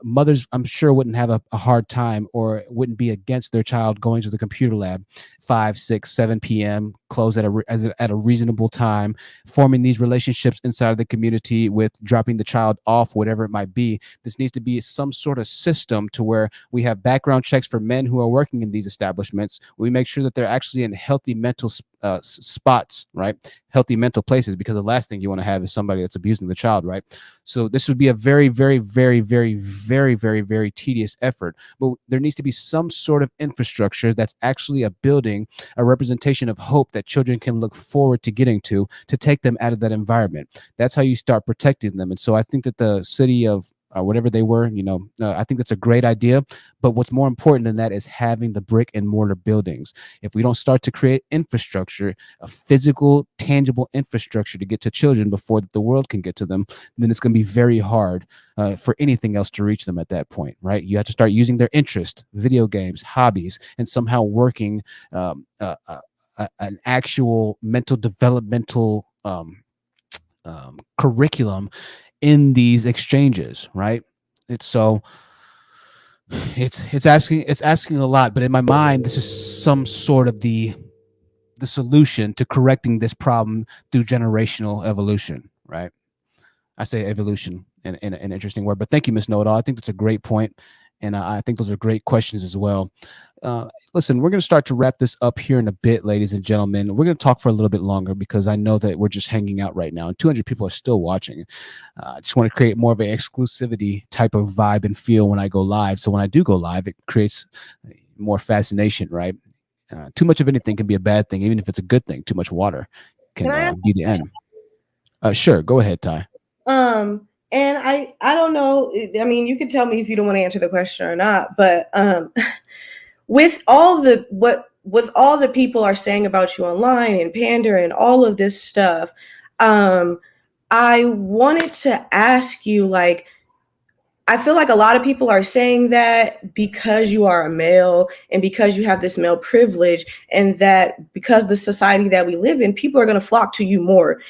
Mothers, I'm sure, wouldn't have a hard time or wouldn't be against their child going to the computer lab 5, 6, 7 p.m., close at a reasonable time, forming these relationships inside of the community with dropping the child off, whatever it might be. This needs to be some sort of system to where we have background checks for men who are working in these establishments. We make sure that they're actually in healthy mental spots, right? Healthy mental places, because the last thing you want to have is somebody that's abusing the child, right? So this would be a very, very, very, very, very, very, very tedious effort. But there needs to be some sort of infrastructure that's actually a building, a representation of hope that children can look forward to getting to take them out of that environment. That's how you start protecting them. And so I think that the city of whatever they were, I think that's a great idea. But what's more important than that is having the brick and mortar buildings. If we don't start to create infrastructure, a physical, tangible infrastructure to get to children before the world can get to them, then it's going to be very hard for anything else to reach them at that point, right? You have to start using their interest, video games, hobbies, and somehow working an actual mental developmental curriculum in these exchanges, right? It's asking a lot, but in my mind, this is some sort of the solution to correcting this problem through generational evolution, right? I say evolution in an interesting word, but thank you, Miss Know-It-All. I think that's a great point, and I think those are great questions as well. Listen, we're going to start to wrap this up here in a bit, ladies and gentlemen. We're going to talk for a little bit longer because I know that we're just hanging out right now, and 200 people are still watching. I just want to create more of an exclusivity type of vibe and feel when I go live. So when I do go live, it creates more fascination, right? Too much of anything can be a bad thing, even if it's a good thing. Too much water can be the end. Sure, go ahead, Ty. And I don't know. I mean, you can tell me if you don't want to answer the question or not. But with all the people are saying about you online and Pander and all of this stuff, I wanted to ask you, like, I feel like a lot of people are saying that because you are a male and because you have this male privilege, and that because the society that we live in, people are going to flock to you more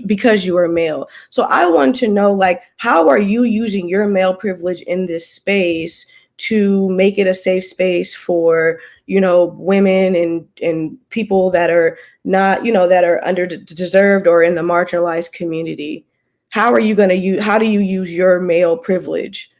because you are a male. So I want to know, like, how are you using your male privilege in this space to make it a safe space for, women and people that are not, that are underdeserved or in the marginalized community? How do you use your male privilege?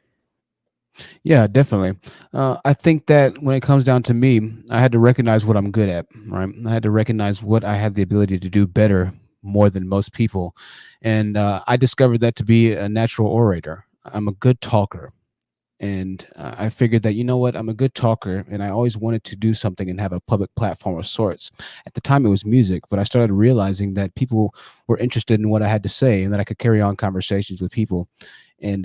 Yeah, definitely. I think that when it comes down to me, I had to recognize what I'm good at, right? I had to recognize what I had the ability to do better more than most people. And I discovered that to be a natural orator. I'm a good talker. And I figured that, you know what, I'm a good talker, and I always wanted to do something and have a public platform of sorts. At the time, it was music, but I started realizing that people were interested in what I had to say, and that I could carry on conversations with people, and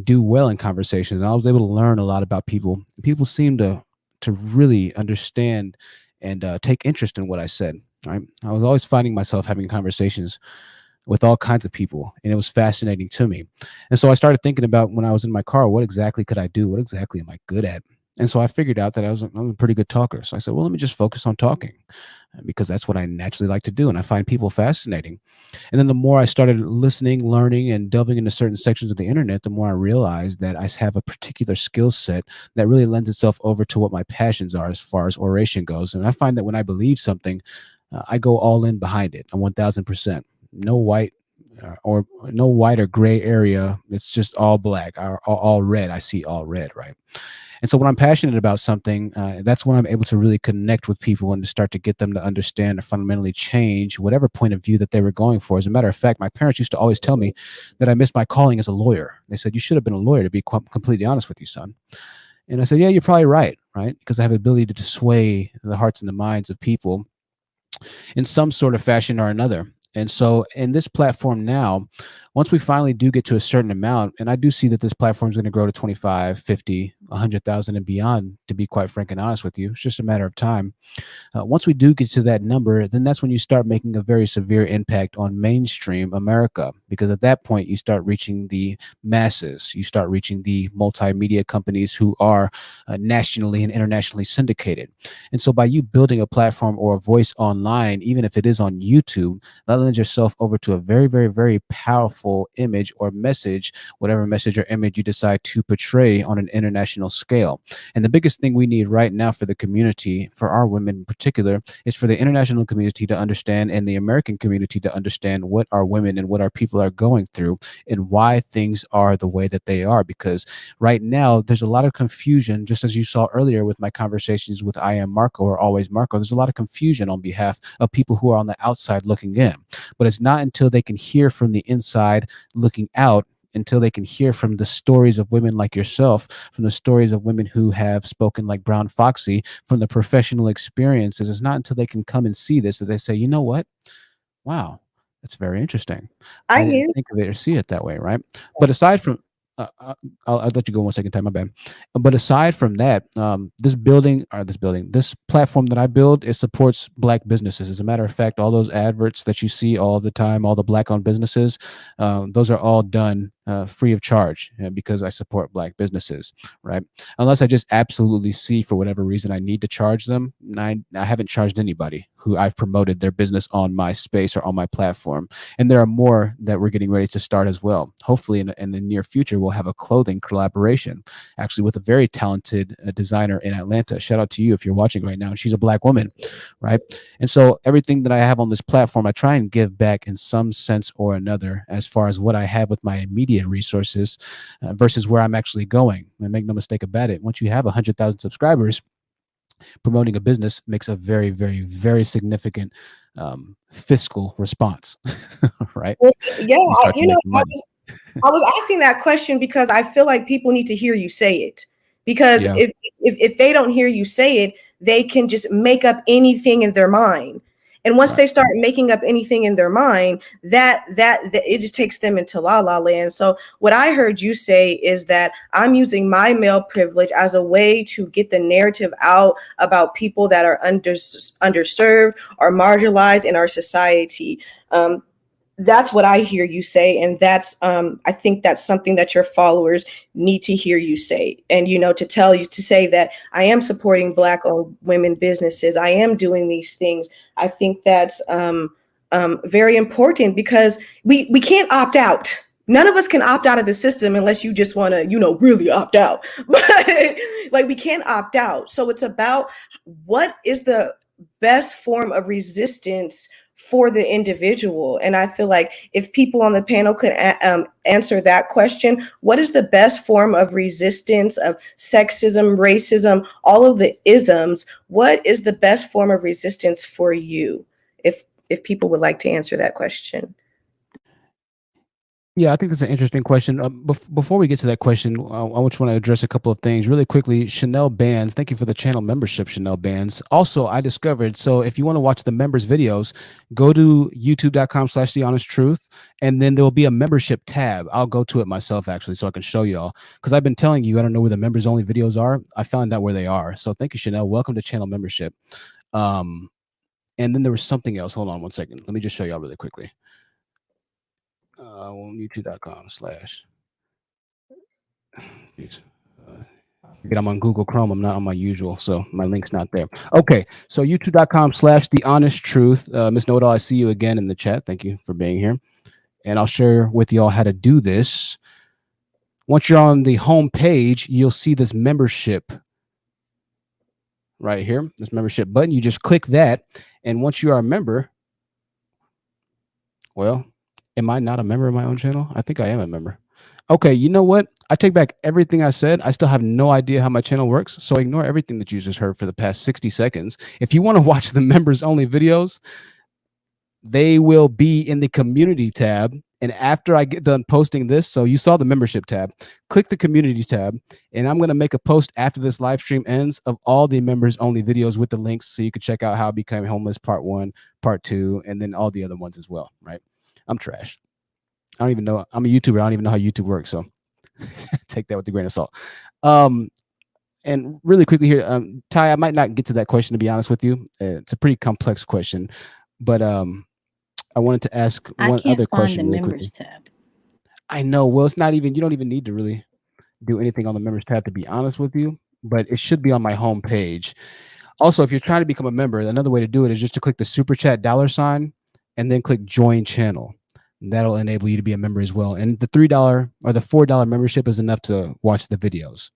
do well in conversations. And I was able to learn a lot about people. People seemed to really understand and take interest in what I said. Right, I was always finding myself having conversations with all kinds of people, and it was fascinating to me. And so I started thinking about, when I was in my car, what exactly could I do? What exactly am I good at? And so I figured out that I'm a pretty good talker. So I said, well, let me just focus on talking, because that's what I naturally like to do, and I find people fascinating. And then the more I started listening, learning, and delving into certain sections of the internet, the more I realized that I have a particular skill set that really lends itself over to what my passions are as far as oration goes. And I find that when I believe something, I go all in behind it, 1000%. No white or no white or gray area. It's just all black, or all red. I see all red, right? And so when I'm passionate about something, that's when I'm able to really connect with people and to start to get them to understand or fundamentally change whatever point of view that they were going for. As a matter of fact, my parents used to always tell me that I missed my calling as a lawyer. They said, you should have been a lawyer, to be completely honest with you, son. And I said, yeah, you're probably right, right? Because I have the ability to sway the hearts and the minds of people in some sort of fashion or another. And so in this platform now, once we finally do get to a certain amount, and I do see that this platform is going to grow to 25, 50, 100,000 and beyond, to be quite frank and honest with you, it's just a matter of time. Once we do get to that number, then that's when you start making a very severe impact on mainstream America, because at that point you start reaching the masses, you start reaching the multimedia companies who are nationally and internationally syndicated. And so by you building a platform or a voice online, even if it is on YouTube, that lends yourself over to a very, very, very powerful image or message, whatever message or image you decide to portray on an international scale. And the biggest thing we need right now for the community, for our women in particular, is for the international community to understand, and the American community to understand, what our women and what our people are going through and why things are the way that they are. Because right now there's a lot of confusion, just as you saw earlier with my conversations with I Am Marco or Always Marco. There's a lot of confusion on behalf of people who are on the outside looking in. But it's not until they can hear from the inside looking out, until they can hear from the stories of women like yourself, from the stories of women who have spoken like Brown Foxy, from the professional experiences. It's not until they can come and see this that they say, you know what? Wow, that's very interesting. I I hear. didn't think of it or see it that way, right? But aside from, I'll let you go one second time, my bad. But aside from that, this platform that I build, it supports Black businesses. As a matter of fact, all those adverts that you see all the time, all the Black-owned businesses, those are all done free of charge, because I support Black businesses, right? Unless I just absolutely see, for whatever reason, I need to charge them. I haven't charged anybody who I've promoted their business on my space or on my platform. And there are more that we're getting ready to start as well. Hopefully in the near future, we'll have a clothing collaboration, actually with a very talented designer in Atlanta. Shout out to you if you're watching right now. And she's a Black woman, right? And so everything that I have on this platform, I try and give back in some sense or another, as far as what I have with my immediate resources versus where I'm actually going. And make no mistake about it, once you have 100,000 subscribers, promoting a business makes a very, very, very significant fiscal response, right? Well, yeah, You start to make money. I was asking that question because I feel like people need to hear you say it. Because Yeah. if they don't hear you say it, they can just make up anything in their mind. And once they start making up anything in their mind, that it just takes them into la la land. So what I heard you say is that I'm using my male privilege as a way to get the narrative out about people that are underserved or marginalized in our society. That's what I hear you say, and that's I think that's something that your followers need to hear you say, and to say that I am supporting Black-owned women businesses, I am doing these things. I think that's very important, because we can't opt out. None of us can opt out of the system unless you just want to really opt out. But like, we can't opt out. So it's about what is the best form of resistance for the individual. And I feel like if people on the panel could answer that question, what is the best form of resistance of sexism, racism, all of the isms? What is the best form of resistance for you? If people would like to answer that question. Yeah, I think that's an interesting question. Before we get to that question, I just want to address a couple of things really quickly. Chanel Bands, thank you for the channel membership, Chanel Bands. Also, I discovered, so if you want to watch the members' videos, go to youtube.com/thehonest-truth, and then there will be a membership tab. I'll go to it myself, actually, so I can show y'all. Because I've been telling you, I don't know where the members-only videos are. I found out where they are. So thank you, Chanel. Welcome to channel membership. And then there was something else. Hold on one second. Let me just show y'all really quickly. YouTube.com/ I'm on Google Chrome. I'm not on my usual, so my link's not there. Okay, so youtube.com/thehonest-truth. Miss Know-It-All, I see you again in the chat. Thank you for being here. And I'll share with y'all how to do this. Once you're on the home page, you'll see this membership right here, this membership button. You just click that, and once you are a member, well, am I not a member of my own channel? I think I am a member. Okay, you know what? I take back everything I said. I still have no idea how my channel works, so ignore everything that you just heard for the past 60 seconds. If you want to watch the members-only videos, they will be in the community tab. And after I get done posting this, so you saw the membership tab, click the community tab, and I'm going to make a post after this live stream ends of all the members-only videos with the links so you can check out how I became homeless part 1, part 2, and then all the other ones as well, right? I'm trash. I don't even know. I'm a YouTuber. I don't even know how YouTube works, so take that with a grain of salt. And really quickly here, Ty, I might not get to that question, to be honest with you. It's a pretty complex question, but I wanted to ask one other question really quickly. Tab. I know. Well, it's not even, you don't even need to really do anything on the members tab, to be honest with you, but it should be on my home page. Also, if you're trying to become a member, another way to do it is just to click the super chat $sign and then click join channel. That'll enable you to be a member as well. And the $3 or the $4 membership is enough to watch the videos.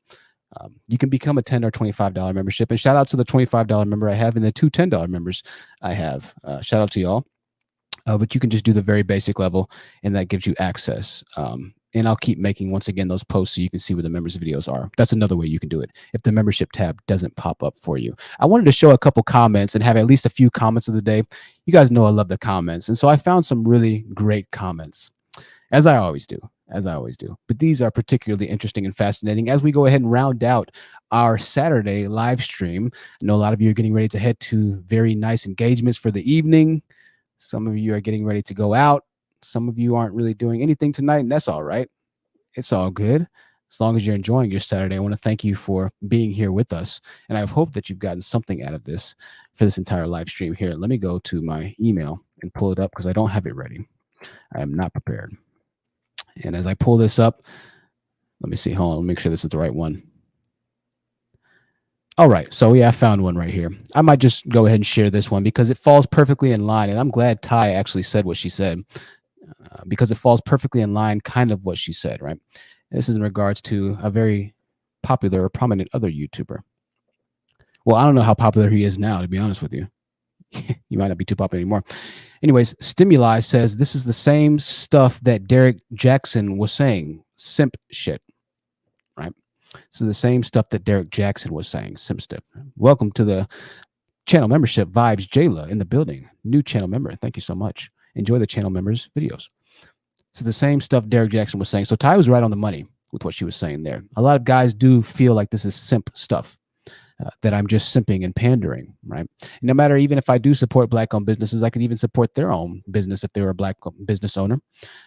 You can become a $10 or $25 membership. And shout out to the $25 member I have and the two $10 members I have. Shout out to y'all. But you can just do the very basic level, and that gives you access. And I'll keep making, once again, those posts so you can see where the members' videos are. That's another way you can do it if the membership tab doesn't pop up for you. I wanted to show a couple comments and have at least a few comments of the day. You guys know I love the comments. And so I found some really great comments, as I always do. But these are particularly interesting and fascinating as we go ahead and round out our Saturday live stream. I know a lot of you are getting ready to head to very nice engagements for the evening. Some of you are getting ready to go out. Some of you aren't really doing anything tonight, and that's all right. It's all good. As long as you're enjoying your Saturday, I want to thank you for being here with us. And I hope that you've gotten something out of this for this entire live stream here. Let me go to my email and pull it up because I don't have it ready. I am not prepared. And as I pull this up, let me see. Hold on. Let me make sure this is the right one. All right. So yeah, I found one right here. I might just go ahead and share this one because it falls perfectly in line. And I'm glad Ty actually said what she said because it falls perfectly in line kind of what she said, right? This is in regards to a very popular or prominent other YouTuber. Well, I don't know how popular he is now, to be honest with you. You might not be too popular anymore. Anyways, Stimuli says this is the same stuff that Derek Jackson was saying. Simp shit, right? So the same stuff that Derek Jackson was saying. Simp stuff. Welcome to the channel membership vibes. Jayla in the building. New channel member. Thank you so much. Enjoy the channel members' videos. So the same stuff Derek Jackson was saying. So Ty was right on the money with what she was saying there. A lot of guys do feel like this is simp stuff. That I'm just simping and pandering, right? No matter, even if I do support Black-owned businesses, I could even support their own business if they were a Black business owner.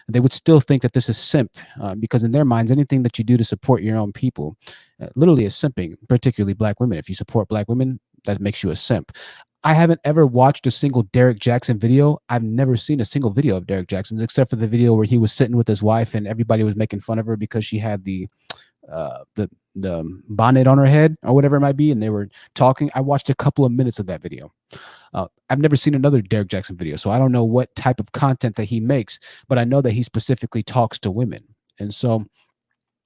They would still think that this is simp because in their minds, anything that you do to support your own people literally is simping, particularly Black women. If you support Black women, that makes you a simp. I haven't ever watched a single Derek Jackson video. I've never seen a single video of Derek Jackson's except for the video where he was sitting with his wife and everybody was making fun of her because she had the bonnet on her head or whatever it might be, and they were talking. I watched a couple of minutes of that video. I've never seen another Derek Jackson video, so I don't know what type of content that he makes, but I know that he specifically talks to women. And so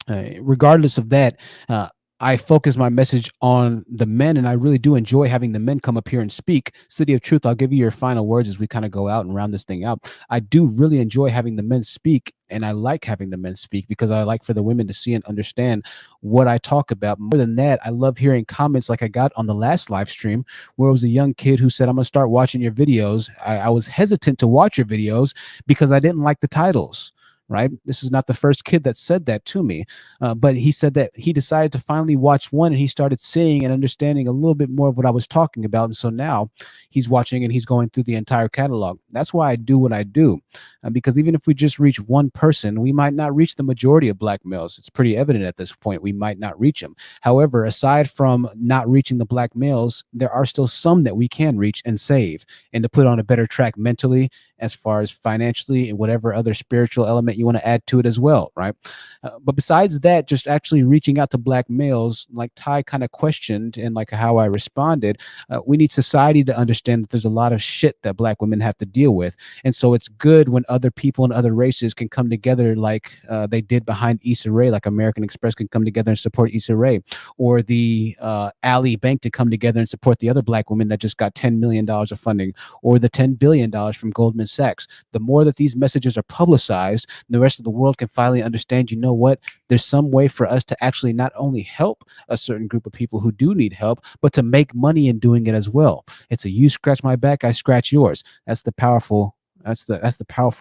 regardless of that, I focus my message on the men, and I really do enjoy having the men come up here and speak. City of Truth, I'll give you your final words as we kind of go out and round this thing out. I do really enjoy having the men speak, and I like having the men speak because I like for the women to see and understand what I talk about. More than that, I love hearing comments like I got on the last live stream where it was a young kid who said, I'm going to start watching your videos. I was hesitant to watch your videos because I didn't like the titles. right? This is not the first kid that said that to me, but he said that he decided to finally watch one, and he started seeing and understanding a little bit more of what I was talking about. And so now he's watching and he's going through the entire catalog. That's why I do what I do, because even if we just reach one person, we might not reach the majority of black males. It's pretty evident at this point we might not reach them. However, aside from not reaching the black males, there are still some that we can reach and save, and to put on a better track mentally, as far as financially, and whatever other spiritual element you want to add to it as well, right? But besides that, just actually reaching out to black males, like Ty kind of questioned and like how I responded, we need society to understand that there's a lot of shit that black women have to deal with. And so it's good when other people and other races can come together like they did behind Issa Rae, like American Express can come together and support Issa Rae, or the Ali Bank to come together and support the other black women that just got $10 million of funding, or the $10 billion from Goldman Sachs. The more that these messages are publicized, the rest of the world can finally understand, you know what, there's some way for us to actually not only help a certain group of people who do need help, but to make money in doing it as well. It's a you scratch my back, I scratch yours. That's the powerful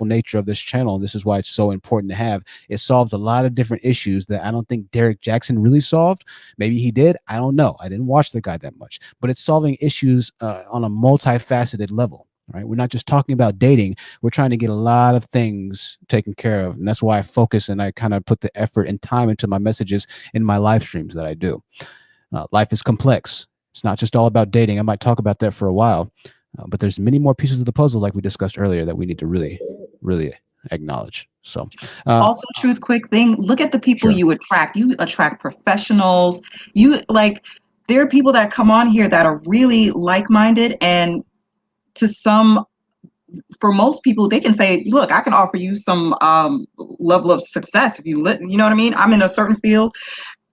nature of this channel, and this is why it's so important to have. It solves a lot of different issues that I don't think Derek Jackson really solved. Maybe he did, I don't know, I didn't watch the guy that much, but it's solving issues on a multifaceted level. Right? We're not just talking about dating. We're trying to get a lot of things taken care of. And that's why I focus and I kind of put the effort and time into my messages in my live streams that I do. Life is complex. It's not just all about dating. I might talk about that for a while, but there's many more pieces of the puzzle, like we discussed earlier, that we need to really, really acknowledge. So also, truth, quick thing, look at the people you attract. You attract professionals. There are people that come on here that are really like-minded, and for most people, they can say, look, I can offer you some level of success if you know what I mean? I'm in a certain field,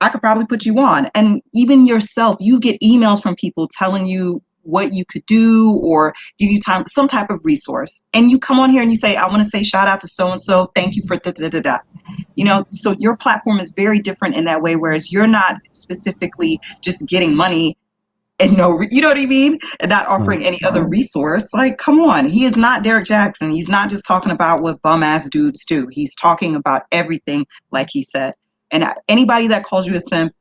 I could probably put you on. And even yourself, you get emails from people telling you what you could do or give you some type of resource. And you come on here and you say, I want to say shout out to so-and-so. Thank you for da-da-da-da. You know, so your platform is very different in that way, whereas you're not specifically just getting money and you know what I mean? And not offering any other resource. Like, come on. He is not Derek Jackson. He's not just talking about what bum ass dudes do. He's talking about everything, like he said. And anybody that calls you a simp,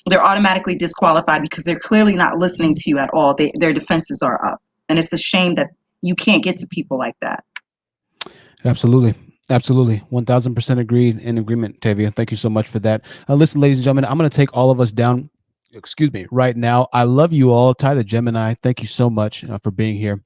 they're automatically disqualified because they're clearly not listening to you at all. Their defenses are up. And it's a shame that you can't get to people like that. Absolutely. Absolutely. 1000% agreed, in agreement, Tavia. Thank you so much for that. Listen, ladies and gentlemen, I'm going to take all of us down. Excuse me, right now. I love you all. Ty the Gemini, thank you so much for being here.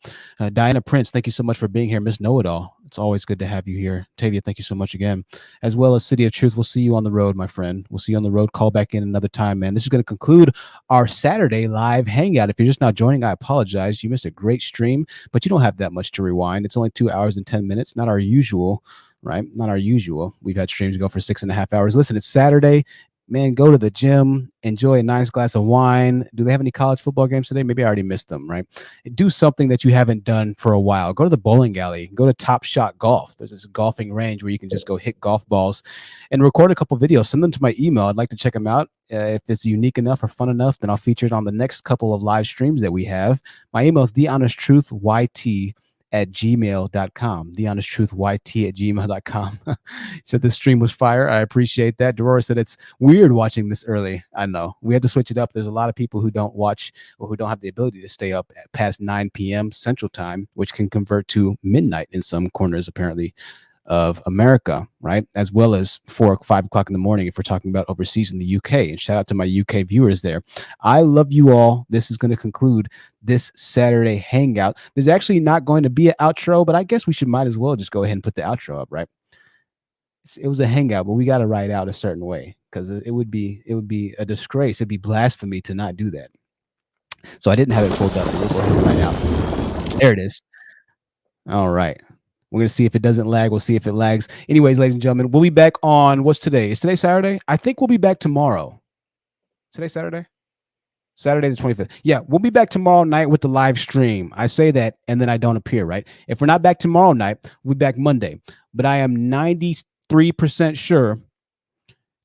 Diana Prince, thank you so much for being here. Miss Know-It-All, it's always good to have you here. Tavia, thank you so much again. As well as City of Truth, we'll see you on the road, my friend. We'll see you on the road. Call back in another time, man. This is going to conclude our Saturday live hangout. If you're just not joining, I apologize. You missed a great stream, but you don't have that much to rewind. It's only 2 hours and 10 minutes, not our usual, right? Not our usual. We've had streams go for 6.5 hours. Listen, it's Saturday. Man, go to the gym, enjoy a nice glass of wine. Do they have any college football games today? Maybe I already missed them, right? Do something that you haven't done for a while. Go to the bowling alley. Go to Top Shot Golf. There's this golfing range where you can just go hit golf balls and record a couple videos. Send them to my email. I'd like to check them out. If it's unique enough or fun enough, then I'll feature it on the next couple of live streams that we have. My email is thehonestTruthYT@gmail.com. thehonestTruthYT@gmail.com. Said the stream was fire. I appreciate that. Dorora said it's weird watching this early. I know. We had to switch it up. There's a lot of people who don't watch or who don't have the ability to stay up past 9 p.m. Central Time, which can convert to midnight in some corners, apparently, of America, right? As well as 4 or 5 o'clock in the morning if we're talking about overseas in the UK. And shout out to my UK viewers there. I love you all. This is going to conclude this Saturday hangout. There's actually not going to be an outro, but I guess we might as well just go ahead and put the outro up, right? It was a hangout, but we got to write out a certain way because it would be a disgrace. It'd be blasphemy to not do that. So I didn't have it pulled up. We'll go ahead and write out. There it is. All right. We're going to see if it doesn't lag. We'll see if it lags. Anyways, ladies and gentlemen, we'll be back on, what's today? Is today Saturday? I think we'll be back tomorrow. Today Saturday? Saturday the 25th. Yeah, we'll be back tomorrow night with the live stream. I say that, and then I don't appear, right? If we're not back tomorrow night, we'll be back Monday. But I am 93% sure,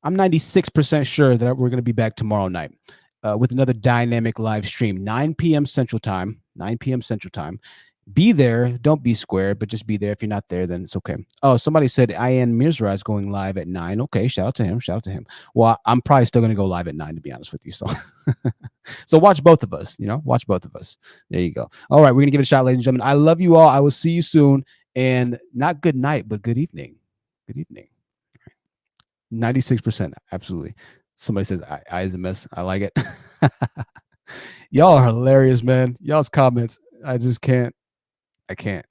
I'm 96% sure that we're going to be back tomorrow night with another dynamic live stream, 9 p.m. Central Time, 9 p.m. Central Time. Be there. Don't be square, but just be there. If you're not there, then it's okay. Oh, somebody said Ian Mirzra is going live at 9. Okay, shout out to him. Shout out to him. Well, I'm probably still going to go live at 9, to be honest with you. So, so watch both of us. You know, watch both of us. There you go. All right, we're gonna give it a shot, ladies and gentlemen. I love you all. I will see you soon. And not good night, but good evening. Good evening. 96%. Absolutely. Somebody says I is a mess. I like it. Y'all are hilarious, man. Y'all's comments. I just can't. I can't.